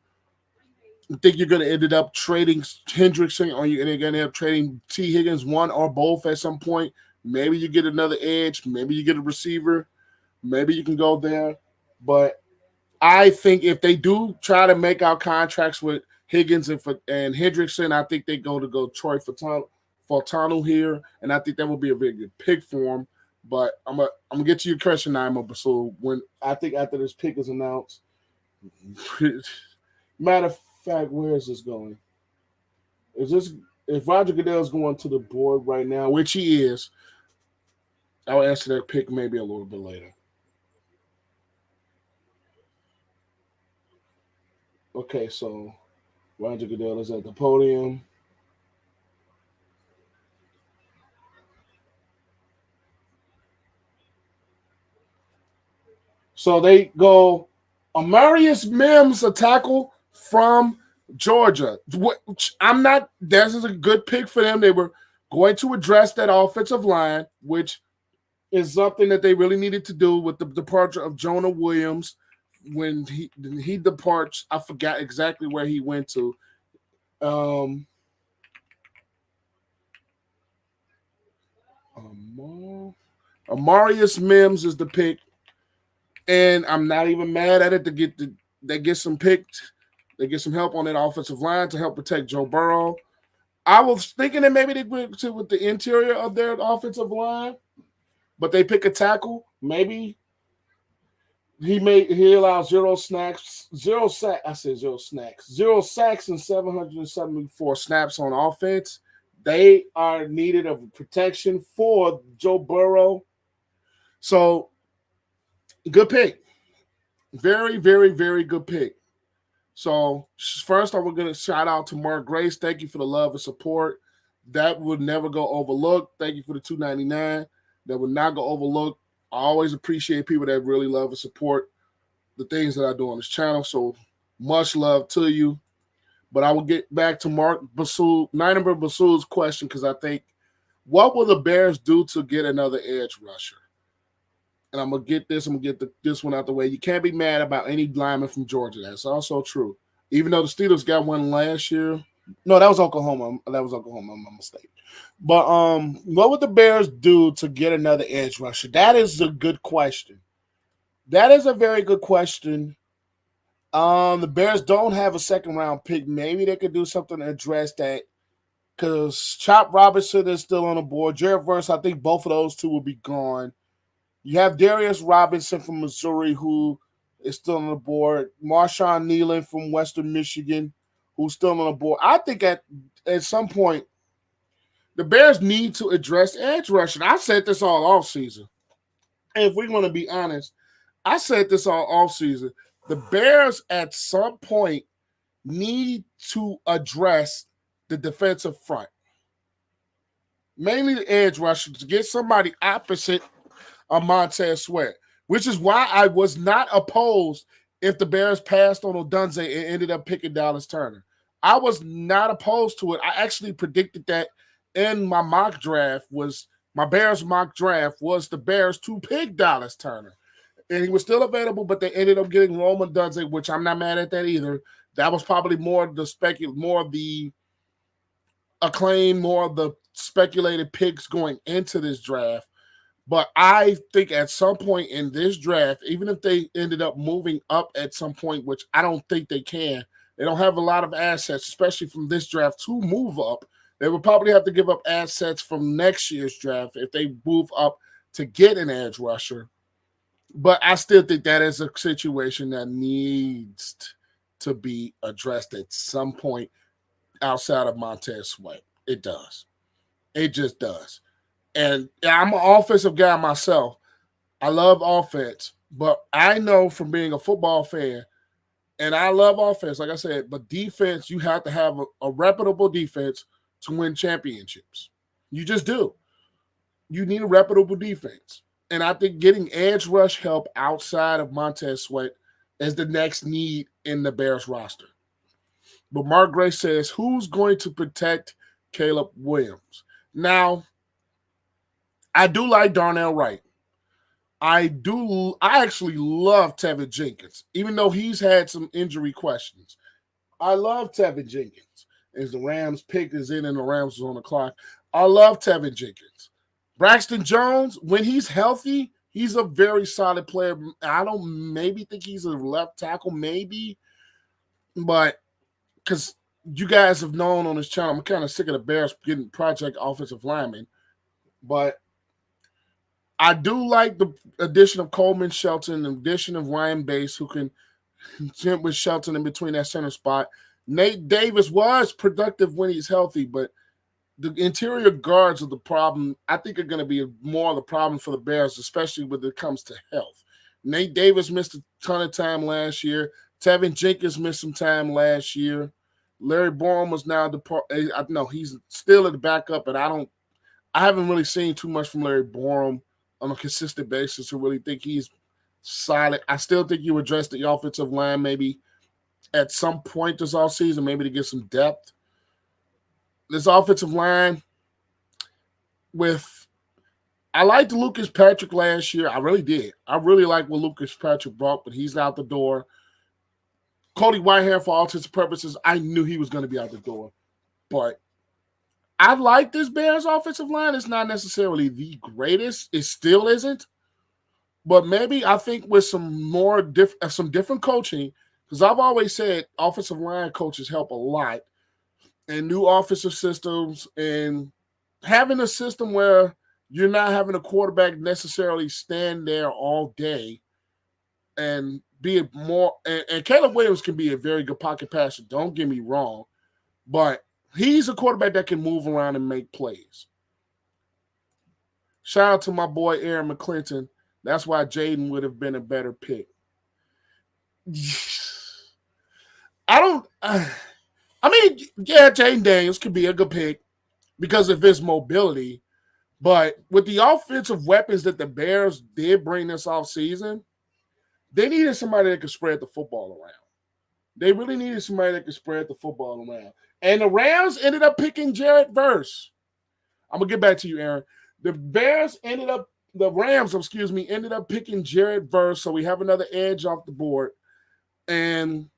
think you're going to end up trading Hendrickson or you're going to end up trading T. Higgins, one or both at some point, maybe you get another edge, maybe you get a receiver, maybe you can go there. But I think if they do try to make out contracts with Higgins and Hendrickson, I think they go Troy Fatano here, and I think that would be a very good pick for him. But I'm gonna get to your question, Naima. So when I think after this pick is announced, matter of fact, where is this going? If Roger Goodell's going to the board right now, which he is, I'll answer that pick maybe a little bit later. Okay, so Roger Goodell is at the podium. So they go Amarius Mims, a tackle from Georgia. This is a good pick for them. They were going to address that offensive line, which is something that they really needed to do with the departure of Jonah Williams. When he departs, I forgot exactly where he went to. Um, Amarius Mims is the pick, and I'm not even mad at it. They get some picked, they get some help on that offensive line to help protect Joe Burrow. I was thinking that maybe they went to with the interior of their offensive line, but they pick a tackle. Maybe he allows zero sacks and 774 snaps on offense. They are needed of protection for Joe Burrow. So good pick. Very, very, very good pick. So first, I'm going to shout out to Mark Grace. Thank you for the love and support. That would never go overlooked. Thank you for the $2.99. That would not go overlooked. I always appreciate people that really love and support the things that I do on this channel. So much love to you. But I will get back to Mark Basul, Niner Basul's question, because I think, what will the Bears do to get another edge rusher? And I'm going to get this one out the way. You can't be mad about any lineman from Georgia. That's also true. Even though the Steelers got one last year. No, that was Oklahoma. My mistake. But what would the Bears do to get another edge rusher? That is a good question. That is a very good question. The Bears don't have a second-round pick. Maybe they could do something to address that, because Chop Robinson is still on the board. Jared Verse, I think both of those two will be gone. You have Darius Robinson from Missouri, who is still on the board. Marshawn Nealon from Western Michigan, who's still on the board. I think at some point, the Bears need to address edge rushing. I said this all offseason. And if we're going to be honest, I said this all offseason. The Bears at some point need to address the defensive front. Mainly the edge rusher, to get somebody opposite of Montez Sweat, which is why I was not opposed if the Bears passed on Odunze and ended up picking Dallas Turner. I was not opposed to it. I actually predicted that in my mock draft my Bears mock draft was the Bears to pick Dallas Turner. And he was still available, but they ended up getting Rome Odunze, which I'm not mad at that either. That was probably more of the acclaim, more of the speculated picks going into this draft. But I think at some point in this draft, even if they ended up moving up at some point, which I don't think they can, they don't have a lot of assets, especially from this draft, to move up. They would probably have to give up assets from next year's draft if they move up to get an edge rusher. But I still think that is a situation that needs to be addressed at some point outside of Montez Sweat. It does. It just does. And I'm an offensive guy myself. I love offense, but I know from being a football fan, and I love offense, like I said, but defense, you have to have a reputable defense to win championships. You just do. You need a reputable defense. And I think getting edge rush help outside of Montez Sweat is the next need in the Bears roster. But Mark Gray says, who's going to protect Caleb Williams? Now, I do like Darnell Wright. I actually love Tevin Jenkins, even though he's had some injury questions. I love Tevin Jenkins. As the Rams pick is in and the Rams is on the clock, I love Tevin Jenkins. Braxton Jones, when he's healthy, he's a very solid player. I don't maybe think he's a left tackle, maybe. But because you guys have known on this channel, I'm kind of sick of the Bears getting project offensive linemen. But I do like the addition of Coleman Shelton, the addition of Ryan Bass, who can jump with Shelton in between that center spot. Nate Davis was productive when he's healthy, but the interior guards are the problem. I think are going to be more of the problem for the Bears, especially when it comes to health. Nate Davis missed a ton of time last year. Tevin Jenkins missed some time last year. Larry Borum was now he's still at the backup, but I haven't really seen too much from Larry Borum on a consistent basis to really think he's solid. I still think you address the offensive line maybe at some point this offseason, maybe to get some depth. This offensive line with I liked Lucas Patrick last year. I really did. I really like what Lucas Patrick brought, but he's out the door. Cody Whitehair, for all intents and purposes, I knew he was going to be out the door. But I like this Bears offensive line. It's not necessarily the greatest. It still isn't. But maybe I think with some different coaching, because I've always said offensive line coaches help a lot, and new offensive systems, and having a system where you're not having a quarterback necessarily stand there all day and be a more and Caleb Williams can be a very good pocket passer. Don't get me wrong, but he's a quarterback that can move around and make plays. Shout out to my boy Aaron McClinton. That's why Jaden would have been a better pick. Jaden Daniels could be a good pick because of his mobility. But with the offensive weapons that the Bears did bring this offseason, they needed somebody that could spread the football around. They really needed somebody that could spread the football around. And the Rams ended up picking Jared Verse. I'm going to get back to you, Aaron. The Rams, ended up picking Jared Verse, so we have another edge off the board. And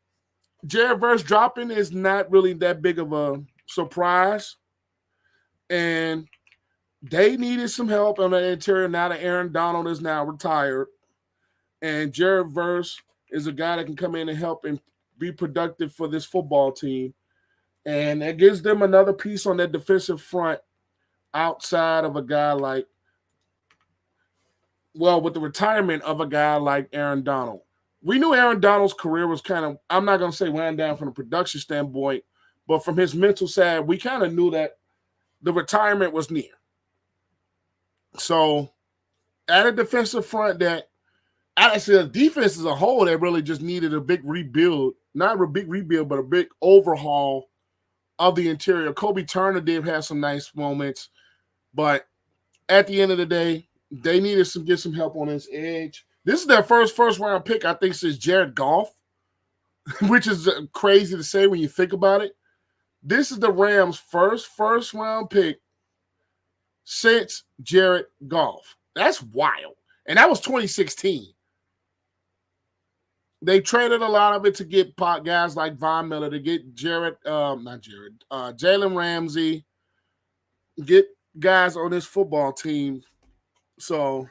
Jared Verse dropping is not really that big of a surprise. And they needed some help on the interior now that Aaron Donald is now retired. And Jared Verse is a guy that can come in and help and be productive for this football team. And that gives them another piece on that defensive front outside of a guy like, with the retirement of a guy like Aaron Donald. We knew Aaron Donald's career was kind of, I'm not going to say wound down from a production standpoint, but from his mental side, we kind of knew that the retirement was near. So at a defensive front that, actually, the defense as a whole, that really just needed a big rebuild. Not a big rebuild, but a big overhaul of the interior. Kobe Turner did have some nice moments, but at the end of the day, they needed to get some help on his edge. This is their first round pick, I think, since Jared Goff, which is crazy to say when you think about it. This is the Rams' first round pick since Jared Goff. That's wild. And that was 2016. They traded a lot of it to get guys like Von Miller, to get Jalen Ramsey, get guys on this football team. So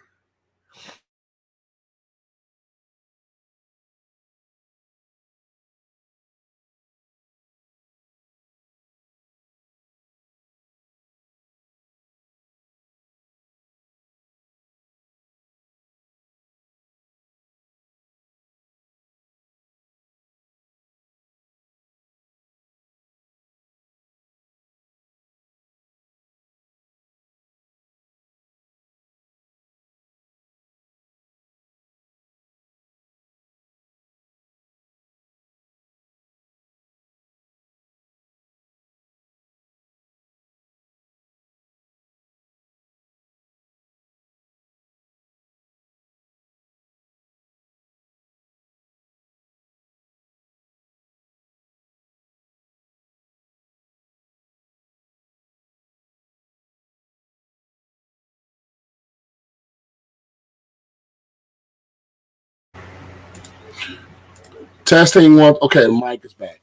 testing one. Okay, the mic is back.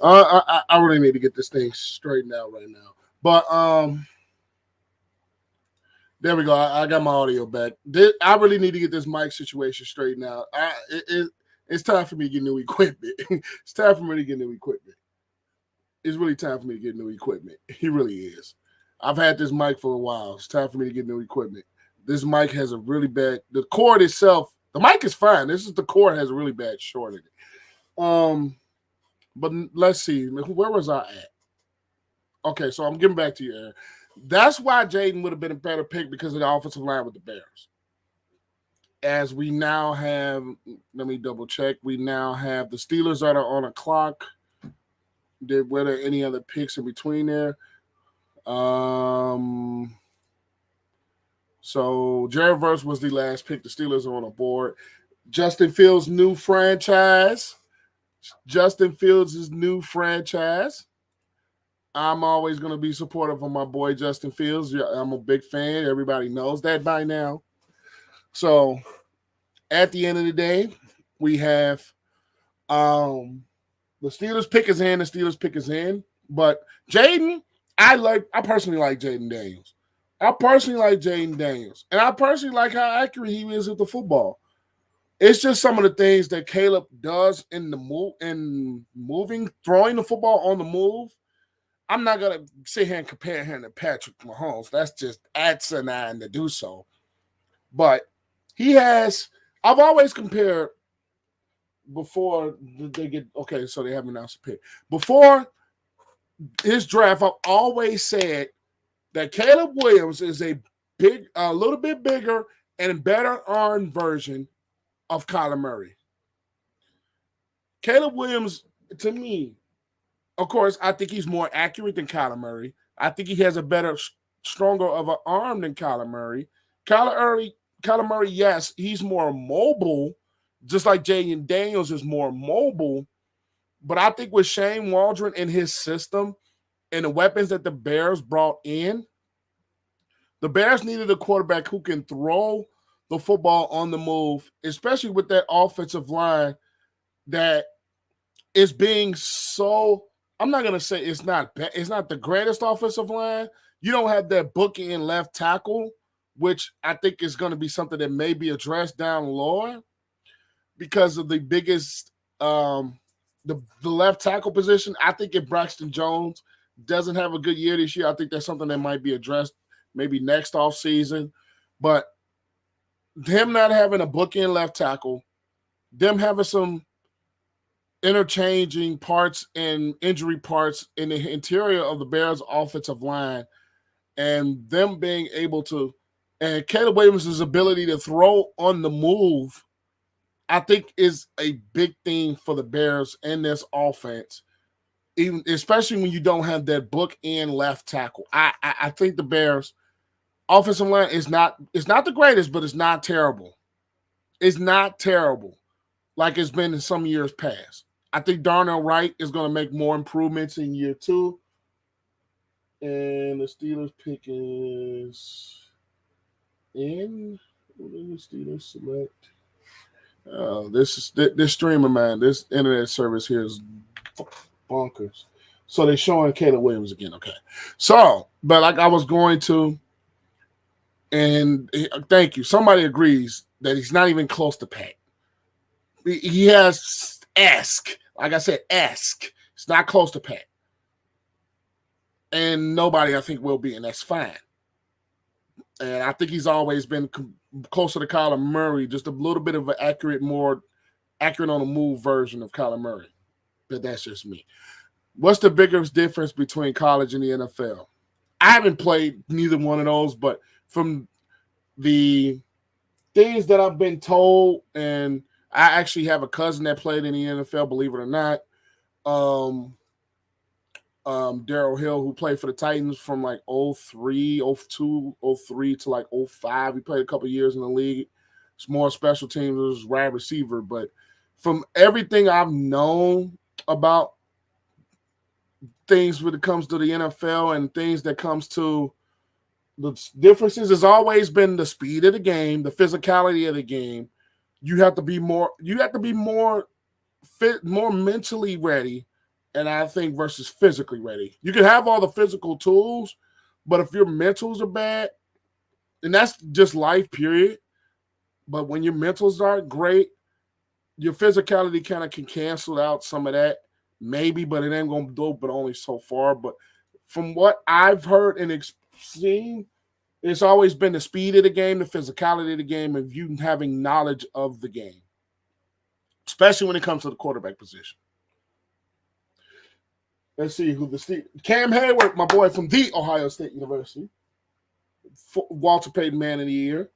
I really need to get this thing straightened out right now. But there we go. I got my audio back. I really need to get this mic situation straightened out. It's time for me to get new equipment. It's time for me to get new equipment. It's really time for me to get new equipment. It really is. I've had this mic for a while. It's time for me to get new equipment. This mic has a really bad. The cord itself. The mic is fine. The cord has a really bad short in it. But let's see. Where was I at? Okay, so I'm getting back to you, Aaron. That's why Jaden would have been a better pick, because of the offensive line with the Bears. As we now have, let me double check. We now have the Steelers that are on a clock. Were there any other picks in between there? So Jared Verse was the last pick. The Steelers are on the board. Justin Fields' new franchise. I'm always going to be supportive of my boy Justin Fields. I'm a big fan. Everybody knows that by now. So at the end of the day, we have the Steelers pick is in. The Steelers pick is in. But Jaden, I personally like Jaden Daniels. And I personally like how accurate he is with the football. It's just some of the things that Caleb does in moving, throwing the football on the move. I'm not gonna sit here and compare him to Patrick Mahomes. That's just asinine to do so. But he has. I've always compared before they get okay. So they haven't announced a pick before his draft. I've always said that Caleb Williams is a little bit bigger and better armed version of Kyler Murray. Caleb Williams, to me, of course, I think he's more accurate than Kyler Murray. I think he has a better, stronger of an arm than Kyler Murray. Kyler Murray, yes, he's more mobile, just like Jaden Daniels is more mobile. But I think with Shane Waldron and his system and the weapons that the Bears brought in, the Bears needed a quarterback who can throw the football on the move, especially with that offensive line that is being so. I'm not gonna say it's not the greatest offensive line. You don't have that bookend left tackle, which I think is going to be something that may be addressed down lower because of the biggest the left tackle position. I think if Braxton Jones doesn't have a good year this year, I think that's something that might be addressed maybe next offseason. But him not having a bookend left tackle, them having some interchanging parts and injury parts in the interior of the Bears' offensive line, and them being able to, and Caleb Williams' ability to throw on the move, I think is a big thing for the Bears and this offense, even especially when you don't have that bookend left tackle. I think the Bears' offensive line is not the greatest, but it's not terrible. It's not terrible like it's been in some years past. I think Darnell Wright is going to make more improvements in year 2. And the Steelers pick is in. What did the Steelers select? This streamer, man. This internet service here is bonkers. So they're showing Caleb Williams again. Okay. So, but like I was going to, and thank you. Somebody agrees that he's not even close to Pat. He has ask. Like I said, ask. It's not close to Pat. And nobody, I think, will be, and that's fine. And I think he's always been closer to Kyler Murray, just a little bit of an more accurate on the move version of Kyler Murray. But that's just me. What's the biggest difference between college and the NFL? I haven't played neither one of those, but from the things that I've been told, and I actually have a cousin that played in the NFL, believe it or not. Darryl Hill, who played for the Titans from like 03, 02, 03 to like 05. He played a couple years in the league. It's more special teams, was wide receiver. But from everything I've known about things when it comes to the NFL and things that comes to the differences, has always been the speed of the game, the physicality of the game. You have to be more fit, more mentally ready, and I think versus physically ready. You can have all the physical tools, but if your mentals are bad, and that's just life, period. But when your mentals aren't great, your physicality kind of can cancel out some of that, maybe, but it ain't going to do it, but only so far. But from what I've heard and seen, it's always been the speed of the game, the physicality of the game, and you having knowledge of the game, especially when it comes to the quarterback position. Let's see who Cam Hayward, my boy from the Ohio State University, Walter Payton Man of the Year.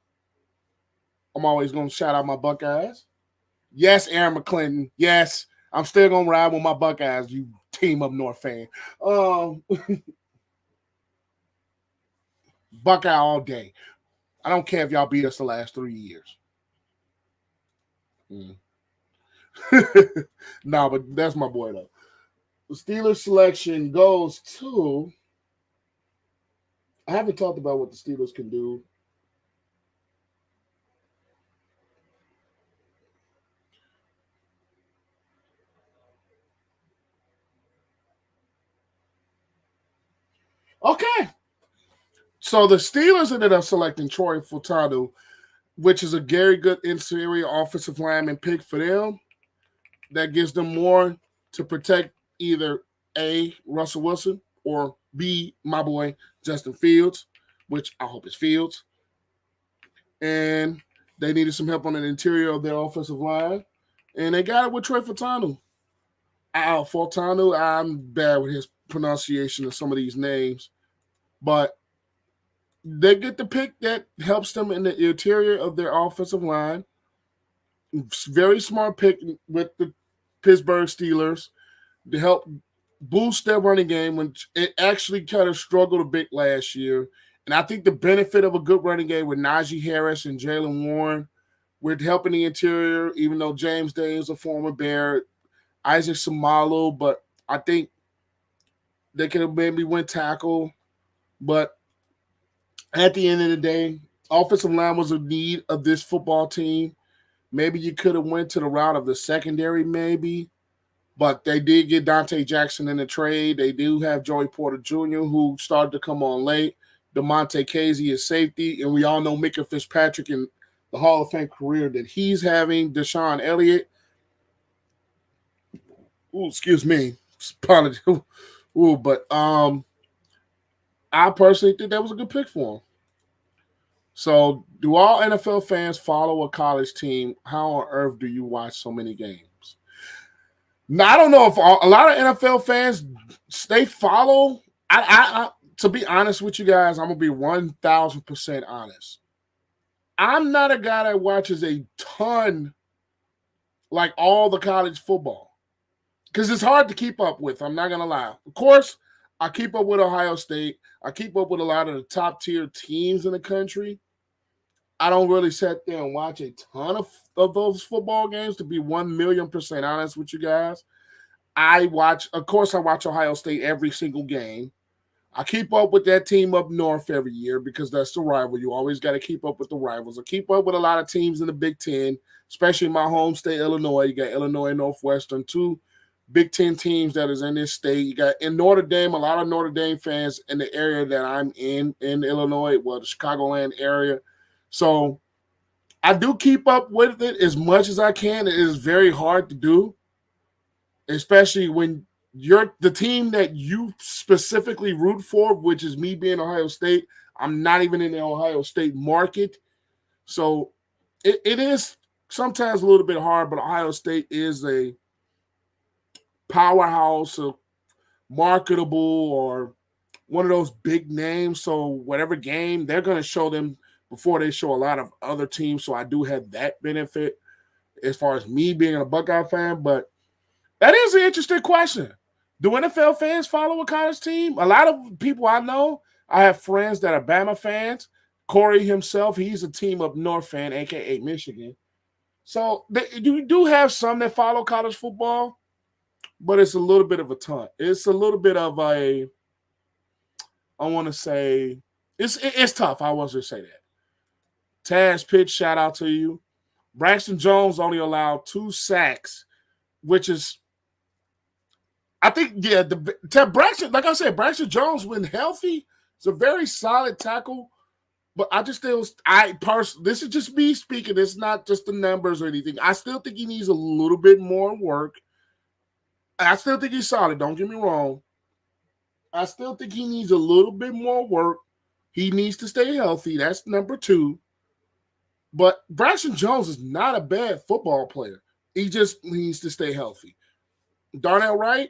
I'm always going to shout out my Buckeyes. Yes, Aaron McClinton. Yes, I'm still going to ride with my Buckeyes, you Team Up North fan. Buckeye all day. I don't care if y'all beat us the last 3 years. No, but that's my boy, though. The Steelers selection goes to. I haven't talked about what the Steelers can do. Okay. So the Steelers ended up selecting Troy Furtado, which is a very good interior offensive lineman pick for them. That gives them more to protect either A, Russell Wilson, or B, my boy, Justin Fields, which I hope is Fields. And they needed some help on the interior of their offensive line. And they got it with Troy Furtado. Furtado, I'm bad with his pronunciation of some of these names. But they get the pick that helps them in the interior of their offensive line. Very smart pick with the Pittsburgh Steelers to help boost their running game when it actually kind of struggled a bit last year. And I think the benefit of a good running game with Najee Harris and Jaylon Warren with helping the interior, even though James Day is a former Bear, Isaac Samalo, but I think they could have maybe went tackle. But at the end of the day, offensive line was a need of this football team. Maybe you could have went to the route of the secondary, maybe. But they did get Dante Jackson in the trade. They do have Joey Porter Jr., who started to come on late. DeMonte Casey is safety. And we all know Micah Fitzpatrick and the Hall of Fame career that he's having. Deshaun Elliott. Ooh, excuse me. Apologies. Ooh, but I personally think that was a good pick for him. So, do all NFL fans follow a college team? How on earth do you watch so many games? Now, I don't know if a lot of NFL fans they follow. I to be honest with you guys, I'm gonna be 1,000% honest. I'm not a guy that watches a ton, like all the college football, because it's hard to keep up with. I'm not gonna lie. Of course, I keep up with Ohio State. I keep up with a lot of the top tier teams in the country. I don't really sit there and watch a ton of those football games, to be 1,000,000% honest with you guys. I watch Ohio State every single game. I keep up with that team up north every year because that's the rival. You always got to keep up with the rivals. I keep up with a lot of teams in the Big Ten, especially my home state, Illinois. You got Illinois Northwestern, two Big Ten teams that is in this state. You got in Notre Dame, a lot of Notre Dame fans in the area that I'm in Illinois, well, the Chicagoland area. So I do keep up with it as much as I can. It is very hard to do, especially when you're the team that you specifically root for, which is me being Ohio State. I'm not even in the Ohio State market. So it is sometimes a little bit hard, but Ohio State is a powerhouse, of marketable, or one of those big names. So whatever game, they're going to show them before they show a lot of other teams. So I do have that benefit as far as me being a Buckeye fan. But that is an interesting question. Do NFL fans follow a college team? A lot of people I know, I have friends that are Bama fans. Corey himself, he's a team up north fan, a.k.a. Michigan. So you do have some that follow college football, but it's a little bit of a ton. It's a little bit of a, I want to say, it's tough. I was going to say that. Taz Pitch, shout out to you. Braxton Jones only allowed 2 sacks, which is, I think, yeah, Braxton, like I said, Braxton Jones, when healthy, is a very solid tackle. But I just still, this is just me speaking. It's not just the numbers or anything. I still think he needs a little bit more work. I still think he's solid. Don't get me wrong. I still think he needs a little bit more work. He needs to stay healthy. That's number 2. But Braxton Jones is not a bad football player. He just needs to stay healthy. Darnell Wright,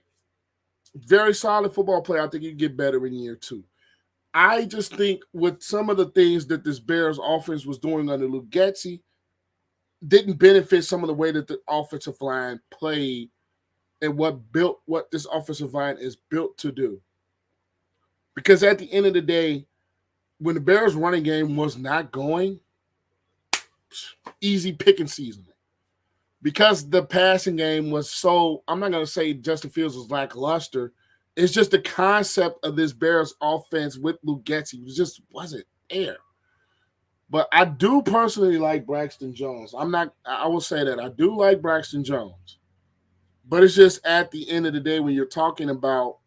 very solid football player. I think he can get better in year 2. I just think with some of the things that this Bears offense was doing under Luke Getsy didn't benefit some of the way that the offensive line played and what this offensive line is built to do. Because at the end of the day, when the Bears running game was not going, easy picking season. because the passing game was so, I'm not going to say Justin Fields was lackluster. It's just the concept of this Bears offense with Luke Getsy just wasn't there. But I do personally like Braxton Jones. I will say that. I do like Braxton Jones. But it's just at the end of the day when you're talking about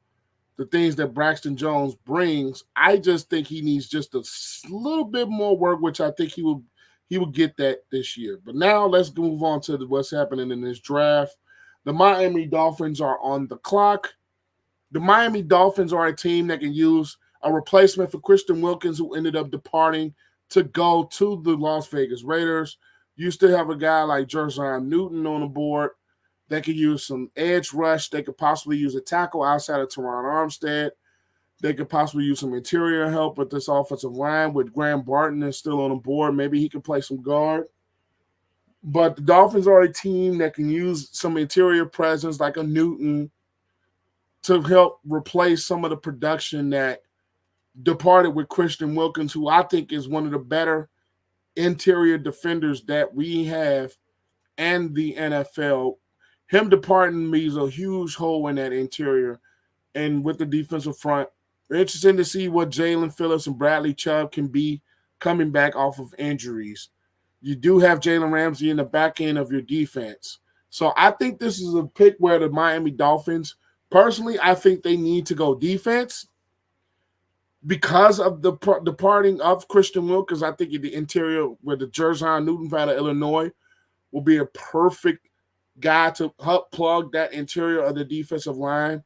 the things that Braxton Jones brings, I just think he needs just a little bit more work, which I think he will get that this year. But now let's move on to what's happening in this draft. The Miami Dolphins are on the clock. The Miami Dolphins are a team that can use a replacement for Christian Wilkins, who ended up departing to go to the Las Vegas Raiders. You still have a guy like Jaylon Newton on the board. They could use some edge rush. They could possibly use a tackle outside of Teron Armstead. They could possibly use some interior help with this offensive line with Graham Barton is still on the board. Maybe he can play some guard. But the Dolphins are a team that can use some interior presence like a Newton to help replace some of the production that departed with Christian Wilkins, who I think is one of the better interior defenders that we have and the NFL. Him departing leaves a huge hole in that interior and with the defensive front. Interesting to see what Jalen Phillips and Bradley Chubb can be coming back off of injuries. You do have Jalen Ramsey in the back end of your defense. So I think this is a pick where the Miami Dolphins, personally, I think they need to go defense because of the departing of Christian Wilkins. I think the interior with the Jaylon Newton out of Illinois will be a perfect guy to help plug that interior of the defensive line.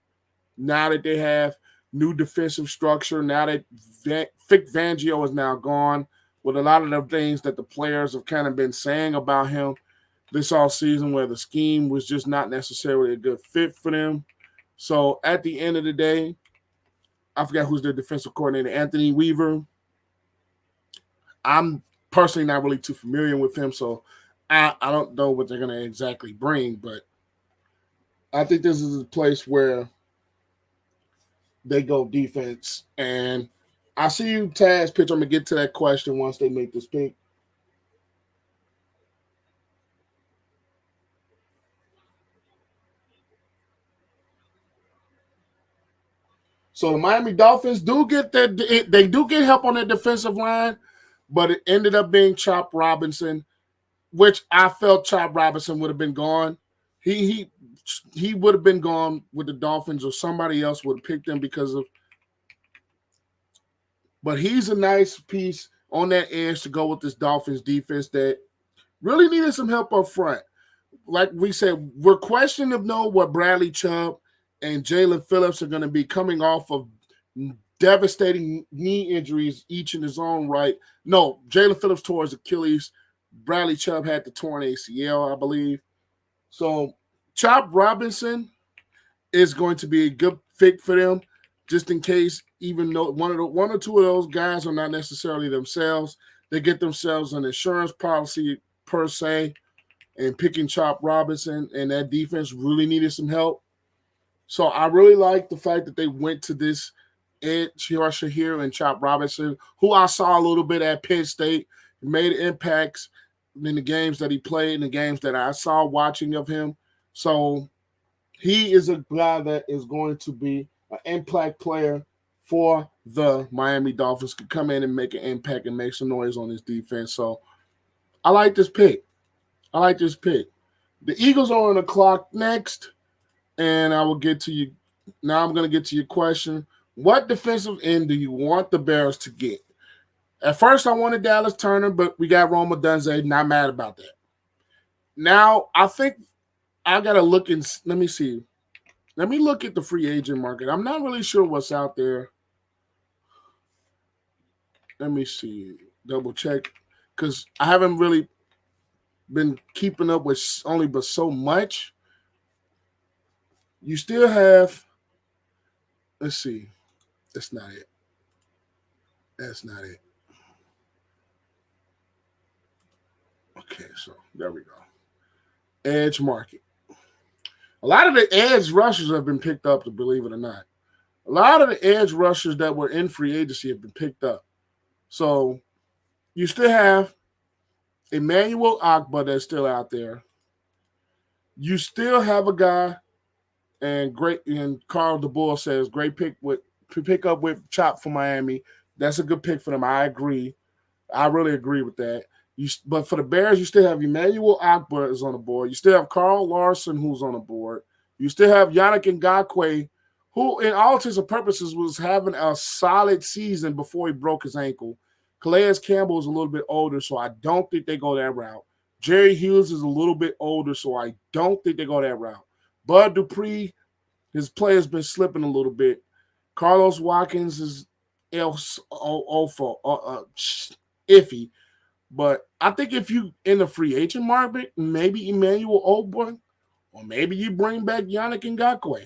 Now that they have new defensive structure, now that Vic Fangio is now gone, with a lot of the things that the players have kind of been saying about him this offseason, where the scheme was just not necessarily a good fit for them. So at the end of the day, I forgot who's their defensive coordinator, Anthony Weaver. I'm personally not really too familiar with him, so I don't know what they're going to exactly bring, but I think this is a place where they go defense. And I see you, Taz, pitch. I'm going to get to that question once they make this pick. So the Miami Dolphins do get they do get help on their defensive line, but it ended up being Chop Robinson, which I felt Chop Robinson would have been gone. He would have been gone with the Dolphins, or somebody else would have picked him because of. But he's a nice piece on that edge to go with this Dolphins defense that really needed some help up front. Like we said, we're questioning to know what Bradley Chubb and Jalen Phillips are going to be coming off of devastating knee injuries, each in his own right. No, Jalen Phillips tore his Achilles. Bradley Chubb had the torn ACL, I believe. So Chop Robinson is going to be a good fit for them, just in case, even though one or two of those guys are not necessarily themselves. They get themselves an insurance policy per se, and picking Chop Robinson, and that defense really needed some help. So I really like the fact that they went to this edge rusher here and Chop Robinson, who I saw a little bit at Penn State, made impacts in the games that he played, in the games that I saw watching of him. So he is a guy that is going to be an impact player for the Miami Dolphins, could come in and make an impact and make some noise on this defense. So I like this pick. The Eagles are on the clock next, and I will get to you. Now I'm going to get to your question. What defensive end do you want the Bears to get? At first, I wanted Dallas Turner, but we got Rome Odunze. Not mad about that. Now, I think I got to look and let me see. Let me look at the free agent market. I'm not really sure what's out there. Let me see. Double check. Because I haven't really been keeping up with only but so much. You still have, let's see. That's not it. Okay, so there we go. Edge market. A lot of the edge rushers have been picked up, to believe it or not. A lot of the edge rushers that were in free agency have been picked up. So you still have Emmanuel Ogbah that's still out there. You still have a guy, and Carl DeBoer says great pick up with Chop for Miami. That's a good pick for them. I agree. I really agree with that. But for the Bears, you still have Emmanuel Akbar is on the board. You still have Carl Larson who's on the board. You still have Yannick Ngakoue, who, in all intents and purposes, was having a solid season before he broke his ankle. Calais Campbell is a little bit older, so I don't think they go that route. Jerry Hughes is a little bit older, so I don't think they go that route. Bud Dupree, his play has been slipping a little bit. Carlos Watkins is iffy. But I think if you in the free agent market, maybe Emmanuel Ogbon, or maybe you bring back Yannick Ngakoue.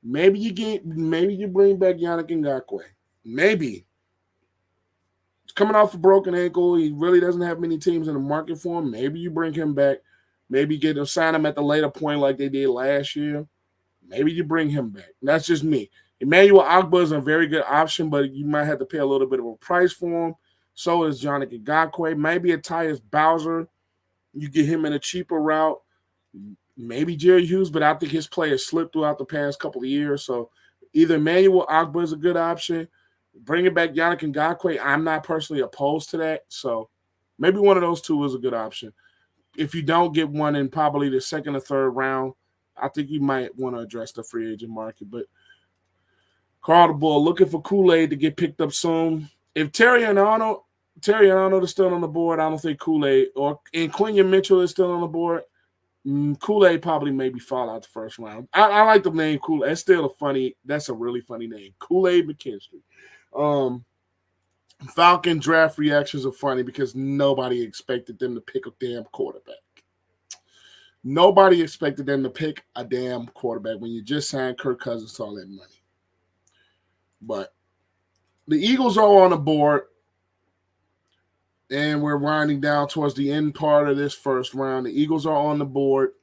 Maybe you bring back Yannick Ngakoue. Maybe. He's coming off a broken ankle. He really doesn't have many teams in the market for him. Maybe you bring him back. Maybe sign him at the later point like they did last year. Maybe you bring him back. That's just me. Emmanuel Ogbon is a very good option, but you might have to pay a little bit of a price for him. So is Yannick Ngakoue. Maybe a Tyus Bowser. You get him in a cheaper route. Maybe Jerry Hughes, but I think his play has slipped throughout the past couple of years. So either Emmanuel Ogbon is a good option. Bringing back Yannick Ngakoue, I'm not personally opposed to that. So maybe one of those two is a good option. If you don't get one in probably the second or third round, I think you might want to address the free agent market. But Carl DeBoer looking for Kool-Aid to get picked up soon. If Terry Arnold is still on the board, I don't think Kool-Aid and Quinion Mitchell is still on the board. Kool-Aid probably maybe fall out the first round. I like the name Kool-Aid. That's a really funny name. Kool-Aid McKinstry. Falcon draft reactions are funny because nobody expected them to pick a damn quarterback. Nobody expected them to pick a damn quarterback when you just signed Kirk Cousins to all that money. But the Eagles are on the board, and we're winding down towards the end part of this first round. The Eagles are on the board.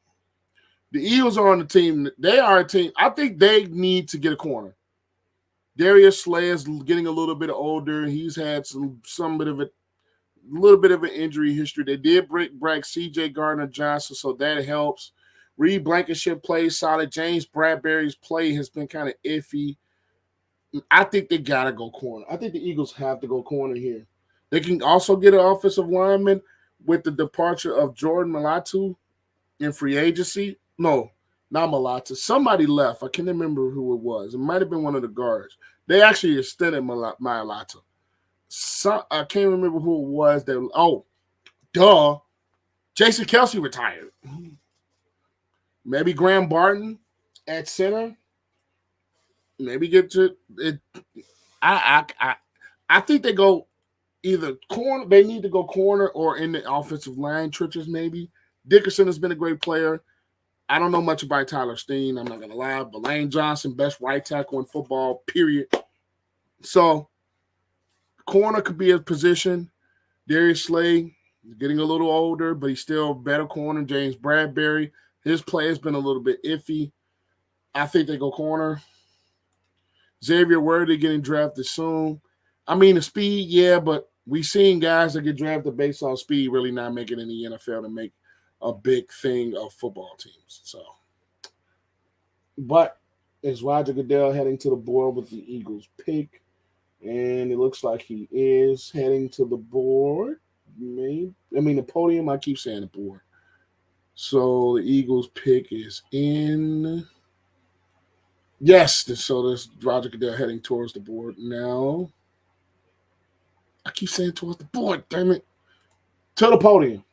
The Eagles are on the team. They are a team. I think they need to get a corner. Darius Slay is getting a little bit older. He's had some bit of a little bit of an injury history. They did break C.J. Gardner-Johnson, so that helps. Reed Blankenship plays solid. James Bradbury's play has been kind of iffy. I think they got to go corner. I think the Eagles have to go corner here. They can also get an offensive lineman with the departure of Jordan Mailata in free agency. No, not Mailata. Somebody left. I can't remember who it was. It might have been one of the guards. They actually extended Mailata. I can't remember who it was. Jason Kelce retired. Maybe Graham Barton at center. Maybe get to it. I think they go either corner. They need to go corner or in the offensive line trenches. Maybe Dickerson has been a great player. I don't know much about Tyler Steen. I'm not gonna lie. But Lane Johnson, best right tackle in football. Period. So corner could be a position. Darius Slay getting a little older, but he's still a better corner. James Bradbury, his play has been a little bit iffy. I think they go corner. Xavier Worthy getting drafted soon. I mean, the speed, yeah, but we've seen guys that get drafted based on speed really not making it in the NFL to make a big thing of football teams. So, but is Roger Goodell heading to the board with the Eagles pick? And it looks like he is heading to the board. The podium. I keep saying the board. So the Eagles pick is in. Yes, so there's Roger Goodell heading towards the board now. I keep saying towards the board, damn it. To the podium.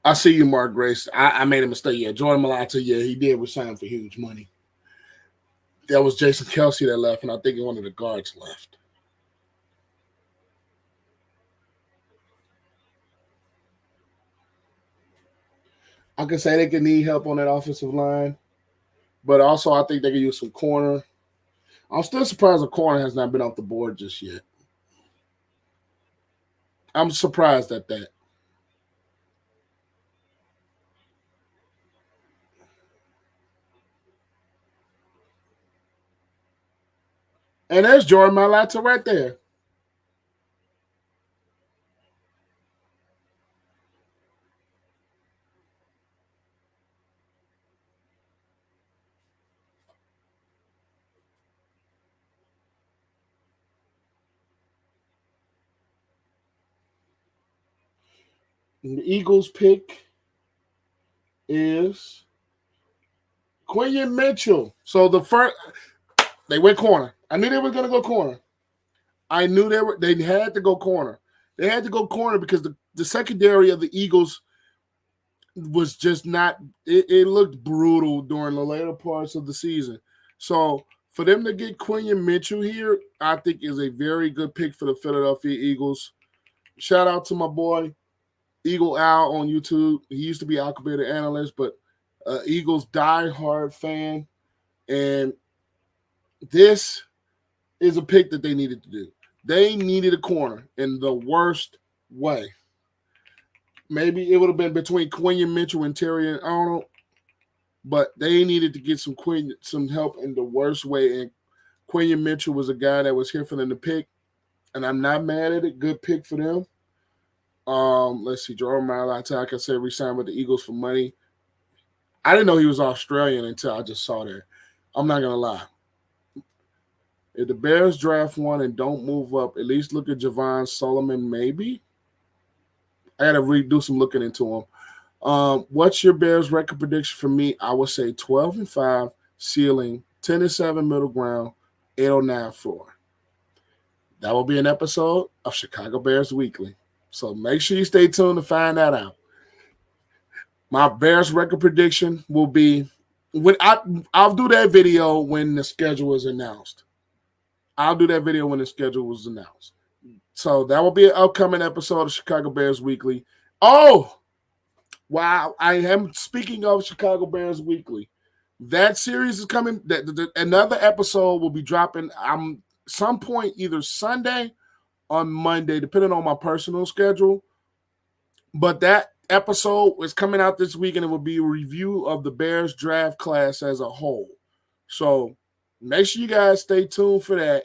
I see you, Mark Grace. I made a mistake. Yeah, Jordan Mailata, yeah, he did resign for huge money. That was Jason Kelce that left, and I think one of the guards left. I can say they could need help on that offensive line, but also I think they could use some corner. I'm still surprised the corner has not been off the board just yet. I'm surprised at that. And there's Jordan Mailata right there. And the Eagles pick is Quinion Mitchell. So the first they went corner. I knew they were gonna go corner. I knew they had to go corner. They had to go corner because the secondary of the Eagles was just not it looked brutal during the later parts of the season. So for them to get Quinion Mitchell here, I think is a very good pick for the Philadelphia Eagles. Shout out to my boy Eagle Owl on YouTube. He used to be Alphabet analyst, but Eagles diehard fan. And this is a pick that they needed to do. They needed a corner in the worst way. Maybe it would have been between Quinion Mitchell and Terry and Arnold, but they needed to get some help in the worst way. And Quinion Mitchell was a guy that was here for them to pick, and I'm not mad at it. Good pick for them. Let's see, Jordan Mailata, like I said, re-signed with the Eagles for money. I didn't know he was Australian until I just saw that. I'm not gonna lie. If the Bears draft one and don't move up, at least look at Javon Solomon, maybe. I gotta redo some looking into him. What's your Bears record prediction for me? I would say 12-5 ceiling, 10-7 middle ground, 809 floor. That will be an episode of Chicago Bears Weekly. So make sure you stay tuned to find that out. My Bears record prediction will be when I'll do that video when the schedule is announced. I'll do that video when the schedule was announced. So that will be an upcoming episode of Chicago Bears Weekly. Oh, wow. I am speaking of Chicago Bears Weekly. That series is coming. Another episode will be dropping some point either Sunday or Monday, depending on my personal schedule. But that episode is coming out this week, and it will be a review of the Bears draft class as a whole. So make sure you guys stay tuned for that.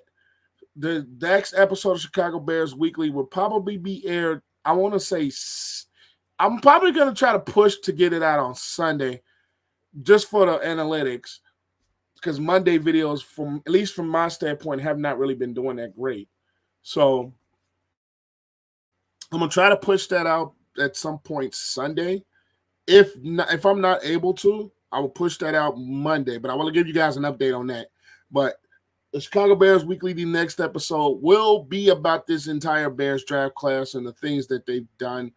The next episode of Chicago Bears Weekly will probably be aired. I want to say I'm probably going to try to push to get it out on Sunday just for the analytics, because Monday videos, from at least from my standpoint, have not really been doing that great. So I'm going to try to push that out at some point Sunday. If I'm not able to, I will push that out Monday, but I want to give you guys an update on that. But the Chicago Bears Weekly, the next episode, will be about this entire Bears draft class and the things that they've done.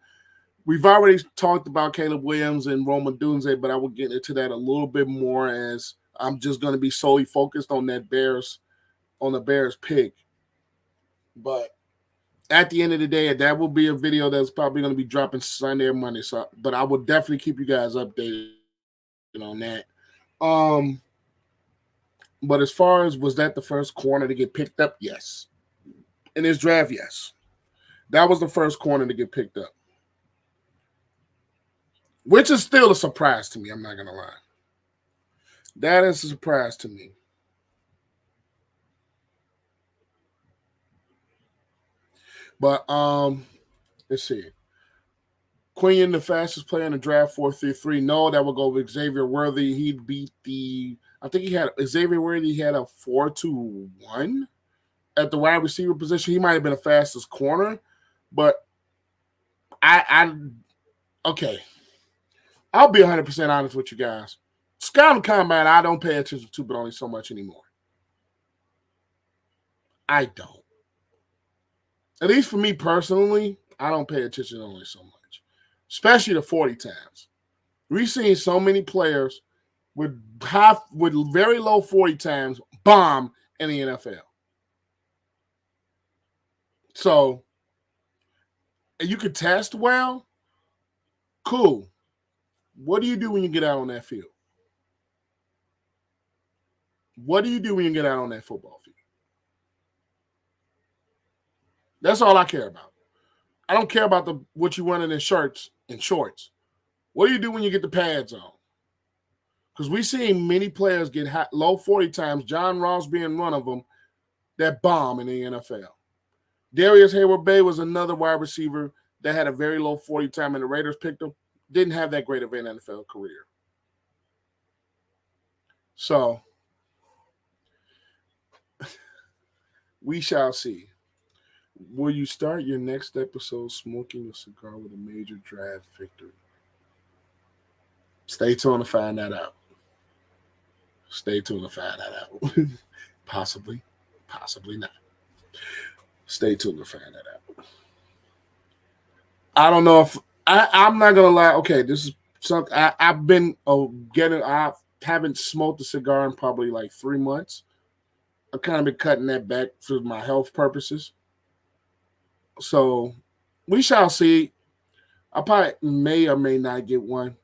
We've already talked about Caleb Williams and Roma Dunze, but I will get into that a little bit more, as I'm just going to be solely focused on the Bears pick. But at the end of the day, that will be a video that's probably going to be dropping Sunday or Monday. So, but I will definitely keep you guys updated on that. But as far as was that the first corner to get picked up? Yes. In this draft, yes. That was the first corner to get picked up. Which is still a surprise to me, I'm not going to lie. That is a surprise to me. But let's see. Quinion, the fastest player in the draft, 4.33. No, that would go with Xavier Worthy. He'd beat I think Xavier Worthy had a 4.21 at the wide receiver position. He might have been the fastest corner, but okay. I'll be 100% honest with you guys. Scouting combine, I don't pay attention to, but only so much anymore. I don't. At least for me personally, I don't pay attention only so much, especially the 40 times. We've seen so many players with very low 40 times bomb in the NFL. So, and you could test well, cool. What do you do when you get out on that field? What do you do when you get out on that football field? That's all I care about. I don't care about what you running in shirts and shorts. What do you do when you get the pads on? Because we've seen many players get low 40 times, John Ross being one of them, that bomb in the NFL. Darius Hayward-Bay was another wide receiver that had a very low 40 time, and the Raiders picked him. Didn't have that great of an NFL career. So, we shall see. Will you start your next episode smoking a cigar with a major draft victory? Stay tuned to find that out. Possibly not. Stay tuned to find that out. I don't know if I'm not gonna lie. Okay, this is something I've been I haven't smoked a cigar in probably like 3 months. I've kind of been cutting that back for my health purposes. So we shall see. I probably may or may not get one.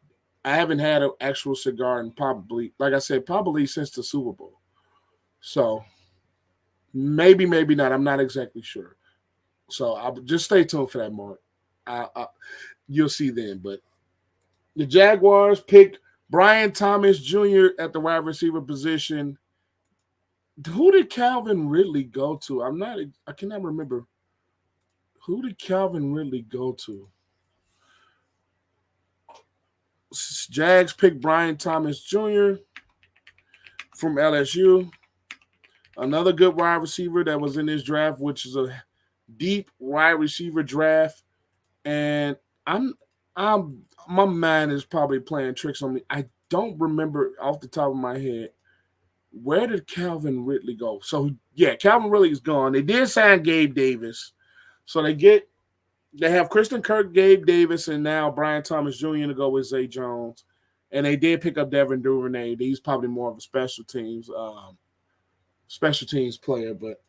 I haven't had an actual cigar in probably, like I said, probably since the Super Bowl. So maybe not. I'm not exactly sure. So I'll just stay tuned for that, Mark. You'll see then. But the Jaguars picked Brian Thomas Jr. at the wide receiver position. Who did Calvin Ridley go to? I cannot remember. Who did Calvin Ridley go to? Jags picked Brian Thomas Jr. from LSU. Another good wide receiver that was in this draft, which is a deep wide receiver draft. And my mind is probably playing tricks on me. I don't remember off the top of my head, where did Calvin Ridley go? So yeah, Calvin Ridley is gone. They did sign Gabe Davis. So they have Christian Kirk, Gabe Davis, and now Brian Thomas Jr. to go with Zay Jones. And they did pick up Devin Duvernay. He's probably more of a special teams player, but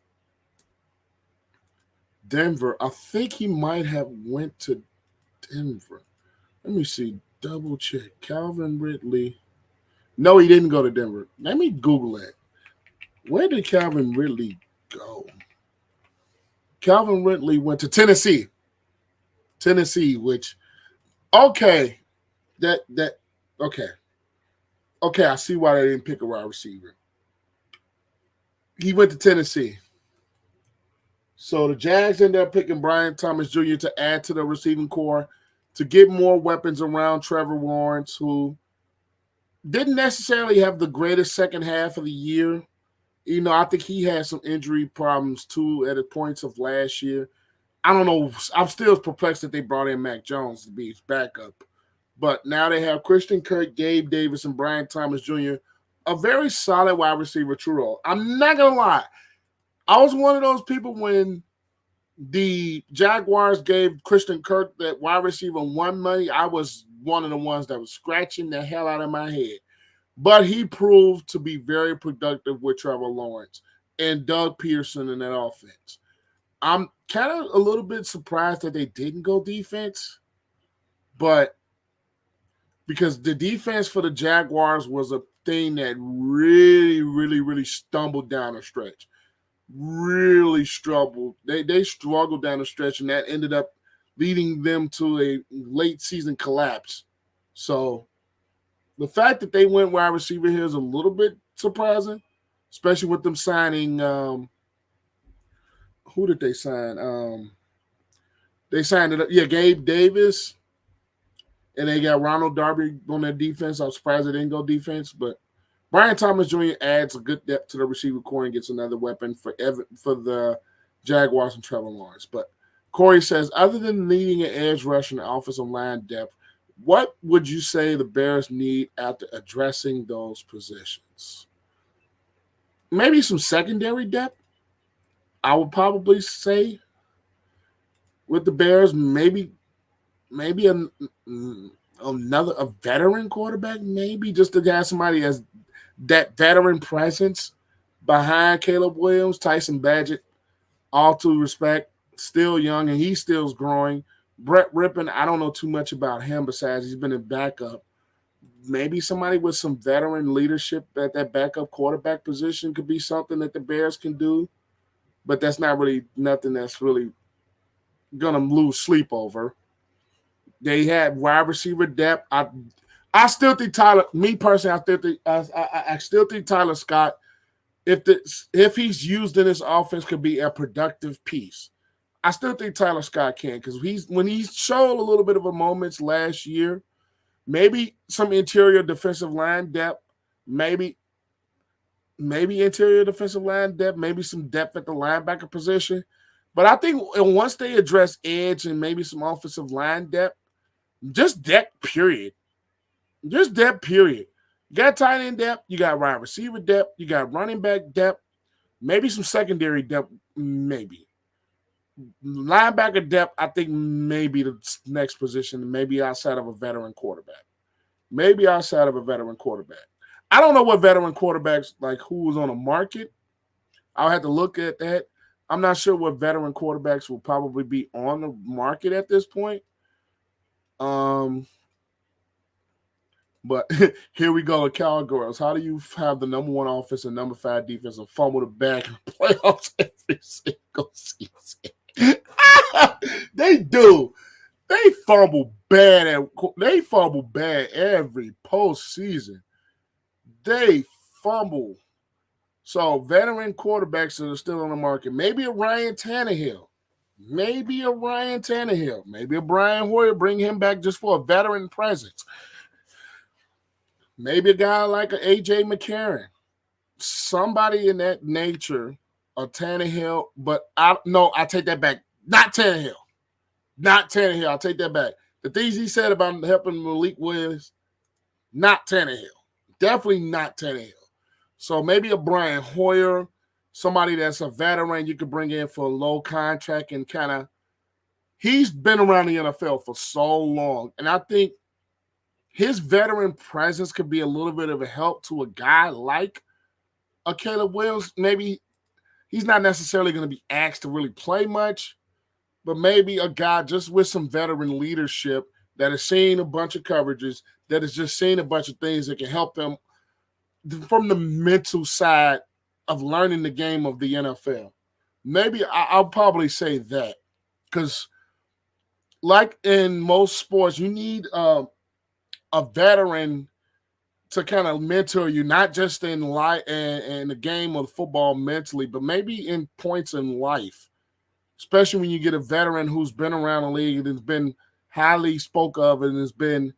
Denver, I think he might have went to Denver. Let me see. Double check. Calvin Ridley. No, he didn't go to Denver. Let me Google that. Where did Calvin Ridley go? Calvin Ridley went to Tennessee. Which, okay. Okay, I see why they didn't pick a wide receiver. He went to Tennessee. So the Jags ended up picking Brian Thomas Jr. to add to the receiving core to get more weapons around Trevor Lawrence, who didn't necessarily have the greatest second half of the year. You know, I think he had some injury problems too at the points of last year. I don't know. I'm still perplexed that they brought in Mac Jones to be his backup. But now they have Christian Kirk, Gabe Davis, and Brian Thomas Jr., a very solid wide receiver trio. I'm not going to lie. I was one of those people when the Jaguars gave Christian Kirk that wide receiver one money. I was one of the ones that was scratching the hell out of my head. But he proved to be very productive with Trevor Lawrence and Doug Peterson in that offense. I'm kind of a little bit surprised that they didn't go defense, but because the defense for the Jaguars was a thing that really stumbled down a stretch. Really struggled. They struggled down the stretch, and that ended up leading them to a late season collapse. So the fact that they went wide receiver here is a little bit surprising, especially with them signing who did they sign? They signed it up. Yeah, Gabe Davis. And they got Ronald Darby on their defense. I was surprised they didn't go defense, but Brian Thomas Jr. adds a good depth to the receiver core and gets another weapon for the Jaguars and Trevor Lawrence. But Corey says, other than needing an edge rush and offensive line depth, what would you say the Bears need after addressing those positions? Maybe some secondary depth. I would probably say with the Bears, maybe another veteran quarterback, maybe just to have somebody as that veteran presence behind Caleb Williams, Tyson Badgett, all due respect, still young and he still's growing. Brett Rippon, I don't know too much about him besides he's been a backup. maybe somebody with some veteran leadership at that backup quarterback position could be something that the Bears can do. But that's not really nothing that's really going to lose sleep over. They had wide receiver depth. I still think Tyler. Me personally, I still think Tyler Scott, if he's used in this offense, could be a productive piece. I still think Tyler Scott can, because when he showed a little bit of a moments last year, maybe some interior defensive line depth, maybe interior defensive line depth, maybe some depth at the linebacker position. But I think once they address edge and maybe some offensive line depth, just depth, period. Just depth, period. You got tight end depth, you got wide receiver depth, you got running back depth, maybe some secondary depth, maybe. Linebacker depth, I think maybe the next position, maybe outside of a veteran quarterback. Maybe outside of a veteran quarterback. I don't know what veteran quarterbacks, like who was on the market. I'll have to look at that. I'm not sure what veteran quarterbacks will probably be on the market at this point. But here we go, the Cowgirls. How do you have the number 1 offense and number 5 defense and fumble the bag in the playoffs every single season? They do. They fumble bad every postseason. They fumble. So veteran quarterbacks that are still on the market. Maybe a Ryan Tannehill. Maybe a Brian Hoyer. Bring him back just for a veteran presence. Maybe a guy like an A.J. McCarron. Somebody in that nature, a Tannehill. But I take that back. Not Tannehill. I'll take that back. The things he said about helping Malik Willis, not Tannehill. Definitely not Tannehill. So maybe a Brian Hoyer, somebody that's a veteran you could bring in for a low contract and kind of – he's been around the NFL for so long. And I think his veteran presence could be a little bit of a help to a guy like a Caleb Williams. Maybe he's not necessarily going to be asked to really play much, but maybe a guy just with some veteran leadership that has seen a bunch of coverages, that has just seen a bunch of things that can help him from the mental side of learning the game of the NFL. Maybe I'll probably say that, because like in most sports, you need a veteran to kind of mentor you, not just in the game of football mentally, but maybe in points in life, especially when you get a veteran who's been around the league and has been highly spoke of and has been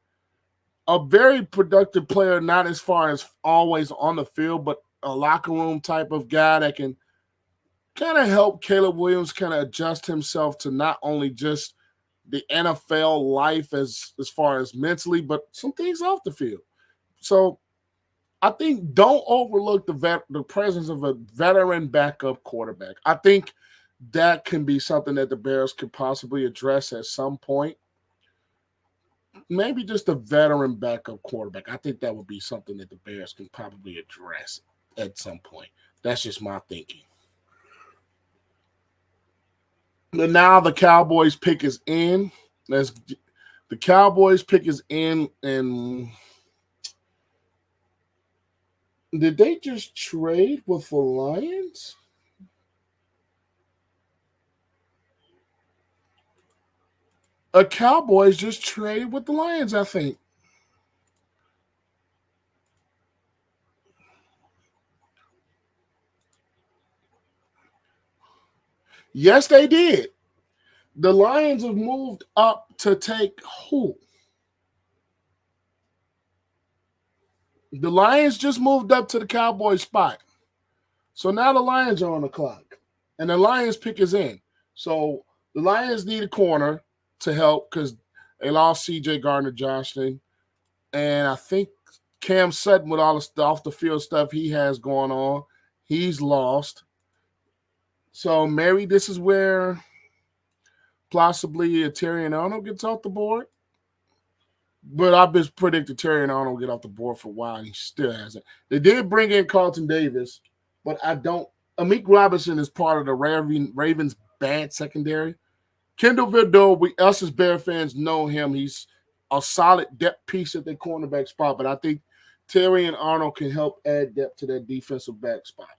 a very productive player, not as far as always on the field, but a locker room type of guy that can kind of help Caleb Williams kind of adjust himself to not only just the NFL life as far as mentally, but some things off the field. So I think don't overlook the presence of a veteran backup quarterback. I think that can be something that the Bears could possibly address at some point. Maybe just a veteran backup quarterback. I think that would be something that the Bears can probably address at some point. That's just my thinking. And now the Cowboys pick is in. The Cowboys pick is in, and did they just trade with the Lions? A Cowboys just traded with the Lions, I think. Yes, they did. The Lions have moved up to take who? The Lions just moved up to the Cowboys spot. So now the Lions are on the clock. And the Lions pick is in. So the Lions need a corner to help because they lost C.J. Gardner-Johnson. And I think Cam Sutton, with all the off-the-field stuff he has going on, he's lost. So maybe this is where possibly Terrion Arnold gets off the board. But I've been predicting Terrion Arnold will get off the board for a while, and he still hasn't. They did bring in Carlton Davis, but Amik Robinson is part of the Ravens' bad secondary. Kendall Vildor, us as Bear fans know him. He's a solid depth piece at the cornerback spot, but I think Terry and Arnold can help add depth to that defensive back spot.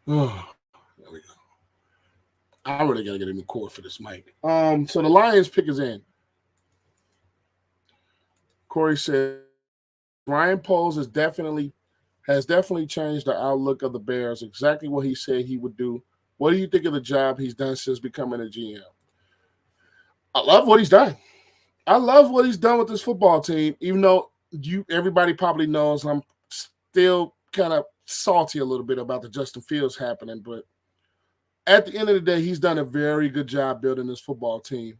Oh, there we go. I really gotta get a new cord for this mic. So the Lions pick is in. Corey said Ryan Poles has definitely changed the outlook of the Bears. Exactly what he said he would do. What do you think of the job he's done since becoming a GM? I love what he's done. I love what he's done with this football team, even though everybody probably knows I'm still kind of salty a little bit about the Justin Fields happening, but at the end of the day, he's done a very good job building this football team.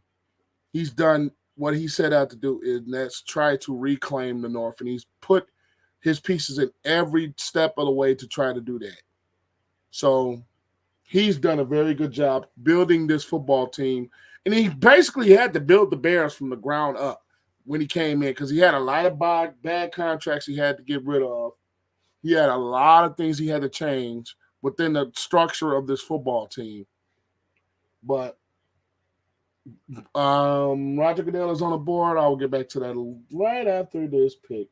He's done what he set out to do, and that's try to reclaim the North, and he's put his pieces in every step of the way to try to do that. So he's done a very good job building this football team, and he basically had to build the Bears from the ground up when he came in because he had a lot of bad contracts he had to get rid of. He had a lot of things he had to change within the structure of this football team. But Roger Goodell is on the board. I will get back to that right after this pick.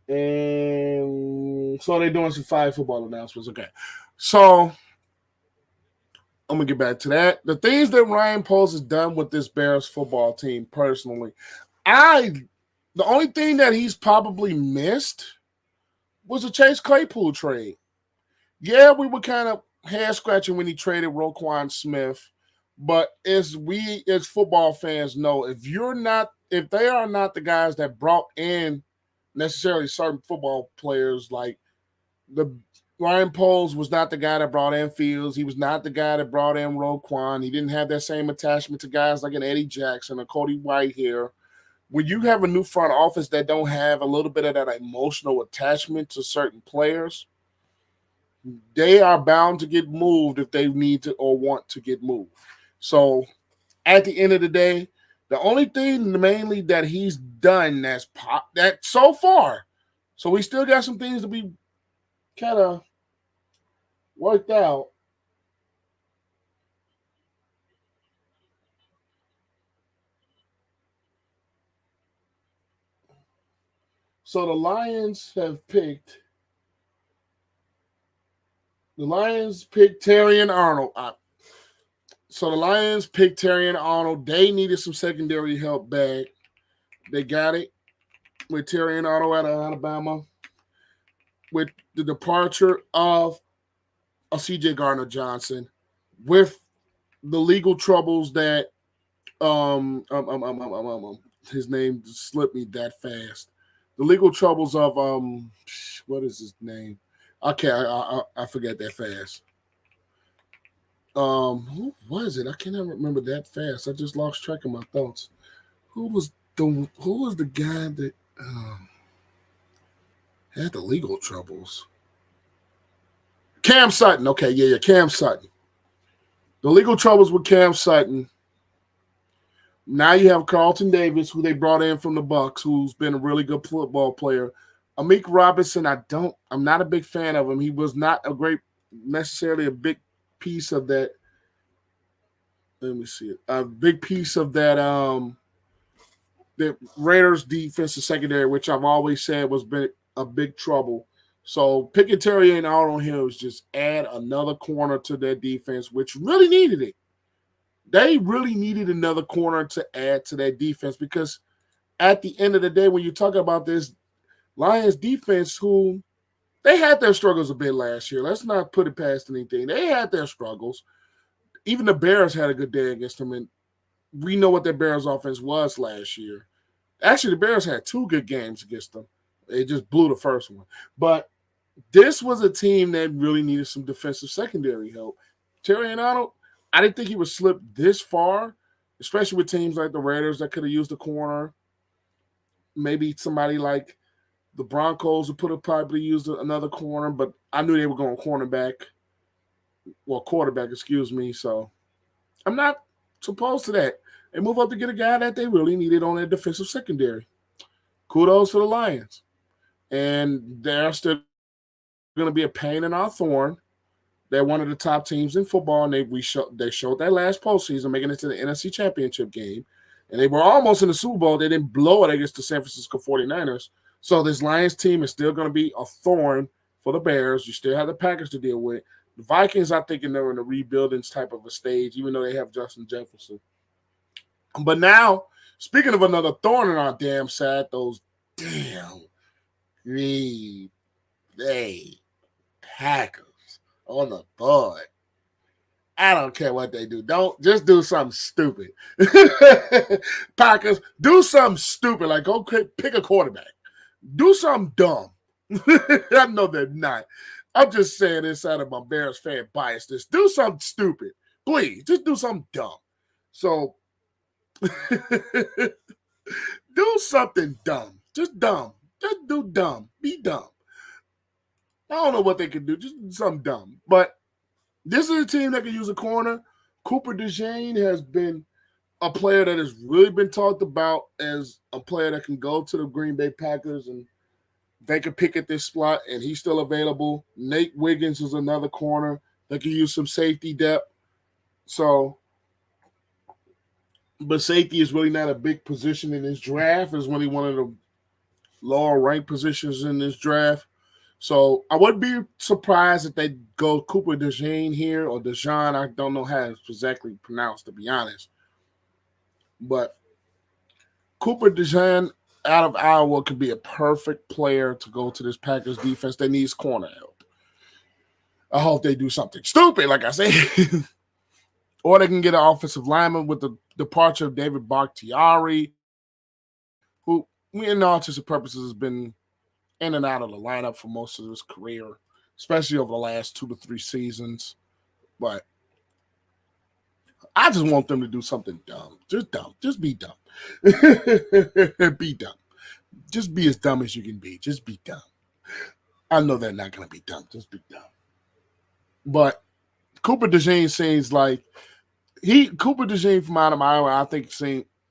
And so they're doing some 5 football announcements. Okay. So I'm going to get back to that. The things that Ryan Poles has done with this Bears football team personally, the only thing that he's probably missed was a Chase Claypool trade. Yeah, we were kind of head scratching when he traded Roquan Smith, but as we as football fans know, if they are not the guys that brought in necessarily certain football players, like the Ryan Poles was not the guy that brought in Fields. He was not the guy that brought in Roquan. He didn't have that same attachment to guys like an Eddie Jackson or Cody Whitehair. When you have a new front office that don't have a little bit of that emotional attachment to certain players, they are bound to get moved if they need to or want to get moved. So at the end of the day, the only thing mainly that he's done that so far, so we still got some things to be kind of worked out. So the Lions picked Terry and Arnold. So the Lions picked Terry and Arnold. They needed some secondary help back. They got it with Terry and Arnold out of Alabama. With the departure of a C.J. Gardner-Johnson, with the legal troubles that his name slipped me that fast. The legal troubles of what is his name? Okay, I forget that fast. Who was it? I cannot remember that fast. I just lost track of my thoughts. Who was the guy that had the legal troubles? Cam Sutton. Okay, yeah, Cam Sutton. The legal troubles with Cam Sutton. Now you have Carlton Davis, who they brought in from the Bucks, who's been a really good football player. Amik Robinson, I'm not a big fan of him. He was not necessarily a big piece of that. Let me see it. A big piece of that the Raiders defensive secondary, which I've always said was been a big trouble. So picking Terry and Arnold here was just add another corner to their defense, which really needed it. They really needed another corner to add to that defense because at the end of the day, when you talk about this Lions defense, who they had their struggles a bit last year. Let's not put it past anything. They had their struggles. Even the Bears had a good day against them, and we know what their Bears offense was last year. Actually, the Bears had 2 good games against them. They just blew the first one. But this was a team that really needed some defensive secondary help. Terry and Arnold, I didn't think he would slip this far, especially with teams like the Raiders that could have used a corner. Maybe somebody like The Broncos would probably used another corner, but I knew they were going quarterback, excuse me. So I'm not opposed to that. They move up to get a guy that they really needed on their defensive secondary. Kudos to the Lions. And they're still going to be a pain in our thorn. They're one of the top teams in football, and they showed that last postseason, making it to the NFC Championship game. And they were almost in the Super Bowl. They didn't blow it against the San Francisco 49ers. So this Lions team is still going to be a thorn for the Bears. You still have the Packers to deal with. The Vikings, I think, they're in a rebuilding type of a stage, even though they have Justin Jefferson. But now, speaking of another thorn in our damn side, those damn Green Bay Packers on the board. I don't care what they do. Don't just do something stupid. Packers, do something stupid. Like go pick a quarterback. Do something dumb. I know they're not. I'm just saying this out of my Bears fan bias. Just do something stupid. Please, just do something dumb. So do something dumb. Just dumb. Just do dumb. Be dumb. I don't know what they can do. Just do something dumb. But this is a team that can use a corner. Cooper DeJean has been a player that has really been talked about as a player that can go to the Green Bay Packers and they can pick at this slot, and he's still available. Nate Wiggins is another corner that can use some safety depth. So, but safety is really not a big position in this draft. It's really one of the lower ranked positions in this draft. So I wouldn't be surprised if they go Cooper DeJean here or DeJean. I don't know how it's exactly pronounced, to be honest. But Cooper DeJean out of Iowa could be a perfect player to go to this Packers defense. They need corner help. I hope they do something stupid, like I said. Or they can get an offensive lineman with the departure of David Bakhtiari, who, in all intents and purposes, has been in and out of the lineup for most of his career, especially over the last 2 to 3 seasons. But I just want them to do something dumb. Just dumb. Just be dumb. Be dumb. Just be as dumb as you can be. Just be dumb. I know they're not going to be dumb. Just be dumb. But Cooper DeJean seems like Cooper DeJean from out of Iowa, I think,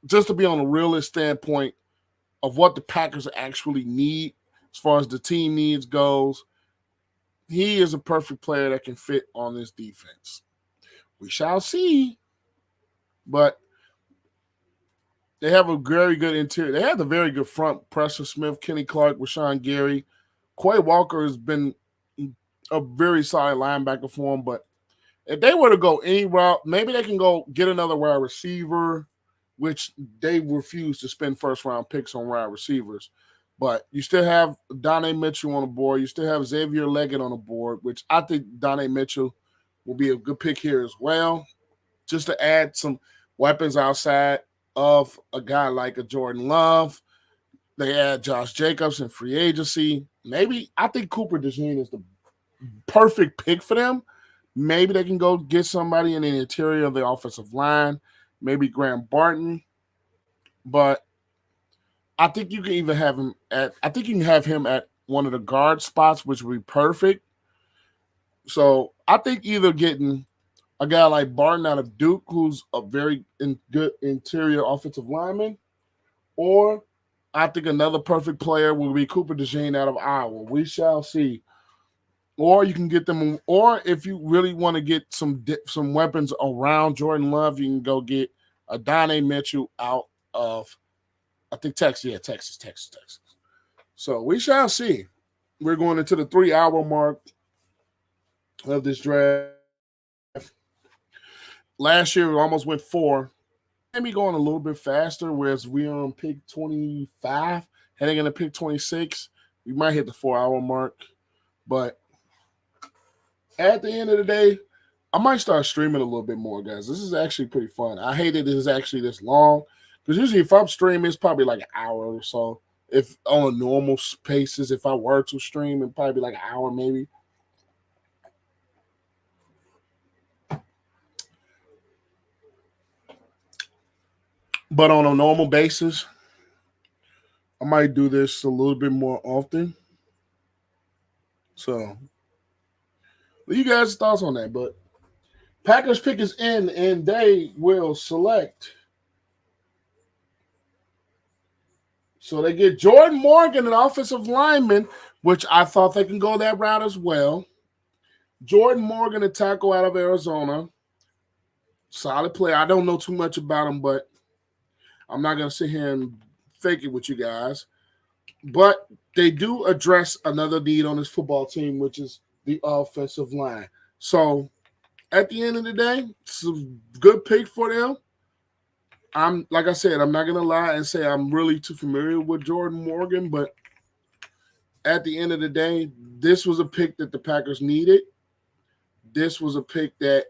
just to be on a realist standpoint of what the Packers actually need as far as the team needs goes, he is a perfect player that can fit on this defense. We shall see. But they have a very good interior. They have a very good front. Preston Smith, Kenny Clark, Rashawn Gary. Quay Walker has been a very solid linebacker for him. But if they were to go any route, maybe they can go get another wide receiver, which they refuse to spend first-round picks on wide receivers. But you still have Darnell Mitchell on the board. You still have Xavier Leggett on the board, which I think Darnell Mitchell will be a good pick here as well, just to add some weapons outside of a guy like a Jordan Love. They add Josh Jacobs in free agency. I think Cooper DeJean is the perfect pick for them. Maybe they can go get somebody in the interior of the offensive line, maybe Graham Barton. But I think you can even have him at one of the guard spots, which would be perfect. So I think either getting a guy like Barton out of Duke, who's a very good interior offensive lineman, or I think another perfect player will be Cooper DeJean out of Iowa. We shall see. Or you can get them, or if you really want to get some weapons around Jordan Love, you can go get a Darnell Mitchell out of, I think, Texas. Yeah, Texas. So we shall see. We're going into the 3-hour mark of this draft. Last year, we almost went 4. Maybe going a little bit faster, whereas we're on pick 25, heading into pick 26. We might hit the 4-hour mark. But at the end of the day, I might start streaming a little bit more, guys. This is actually pretty fun. I hate it is actually this long, because usually if I'm streaming, it's probably like an hour or so. If on a normal paces, if I were to stream, it'd probably be like an hour maybe. But on a normal basis, I might do this a little bit more often. So, what you guys' thoughts on that? But Packers pick is in, and they will select. So they get Jordan Morgan, an offensive lineman, which I thought they can go that route as well. Jordan Morgan, a tackle out of Arizona. Solid player. I don't know too much about him, but I'm not going to sit here and fake it with you guys. But they do address another need on this football team, which is the offensive line. So at the end of the day, it's a good pick for them. Like I said, I'm not going to lie and say I'm really too familiar with Jordan Morgan, but at the end of the day, this was a pick that the Packers needed. This was a pick that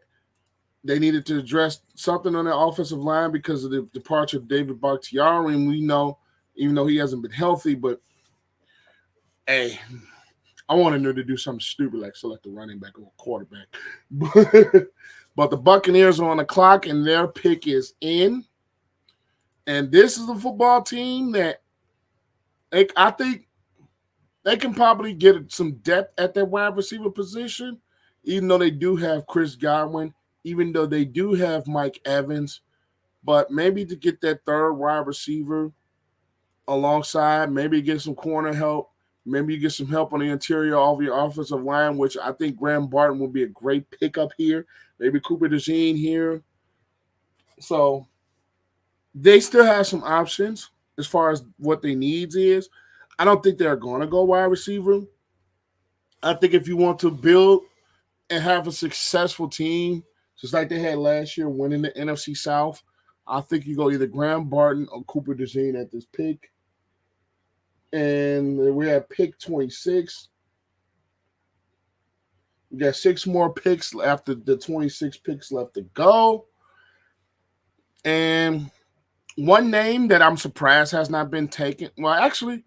they needed to address something on the offensive line because of the departure of David Bakhtiari. And we know, even though he hasn't been healthy, but hey, I wanted them to do something stupid like select a running back or a quarterback. But the Buccaneers are on the clock, and their pick is in. And this is a football team that I think they can probably get some depth at their wide receiver position, even though they do have Chris Godwin, even though they do have Mike Evans. But maybe to get that third wide receiver alongside, maybe get some corner help, maybe you get some help on the interior of your offensive line, which I think Graham Barton will be a great pickup here. Maybe Cooper DeJean here. So they still have some options as far as what their needs is. I don't think they're going to go wide receiver. I think if you want to build and have a successful team, just like they had last year, winning the NFC South, I think you go either Graham Barton or Cooper DeJean at this pick. And we're at pick 26. We got 6 more picks after the 26 picks left to go. And one name that I'm surprised has not been taken. Well, actually,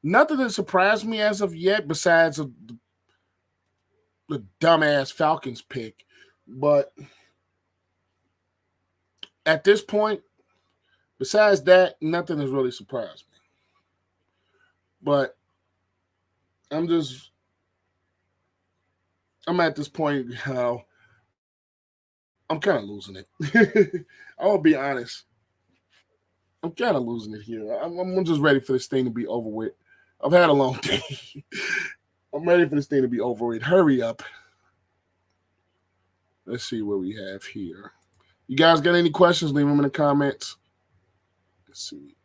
nothing that surprised me as of yet besides the dumbass Falcons pick. But at this point, besides that, nothing has really surprised me. But I'm at this point how I'm kind of losing it. I will be honest. I'm kind of losing it here. I'm just ready for this thing to be over with. I've had a long day. I'm ready for this thing to be over with. Hurry up. Let's see what we have here. You guys got any questions? Leave them in the comments. Let's see.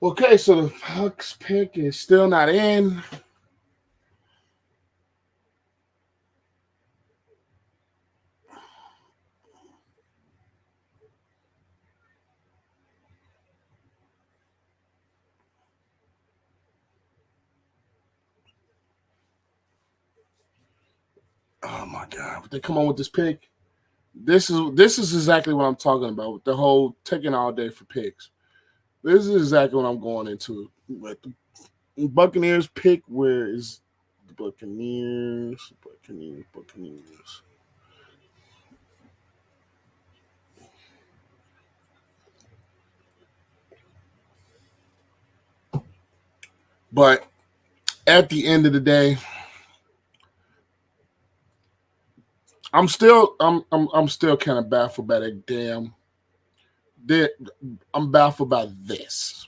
Okay, so the Bucs pick is still not in. Oh my God! They come on with this pick. This is exactly what I'm talking about with the whole taking all day for picks. This is exactly what I'm going into. But the Buccaneers pick, where is the Buccaneers? Buccaneers. But at the end of the day, I'm still kind of baffled by that damn. I'm baffled by this.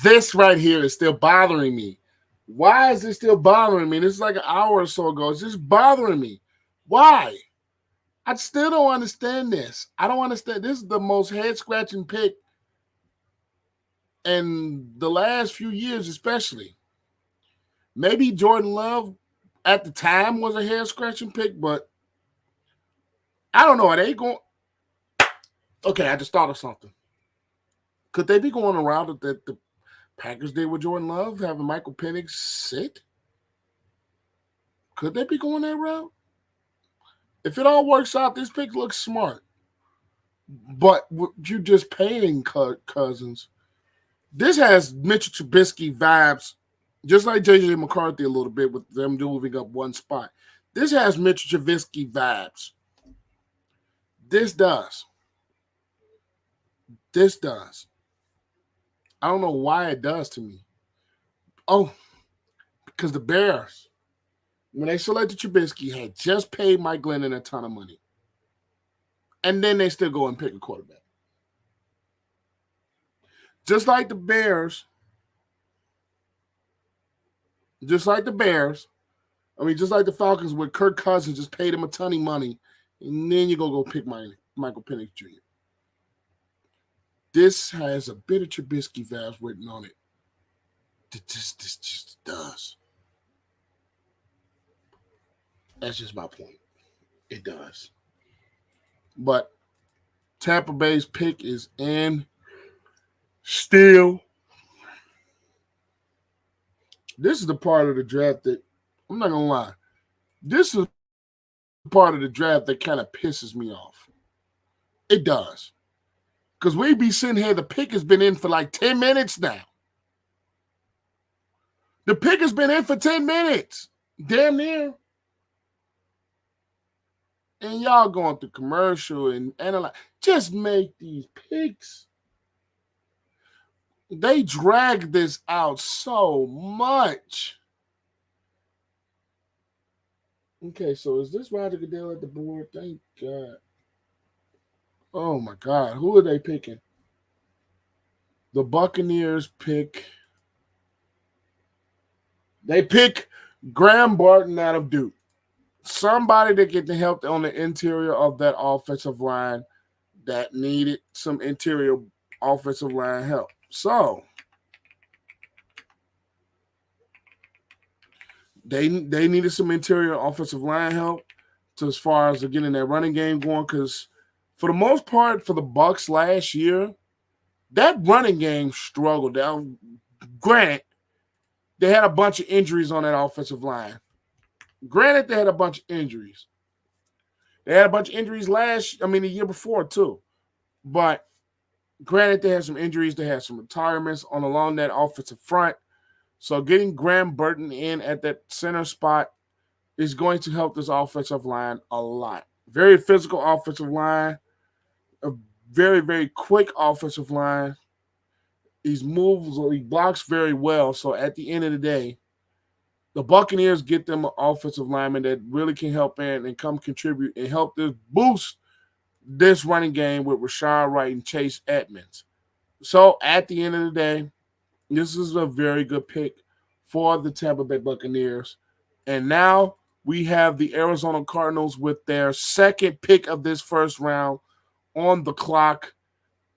This right here is still bothering me. Why is it still bothering me? This is like an hour or so ago. It's just bothering me. Why? I still don't understand this. I don't understand. This is the most head-scratching pick in the last few years, especially. Maybe Jordan Love at the time was a head-scratching pick, but I don't know. Are they going? Okay, I just thought of something. Could they be going around that the Packers did with Jordan Love, having Michael Penix sit? Could they be going that route? If it all works out, this pick looks smart. But you just paying Cousins. This has Mitchell Trubisky vibes, just like J.J. McCarthy a little bit with them moving up one spot. This has Mitchell Trubisky vibes. This does. This does. I don't know why it does to me. Oh, because the Bears, when they selected Trubisky, had just paid Mike Glennon a ton of money. And then they still go and pick a quarterback. Just like the Bears, just like the Falcons, where Kirk Cousins just paid him a ton of money, and then you go pick Michael Penix Jr. This has a bit of Trubisky vibes written on it. This just does. That's just my point. It does. But Tampa Bay's pick is in still. This is the part of the draft that, I'm not going to lie, this is the part of the draft that kind of pisses me off. It does. Because we be sitting here, the pick has been in for like 10 minutes now. The pick has been in for 10 minutes. Damn near. And y'all going through commercial and analyze. Just make these picks. They drag this out so much. Okay, so is this Roger Goodell at the board? Thank God. Oh, my God. Who are they picking? The Buccaneers pick. They pick Graham Barton out of Duke. Somebody to get the help on the interior of that offensive line that needed some interior offensive line help. So they needed some interior offensive line help to as far as getting that running game going, because for the most part for the Bucs last year, that running game struggled. Now, granted, they had a bunch of injuries on that offensive line. Granted, they had a bunch of injuries. They had a bunch of injuries the year before too. But granted, they had some injuries. They had some retirements along that offensive front. So getting Graham Burton in at that center spot is going to help this offensive line a lot. Very physical offensive line. A very, very quick offensive line. He blocks very well. So at the end of the day, the Buccaneers get them an offensive lineman that really can help in and come contribute and help this boost this running game with Rashad Wright and Chase Edmunds. So at the end of the day, this is a very good pick for the Tampa Bay Buccaneers. And now we have the Arizona Cardinals with their second pick of this first round on the clock.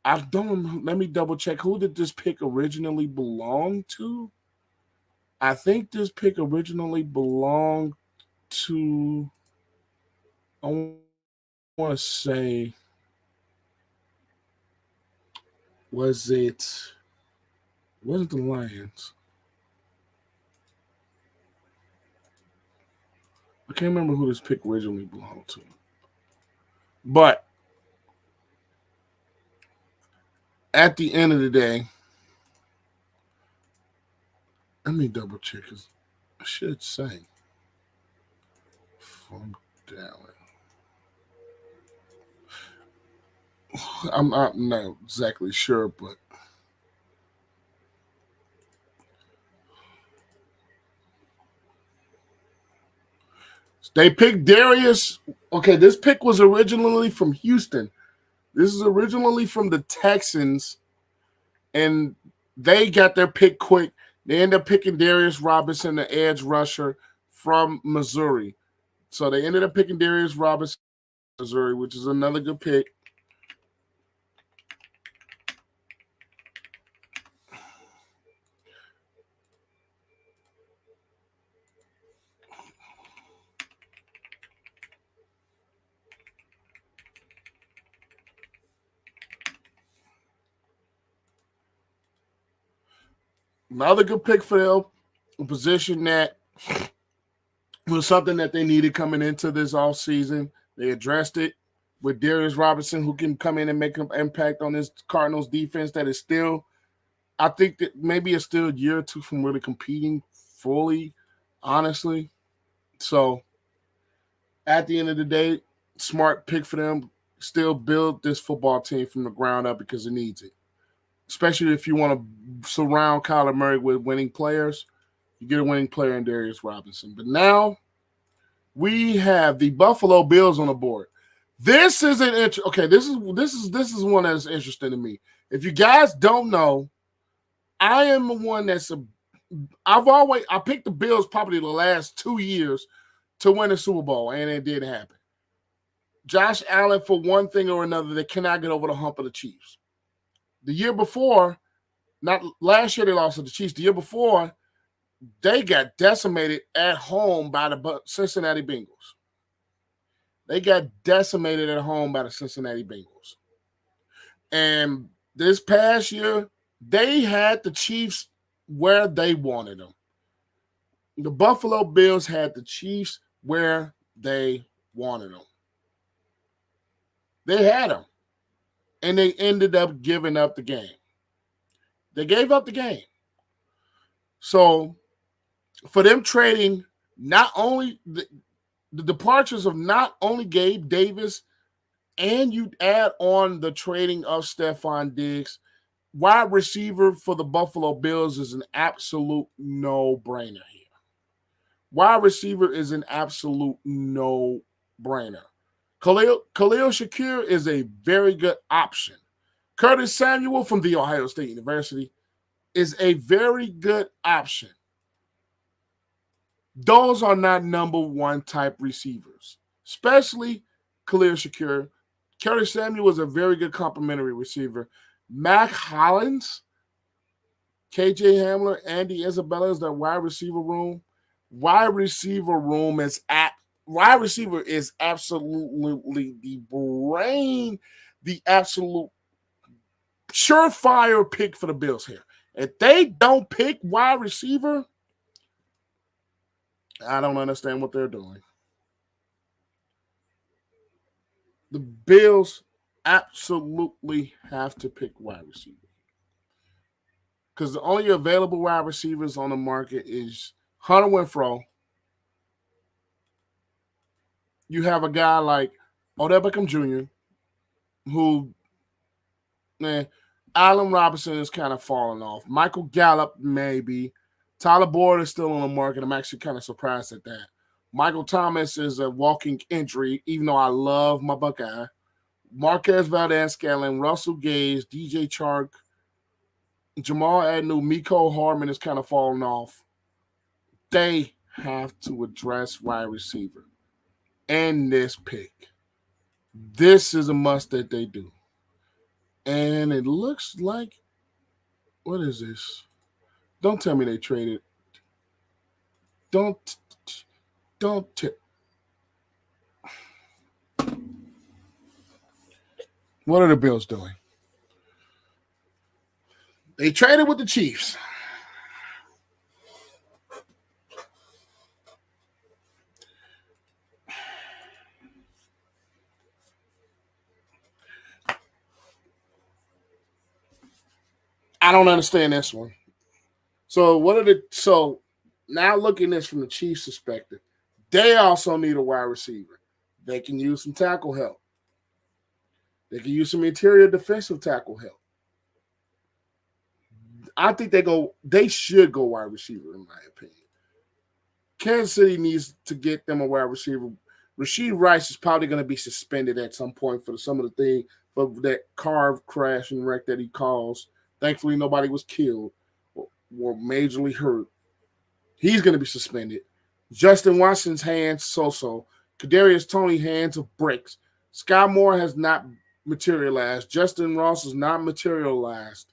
Let me double check. Who did this pick originally belong to? I think this pick originally belonged to, I want to say, wasn't the Lions. I can't remember who this pick originally belonged to. But at the end of the day, let me double check, because I should say from Dallas. I'm not exactly sure, but they picked Darius. Okay, this pick was originally from Houston. This is originally from the Texans, and they got their pick quick. They ended up picking Darius Robinson, the edge rusher from Missouri. So they ended up picking Darius Robinson from Missouri, which is another good pick. Another good pick for them. A position that was something that they needed coming into this offseason. They addressed it with Darius Robinson, who can come in and make an impact on this Cardinals defense that is still, I think that maybe it's still a year or two from really competing fully, honestly. So at the end of the day, smart pick for them. Still build this football team from the ground up because it needs it. Especially if you want to surround Kyler Murray with winning players, you get a winning player in Darius Robinson. But now we have the Buffalo Bills on the board. This is an okay. This is one that's interesting to me. If you guys don't know, I am the one that's I picked the Bills probably the last 2 years to win a Super Bowl, and it didn't happen. Josh Allen, for one thing or another, they cannot get over the hump of the Chiefs. The year before, not last year they lost to the Chiefs. The year before, they got decimated at home by the Cincinnati Bengals. They got decimated at home by the Cincinnati Bengals. And this past year, they had the Chiefs where they wanted them. The Buffalo Bills had the Chiefs where they wanted them. They had them. And they ended up giving up the game. They gave up the game. So, for them trading not only the departures of not only Gabe Davis, and you add on the trading of Stephon Diggs, wide receiver for the Buffalo Bills is an absolute no-brainer here. Wide receiver is an absolute no-brainer. Khalil Shakir is a very good option. Curtis Samuel from The Ohio State University is a very good option. Those are not number one type receivers, especially Khalil Shakir. Curtis Samuel is a very good complimentary receiver. Mac Hollins, KJ Hamler, Andy Isabella is their wide receiver room. Wide receiver is absolutely the brain, the absolute surefire pick for the Bills here. If they don't pick wide receiver, I don't understand what they're doing. The Bills absolutely have to pick wide receiver. Because the only available wide receivers on the market is Hunter Renfrow. You have a guy like Odell Beckham Jr., who, Allen Robinson is kind of falling off. Michael Gallup, maybe. Tyler Boyd is still on the market. I'm actually kind of surprised at that. Michael Thomas is a walking injury, even though I love my Buckeye. Marquez Valdez-Scantling, Russell Gage, DJ Chark, Jamal Agnew, Mecole Hardman is kind of falling off. They have to address wide receiver and this pick. This is a must that they do. And it looks like, what is this? Don't tell me they traded. Don't. What are the Bills doing? They traded with the Chiefs. I don't understand this one. So now looking at this from the Chiefs' perspective, they also need a wide receiver. They can use some tackle help. They can use some interior defensive tackle help. I think they should go wide receiver, in my opinion. Kansas City needs to get them a wide receiver. Rashee Rice is probably going to be suspended at some point for some of the thing, for that car crash and wreck that he caused. Thankfully, nobody was killed or majorly hurt. He's going to be suspended. Justin Watson's hands, so-so. Kadarius Toney, hands of bricks. Sky Moore has not materialized. Justin Ross has not materialized.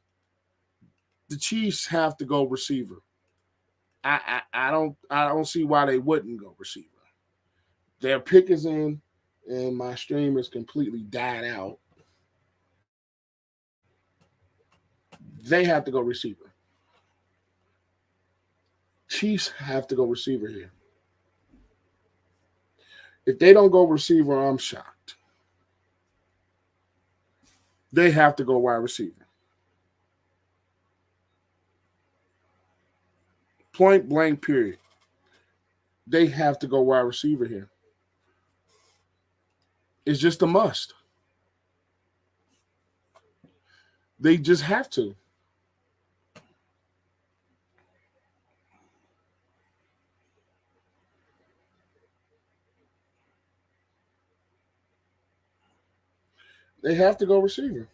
The Chiefs have to go receiver. I don't see why they wouldn't go receiver. Their pick is in, and my stream is completely died out. They have to go receiver. Chiefs have to go receiver here. If they don't go receiver, I'm shocked. They have to go wide receiver. Point blank, period. They have to go wide receiver here. It's just a must. They just have to. They have to go receiver.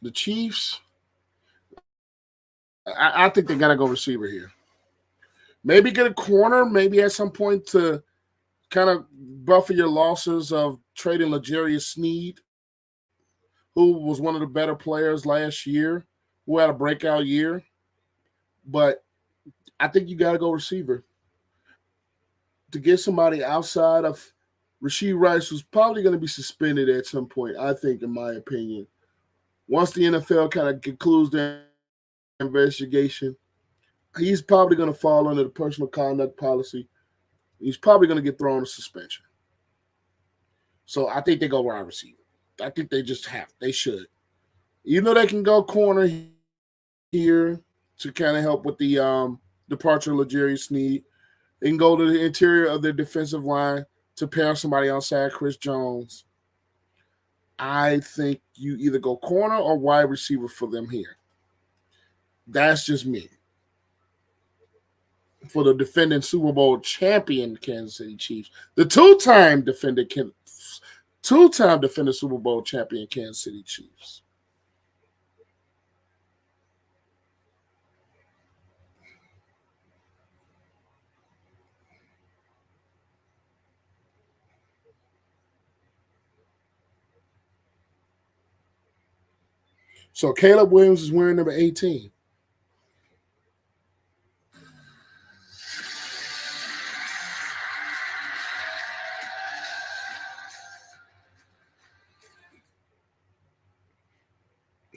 The Chiefs, I think they got to go receiver here. Maybe get a corner, maybe at some point to kind of buffer your losses of trading L'Jarius Sneed, who was one of the better players last year, who had a breakout year. But I think you got to go receiver to get somebody outside of Rashee Rice, who's probably going to be suspended at some point, I think, in my opinion. Once the NFL kind of concludes their investigation, he's probably going to fall under the personal conduct policy. He's probably going to get thrown a suspension. So I think they go wide receiver. I think they just have. They should. Even though they can go corner here to kind of help with the departure of L'Jarius Sneed, they can go to the interior of their defensive line to pair somebody outside Chris Jones. I think you either go corner or wide receiver for them here. That's just me. For the defending Super Bowl champion Kansas City Chiefs, the two-time defending Super Bowl champion Kansas City Chiefs. So Caleb Williams is wearing number 18.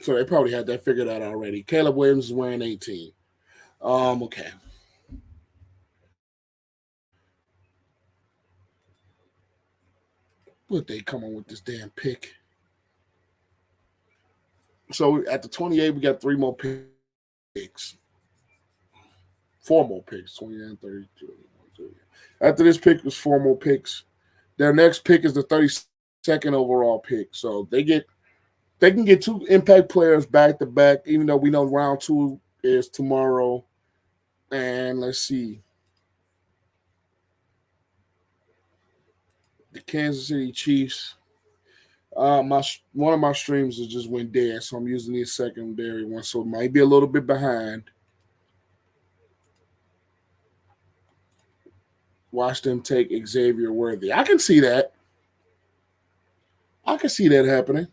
So they probably had that figured out already. Caleb Williams is wearing 18. Okay. Would they come on with this damn pick? So at the 28, we got 3 more picks. 4 more picks. 29, 32. After this pick was 4 more picks. Their next pick is the 32nd overall pick. So they can get 2 impact players back to back, even though we know round 2 is tomorrow. And let's see. The Kansas City Chiefs. One of my streams has just went dead, so I'm using the secondary one, so it might be a little bit behind. Watch them take Xavier Worthy. I can see that. I can see that happening.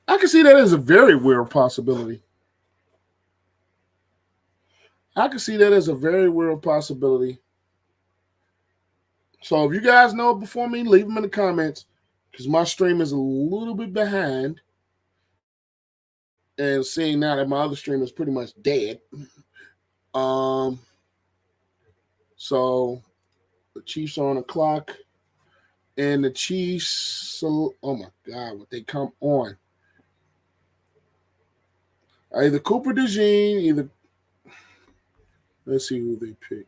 I can see that as a very real possibility. I can see that as a very real possibility. So if you guys know before me, leave them in the comments, because my stream is a little bit behind. And seeing now that my other stream is pretty much dead. So the Chiefs are on the clock. And the Chiefs, oh my God, what they come on. Either Cooper DeJean, let's see who they pick.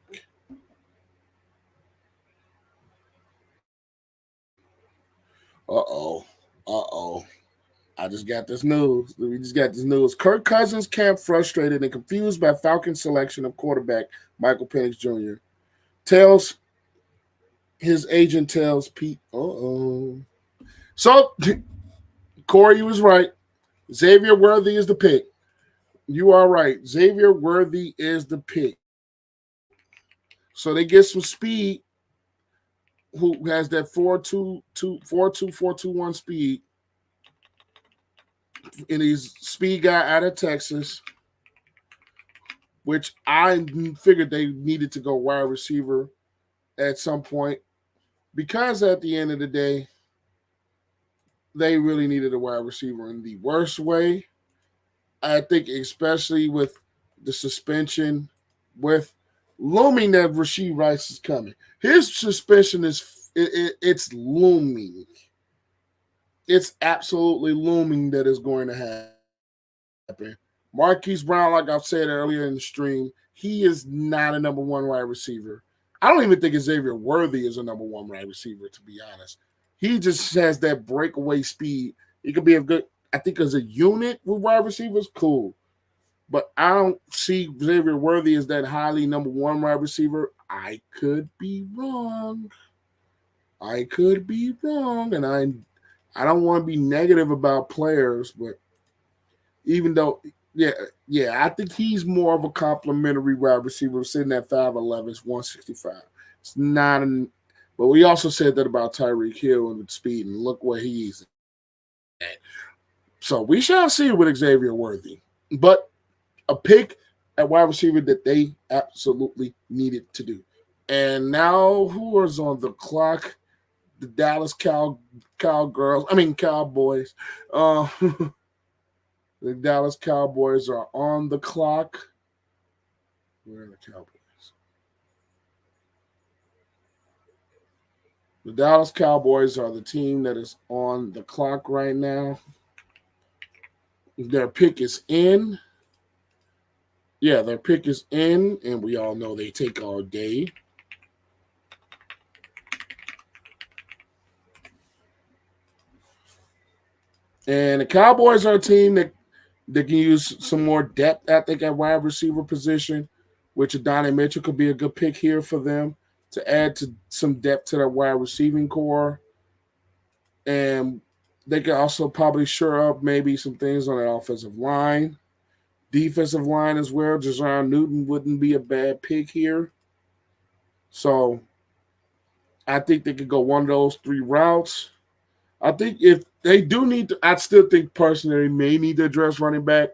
Uh-oh. I just got this news. We just got this news. Kirk Cousins camp frustrated and confused by Falcons selection of quarterback Michael Penix Jr. His agent tells Pete, So, Corey was right. Xavier Worthy is the pick. You are right. Xavier Worthy is the pick. So they get some speed. Who has that 4.21 speed? And he's speed guy out of Texas, which I figured they needed to go wide receiver at some point, because at the end of the day, they really needed a wide receiver in the worst way. I think especially with the suspension with looming that Rashee Rice is coming. His suspension it's looming. It's absolutely looming that it's going to happen. Marquise Brown, like I've said earlier in the stream, he is not a number one wide receiver. I don't even think Xavier Worthy is a number one wide receiver, to be honest. He just has that breakaway speed. He could be a good, I think, as a unit with wide receivers, cool. But I don't see Xavier Worthy as that highly number one wide receiver. I could be wrong. And I don't want to be negative about players, but even though, I think he's more of a complimentary wide receiver sitting at 5'11", 165. It's not an, but we also said that about Tyreek Hill and the speed, and look where he's at. So we shall see with Xavier Worthy. But a pick at wide receiver that they absolutely needed to do. And now who is on the clock? The Dallas Cowboys. The Dallas Cowboys are on the clock. Where are the Cowboys? The Dallas Cowboys are the team that is on the clock right now. Their pick is in. Yeah, their pick is in, and we all know they take all day. And the Cowboys are a team that can use some more depth, I think, at wide receiver position, which Adonai Mitchell could be a good pick here for them to add to some depth to their wide receiving core. And they could also probably shore up maybe some things on that offensive line. Defensive line as well. Jaylon Newton wouldn't be a bad pick here. So I think they could go one of those three routes. I think if they do need to, I still think personally they may need to address running back,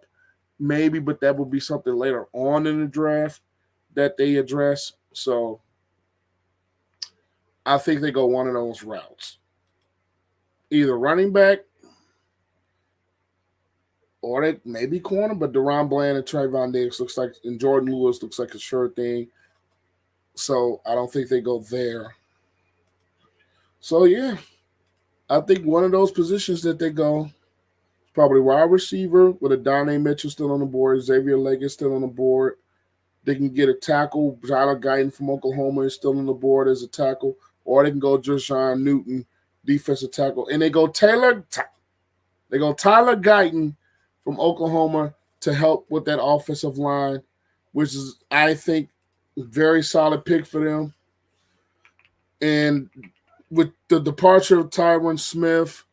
maybe, but that will be something later on in the draft that they address. So I think they go one of those routes. Either running back or they maybe corner, but Deron Bland and Trayvon Diggs looks like, and Jordan Lewis looks like a sure thing. So I don't think they go there. So yeah, I think one of those positions that they go, probably wide receiver with Adonai Mitchell still on the board, Xavier Leggett still on the board. They can get a tackle. Jaylon Guyton from Oklahoma is still on the board as a tackle, or they can go Jaylon Newton, defensive tackle, and they go Tyler Guyton from Oklahoma to help with that offensive line, which is, I think, a very solid pick for them. And with the departure of Tyron Smith,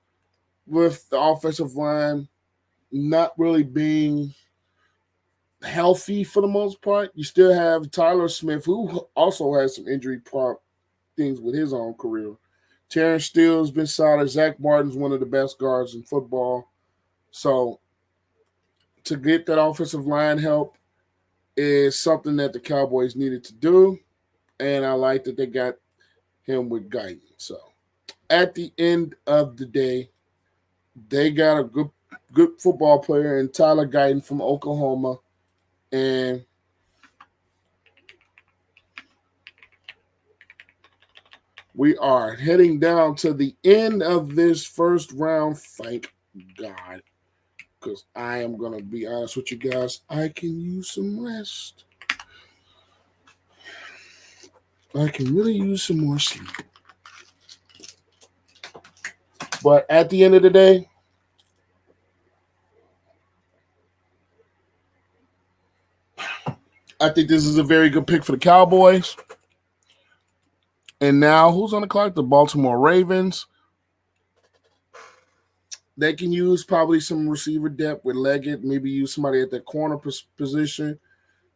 with the offensive line not really being healthy for the most part, you still have Tyler Smith, who also has some injury things with his own career. Terrence Steele's been solid. Zach Martin's one of the best guards in football. So to get that offensive line help is something that the Cowboys needed to do. And I like that they got him with Guyton. So at the end of the day, they got a good football player in Tyler Guyton from Oklahoma. And we are heading down to the end of this first round. Thank God. Because I am going to be honest with you guys, I can use some rest. I can really use some more sleep. But at the end of the day, I think this is a very good pick for the Cowboys. And now, who's on the clock? The Baltimore Ravens. They can use probably some receiver depth with Leggett, maybe use somebody at that corner position.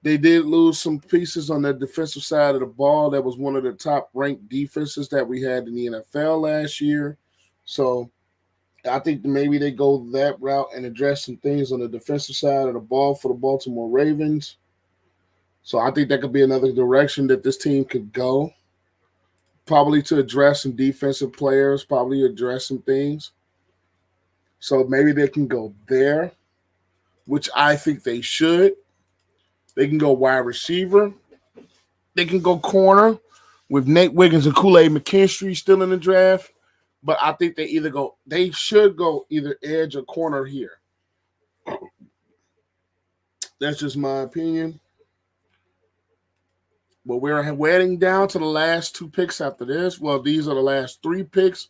They did lose some pieces on the defensive side of the ball. That was one of the top-ranked defenses that we had in the NFL last year. So I think maybe they go that route and address some things on the defensive side of the ball for the Baltimore Ravens. So I think that could be another direction that this team could go. Probably to address some defensive players, probably address some things. So maybe they can go there, which I think they should. They can go wide receiver. they can go corner with Nate Wiggins and Kool-Aid McKinstry still in the draft. But I think they should go either edge or corner here. That's just my opinion. But we're heading down to the last 2 picks after this. Well, these are the last 3 picks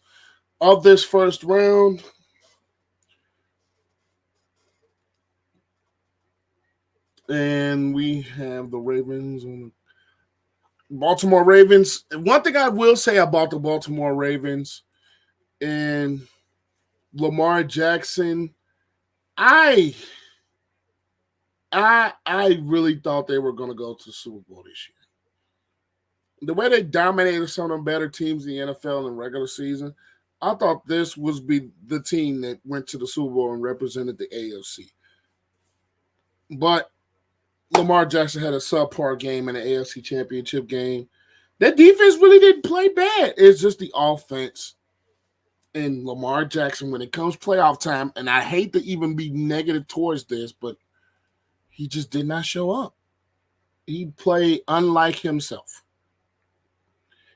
of this first round. And we have the Ravens on the Baltimore Ravens. One thing I will say about the Baltimore Ravens and Lamar Jackson, I really thought they were going to go to the Super Bowl this year. The way they dominated some of the better teams in the NFL in the regular season, I thought this was be the team that went to the Super Bowl and represented the AFC. But Lamar Jackson had a subpar game in the AFC Championship game. That defense really didn't play bad. It's just the offense. And Lamar Jackson, when it comes playoff time, and I hate to even be negative towards this, but he just did not show up. He played unlike himself.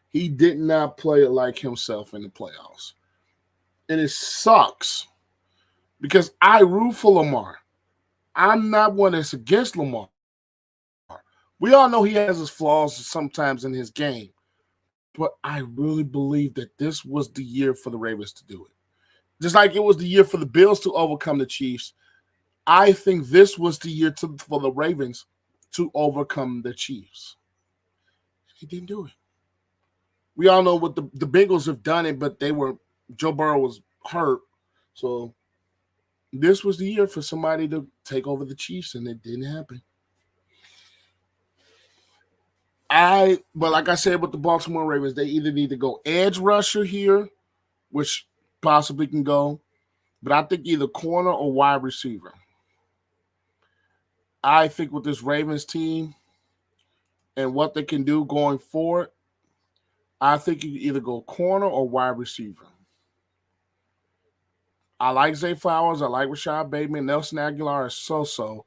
He did not play like himself in the playoffs. And it sucks because I root for Lamar. I'm not one that's against Lamar. We all know he has his flaws sometimes in his game. But I really believe that this was the year for the Ravens to do it. Just like it was the year for the Bills to overcome the Chiefs, I think this was the year for the Ravens to overcome the Chiefs. He didn't do it. We all know what the Bengals have done it, but Joe Burrow was hurt. So this was the year for somebody to take over the Chiefs, and it didn't happen. But like I said with the Baltimore Ravens, they either need to go edge rusher here, which possibly can go, but I think either corner or wide receiver. I think with this Ravens team and what they can do going forward, I think you can either go corner or wide receiver. I like Zay Flowers. I like Rashad Bateman. Nelson Aguilar is so-so.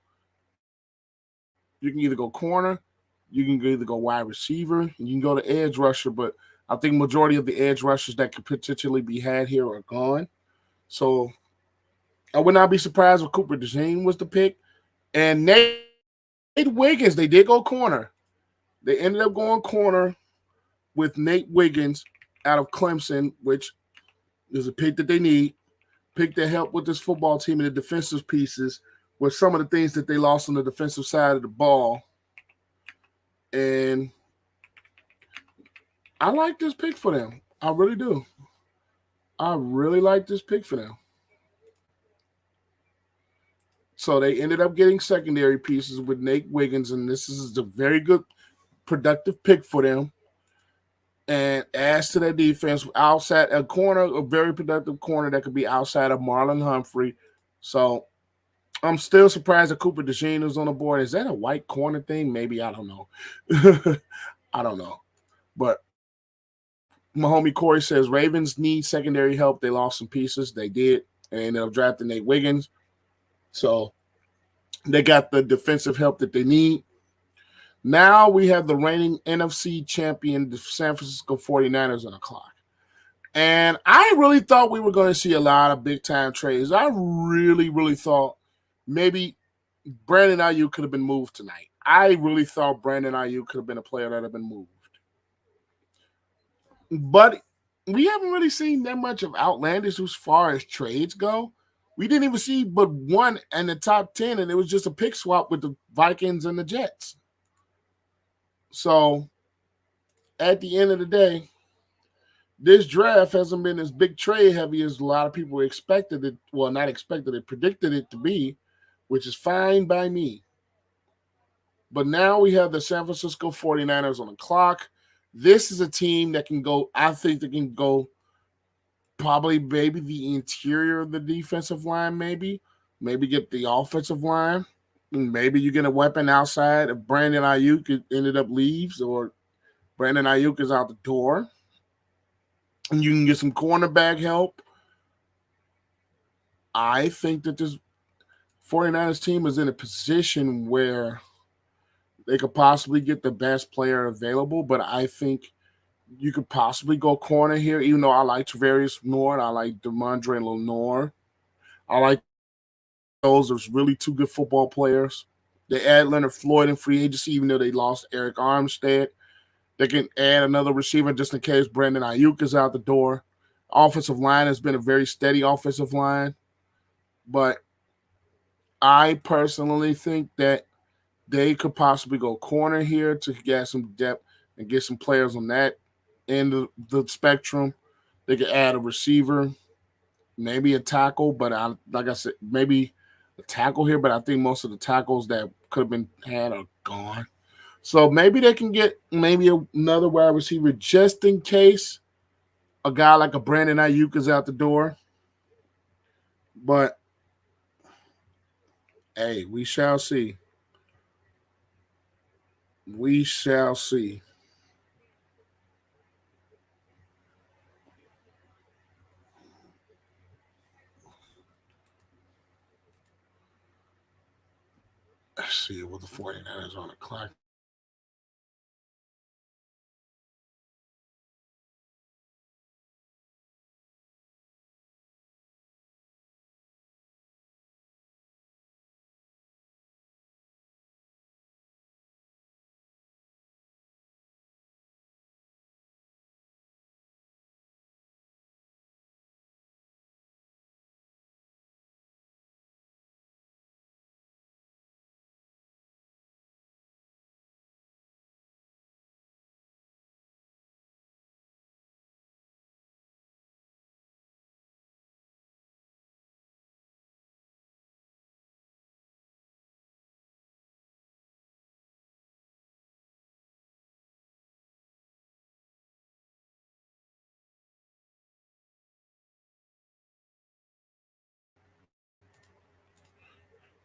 You can either go corner, you can either go wide receiver, you can go to edge rusher, but I think majority of the edge rushers that could potentially be had here are gone. So I would not be surprised if Cooper DeJean was the pick. And Nate Wiggins, they did go corner. They ended up going corner with Nate Wiggins out of Clemson, which is a pick that they need. Pick to help with this football team and the defensive pieces with some of the things that they lost on the defensive side of the ball. And I like this pick for them. I really do. I really like this pick for them. So they ended up getting secondary pieces with Nate Wiggins, and this is a very good, productive pick for them. And adds to their defense outside a corner, a very productive corner that could be outside of Marlon Humphrey. So I'm still surprised that Cooper DeJean is on the board. Is that a white corner thing? Maybe. I don't know. I don't know. But my homie Corey says Ravens need secondary help. They lost some pieces. They did. And they ended up drafting Nate Wiggins. So they got the defensive help that they need. Now we have the reigning NFC champion, the San Francisco 49ers, on the clock. And I really thought we were going to see a lot of big-time trades. I really, really thought maybe Brandon Ayuk could have been moved tonight. I really thought Brandon Ayuk could have been a player that had been moved. But we haven't really seen that much of outlandish as far as trades go. We didn't even see but one in the top 10, and it was just a pick swap with the Vikings and the Jets. So, at the end of the day, this draft hasn't been as big trade heavy as a lot of people expected it. Well, not expected it, predicted it to be, which is fine by me. But now we have the San Francisco 49ers on the clock. This is a team that can go, I think they can go probably maybe the interior of the defensive line, maybe get the offensive line. Maybe you get a weapon outside if Brandon Ayuk ended up leaves or Brandon Ayuk is out the door. And you can get some cornerback help. I think that this 49ers team is in a position where They could possibly get the best player available, but I think you could possibly go corner here, even though I like Travarius Nord. I like Demondre Lenore. I like those. There's really two good football players. They add Leonard Floyd in free agency, even though they lost Eric Armstead. They can add another receiver just in case Brandon Ayuk is out the door. Offensive line has been a very steady offensive line, but I personally think that they could possibly go corner here to get some depth and get some players on that end of the spectrum. They could add a receiver, maybe a tackle, but like I said, maybe a tackle here. But I think most of the tackles that could have been had are gone. So maybe they can get maybe another wide receiver just in case a guy like a Brandon Ayuk is out the door. But hey, we shall see. We shall see. Let's see what the 49ers on the clock.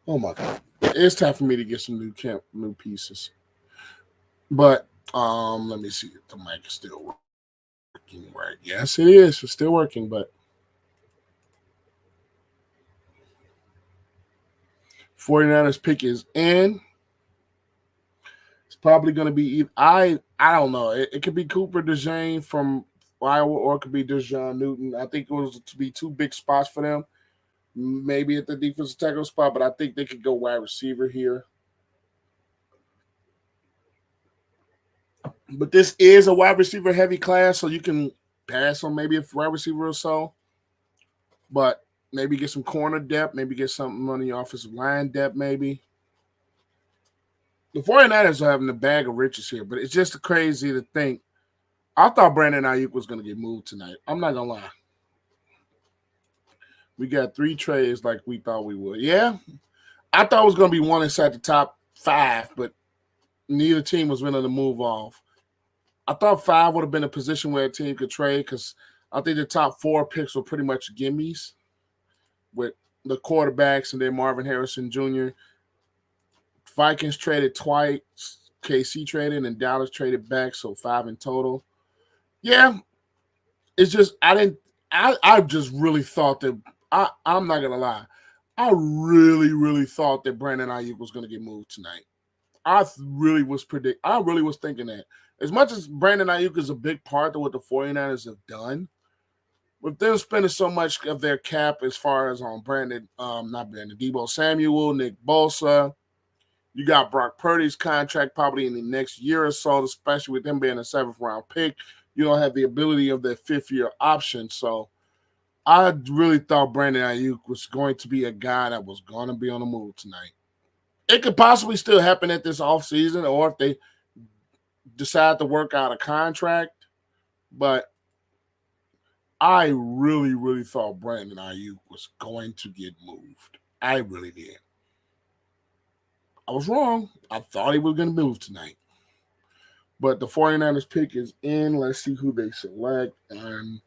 Oh my god. It's time for me to get some new pieces. But let me see if the mic is still working right. Yes, it is. It's still working, but 49ers pick is in. It's probably going to be I don't know. It could be Cooper DeJean from Iowa or it could be Dejon Newton. I think it was to be two big spots for them. Maybe at the defensive tackle spot, but I think they could go wide receiver here. But this is a wide receiver heavy class, so you can pass on maybe a wide receiver or so. But maybe get some corner depth, maybe get something on the offensive line depth, maybe. The 49ers are having the bag of riches here, but it's just crazy to think. I thought Brandon Ayuk was going to get moved tonight. I'm not going to lie. We got 3 trades like we thought we would. Yeah, I thought it was going to be one inside the top 5, but neither team was willing to move off. I thought 5 would have been a position where a team could trade because I think the top 4 picks were pretty much gimmies with the quarterbacks and then Marvin Harrison Jr. Vikings traded twice, KC traded, and Dallas traded back, so 5 in total. Yeah, it's just I just really thought that I'm not gonna lie. I really thought that Brandon Ayuk was gonna get moved tonight. I really was thinking that. As much as Brandon Ayuk is a big part of what the 49ers have done, with them spending so much of their cap as far as on not Brandon, Debo Samuel, Nick Bosa, you got Brock Purdy's contract probably in the next year or so, especially with him being a 7th-round pick. You don't have the ability of that 5th-year option. So I really thought Brandon Ayuk was going to be a guy that was going to be on the move tonight. It could possibly still happen at this offseason or if they decide to work out a contract. But I really thought Brandon Ayuk was going to get moved. I really did. I was wrong. I thought he was going to move tonight. But the 49ers pick is in. Let's see who they select. And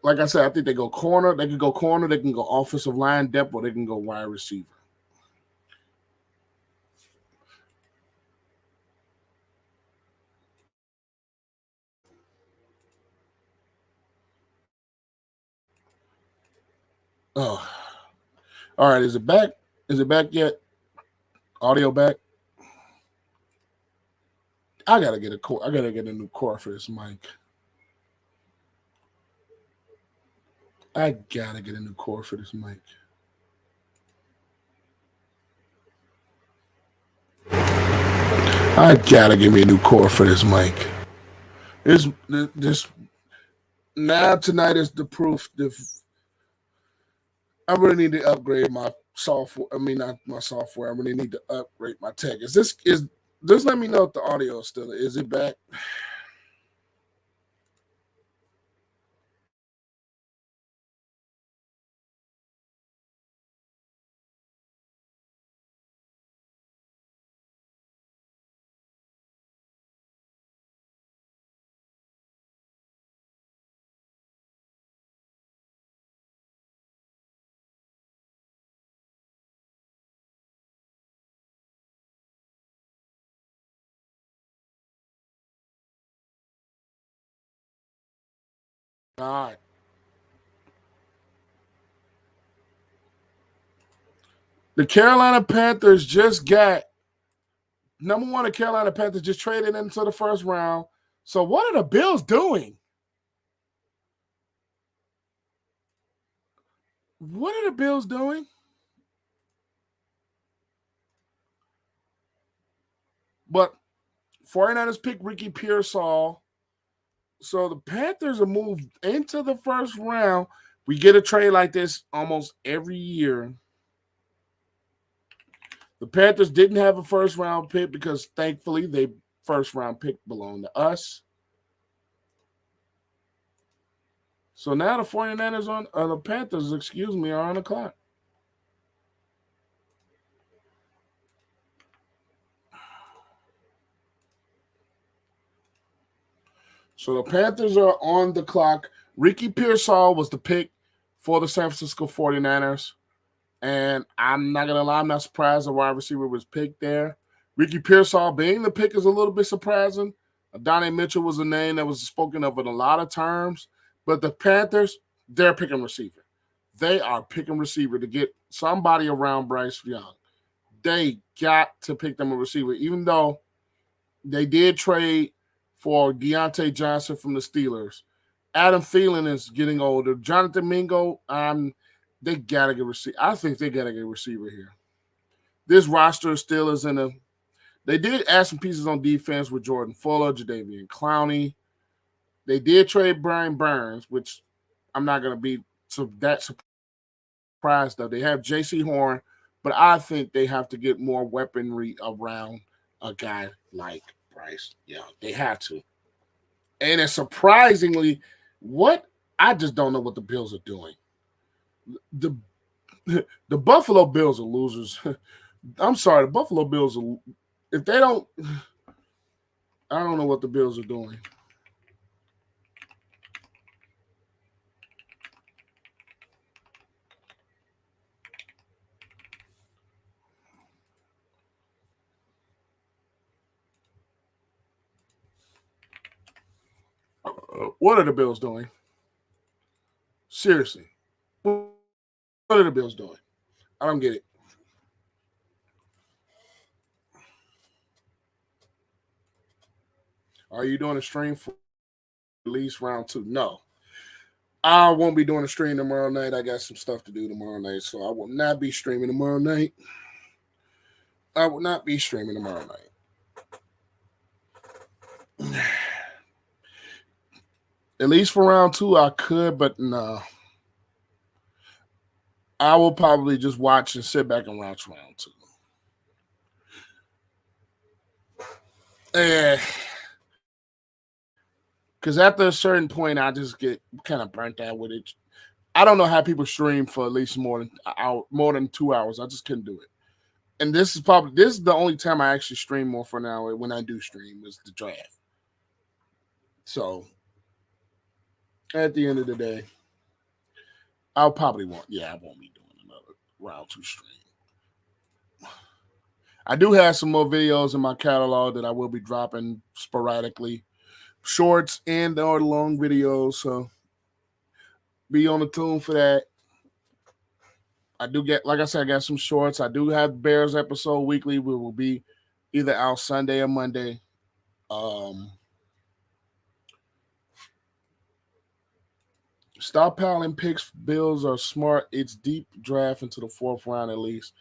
like I said, I think they go corner. They can go corner. They can go offensive line depth, or they can go wide receiver. Oh, all right. Is it back? Is it back yet? Audio back? I gotta get a new cord for this mic. I gotta get a new cord for this mic. I gotta give me a new cord for this mic. This now tonight is the proof that I really need to upgrade my software. I mean, not my software. I really need to upgrade my tech. Just let me know if the audio still is it back. All right. The Carolina Panthers just got number one. The Carolina Panthers just traded into the first round. So what are the Bills doing? What are the Bills doing? But 49ers pick Ricky Pearsall. So the Panthers are moved into the first round. We get a trade like this almost every year. The Panthers didn't have a first round pick because thankfully they first round pick belonged to us. So now the 49ers the Panthers, are on the clock. So the Panthers are on the clock. Ricky Pearsall was the pick for the San Francisco 49ers. And I'm not going to lie, I'm not surprised the wide receiver was picked there. Ricky Pearsall being the pick is a little bit surprising. Donnie Mitchell was a name that was spoken of in a lot of terms. But the Panthers, they're picking receiver. They are picking receiver to get somebody around Bryce Young. They got to pick them a receiver, even though they did trade for Deontay Johnson from the Steelers. Adam Thielen is getting older. Jonathan Mingo, they got to get receiver. I think they got to get a receiver here. This roster still is in a – they did add some pieces on defense with Jordan Fuller, Jadeveon Clowney. They did trade Brian Burns, which I'm not going to be that surprised of. They have J.C. Horn, but I think they have to get more weaponry around a guy like Bryce Young. They have to. And it's surprisingly I just don't know what the Bills are doing. The Buffalo Bills are losers. I'm sorry, the Buffalo Bills are if they don't I don't know what the Bills are doing. What are the Bills doing? Seriously. What are the Bills doing? I don't get it. Are you doing a stream for at least round 2? No. I won't be doing a stream tomorrow night. I got some stuff to do tomorrow night, so I will not be streaming tomorrow night. At least for round 2, I could, but no. I will probably just watch and sit back and watch round 2. Because after a certain point, I just get kind of burnt out with it. I don't know how people stream for at least more than 2 hours. I just couldn't do it. And this is the only time I actually stream more for an hour when I do stream is the draft. So at the end of the day, I won't be doing another round 2 stream. I do have some more videos in my catalog that I will be dropping sporadically, shorts and or long videos. So be on the tune for that. I do get, like I said, I got some shorts. I do have Bears episode weekly. We will be either out Sunday or Monday. Stop piling picks. Bills are smart. It's deep draft into the fourth round at least.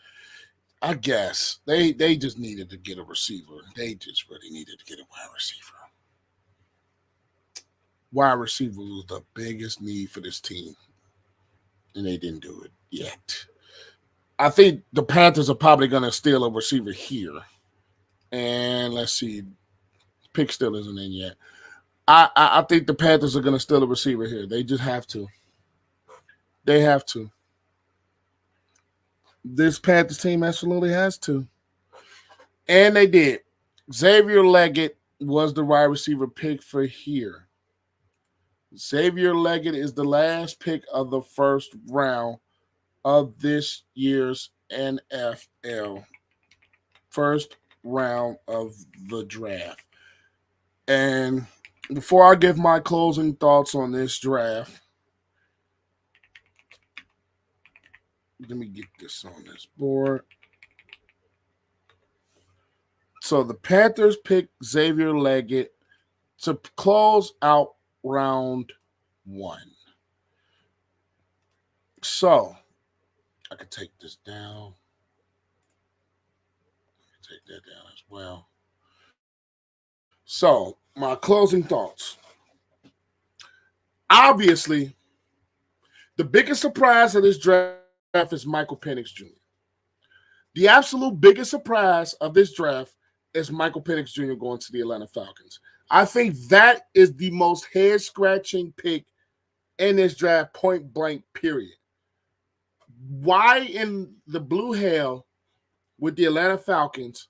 I guess they just needed to get a receiver. They just really needed to get a wide receiver. Wide receiver was the biggest need for this team, and they didn't do it yet. I think the Panthers are probably going to steal a receiver here. And let's see, pick still isn't in yet. I think the Panthers are going to steal a receiver here. They just have to. They have to. This Panthers team absolutely has to. And they did. Xavier Leggett was the wide receiver pick for here. Xavier Leggett is the last pick of the first round of this year's NFL. First round of the draft. And before I give my closing thoughts on this draft, let me get this on this board. So the Panthers picked Xavier Leggett to close out round 1. So I could take this down. Take that down as well. So my closing thoughts. Obviously, the biggest surprise of this draft is Michael Penix Jr. The absolute biggest surprise of this draft is Michael Penix Jr. going to the Atlanta Falcons. I think that is the most head-scratching pick in this draft, point blank, period. Why in the blue hell would the Atlanta Falcons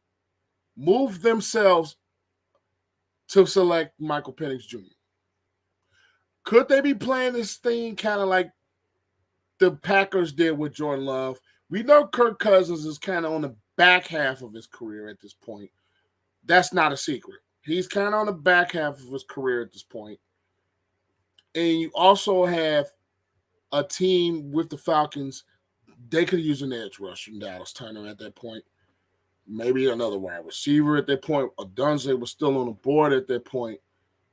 move themselves to select Michael Penix Jr.? Could they be playing this thing kind of like the Packers did with Jordan Love? We know Kirk Cousins is kind of on the back half of his career at this point. That's not a secret. He's kind of on the back half of his career at this point. And you also have a team with the Falcons. They could use an edge rusher in Dallas Turner at that point. Maybe another wide receiver at that point. Odunze was still on the board at that point.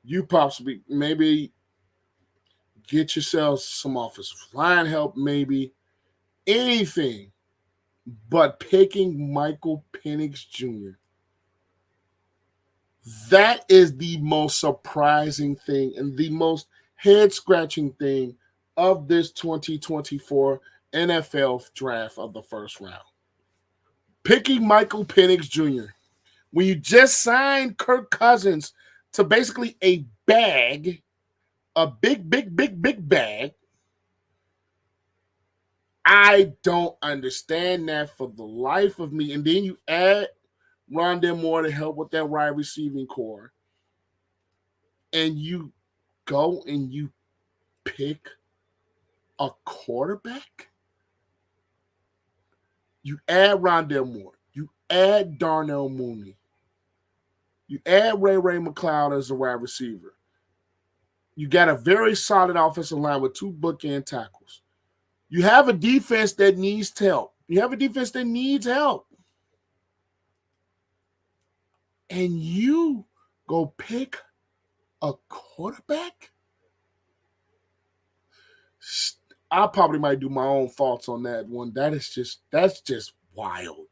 You possibly maybe get yourselves some offensive line help, maybe anything but picking Michael Penix Jr. That is the most surprising thing and the most head-scratching thing of this 2024 NFL draft of the first round. Picking Michael Penix Jr. When you just signed Kirk Cousins to basically a bag, a big bag, I don't understand that for the life of me. And then you add Rondell Moore to help with that wide receiving core. And you go and you pick a quarterback. You add Rondell Moore. You add Darnell Mooney. You add Ray McLeod as a wide receiver. You got a very solid offensive line with 2 bookend tackles. You have a defense that needs help. And you go pick a quarterback? I probably might do my own thoughts on that one. That's just wild.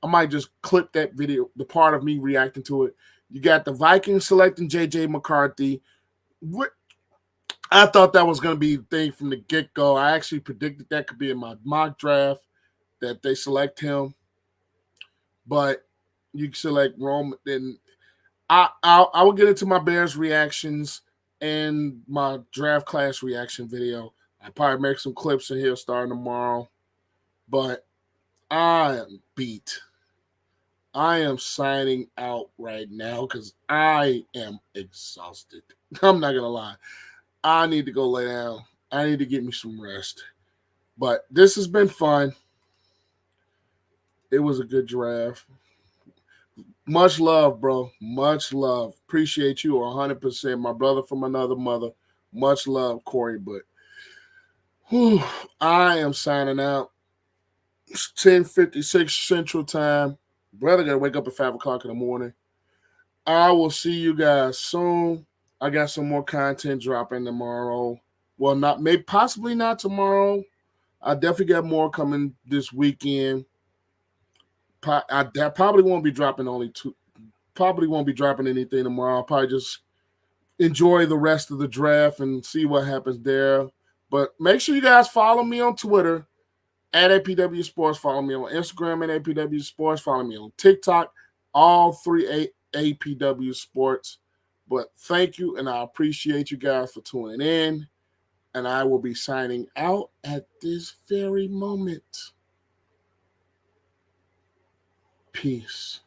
I might just clip that video, the part of me reacting to it. You got the Vikings selecting J.J. McCarthy. I thought that was going to be the thing from the get-go. I actually predicted that could be in my mock draft, that they select him. But you select Rome. Then I will get into my Bears reactions and my draft class reaction video. I'll probably make some clips in here starting tomorrow. But I am beat. I am signing out right now because I am exhausted. I'm not going to lie. I need to go lay down. I need to get me some rest. But this has been fun. It was a good draft. Much love, bro. Much love. Appreciate you 100%. My brother from another mother. Much love, Corey. But I am signing out. It's 10:56 Central Time. Brother got to wake up at 5 o'clock in the morning. I will see you guys soon. I got some more content dropping tomorrow. Well, possibly not tomorrow. I definitely got more coming this weekend. I probably won't be dropping Probably won't be dropping anything tomorrow. I'll probably just enjoy the rest of the draft and see what happens there. But make sure you guys follow me on Twitter at APW Sports. Follow me on Instagram at APW Sports. Follow me on TikTok. All three APW Sports. But thank you, and I appreciate you guys for tuning in. And I will be signing out at this very moment. Peace.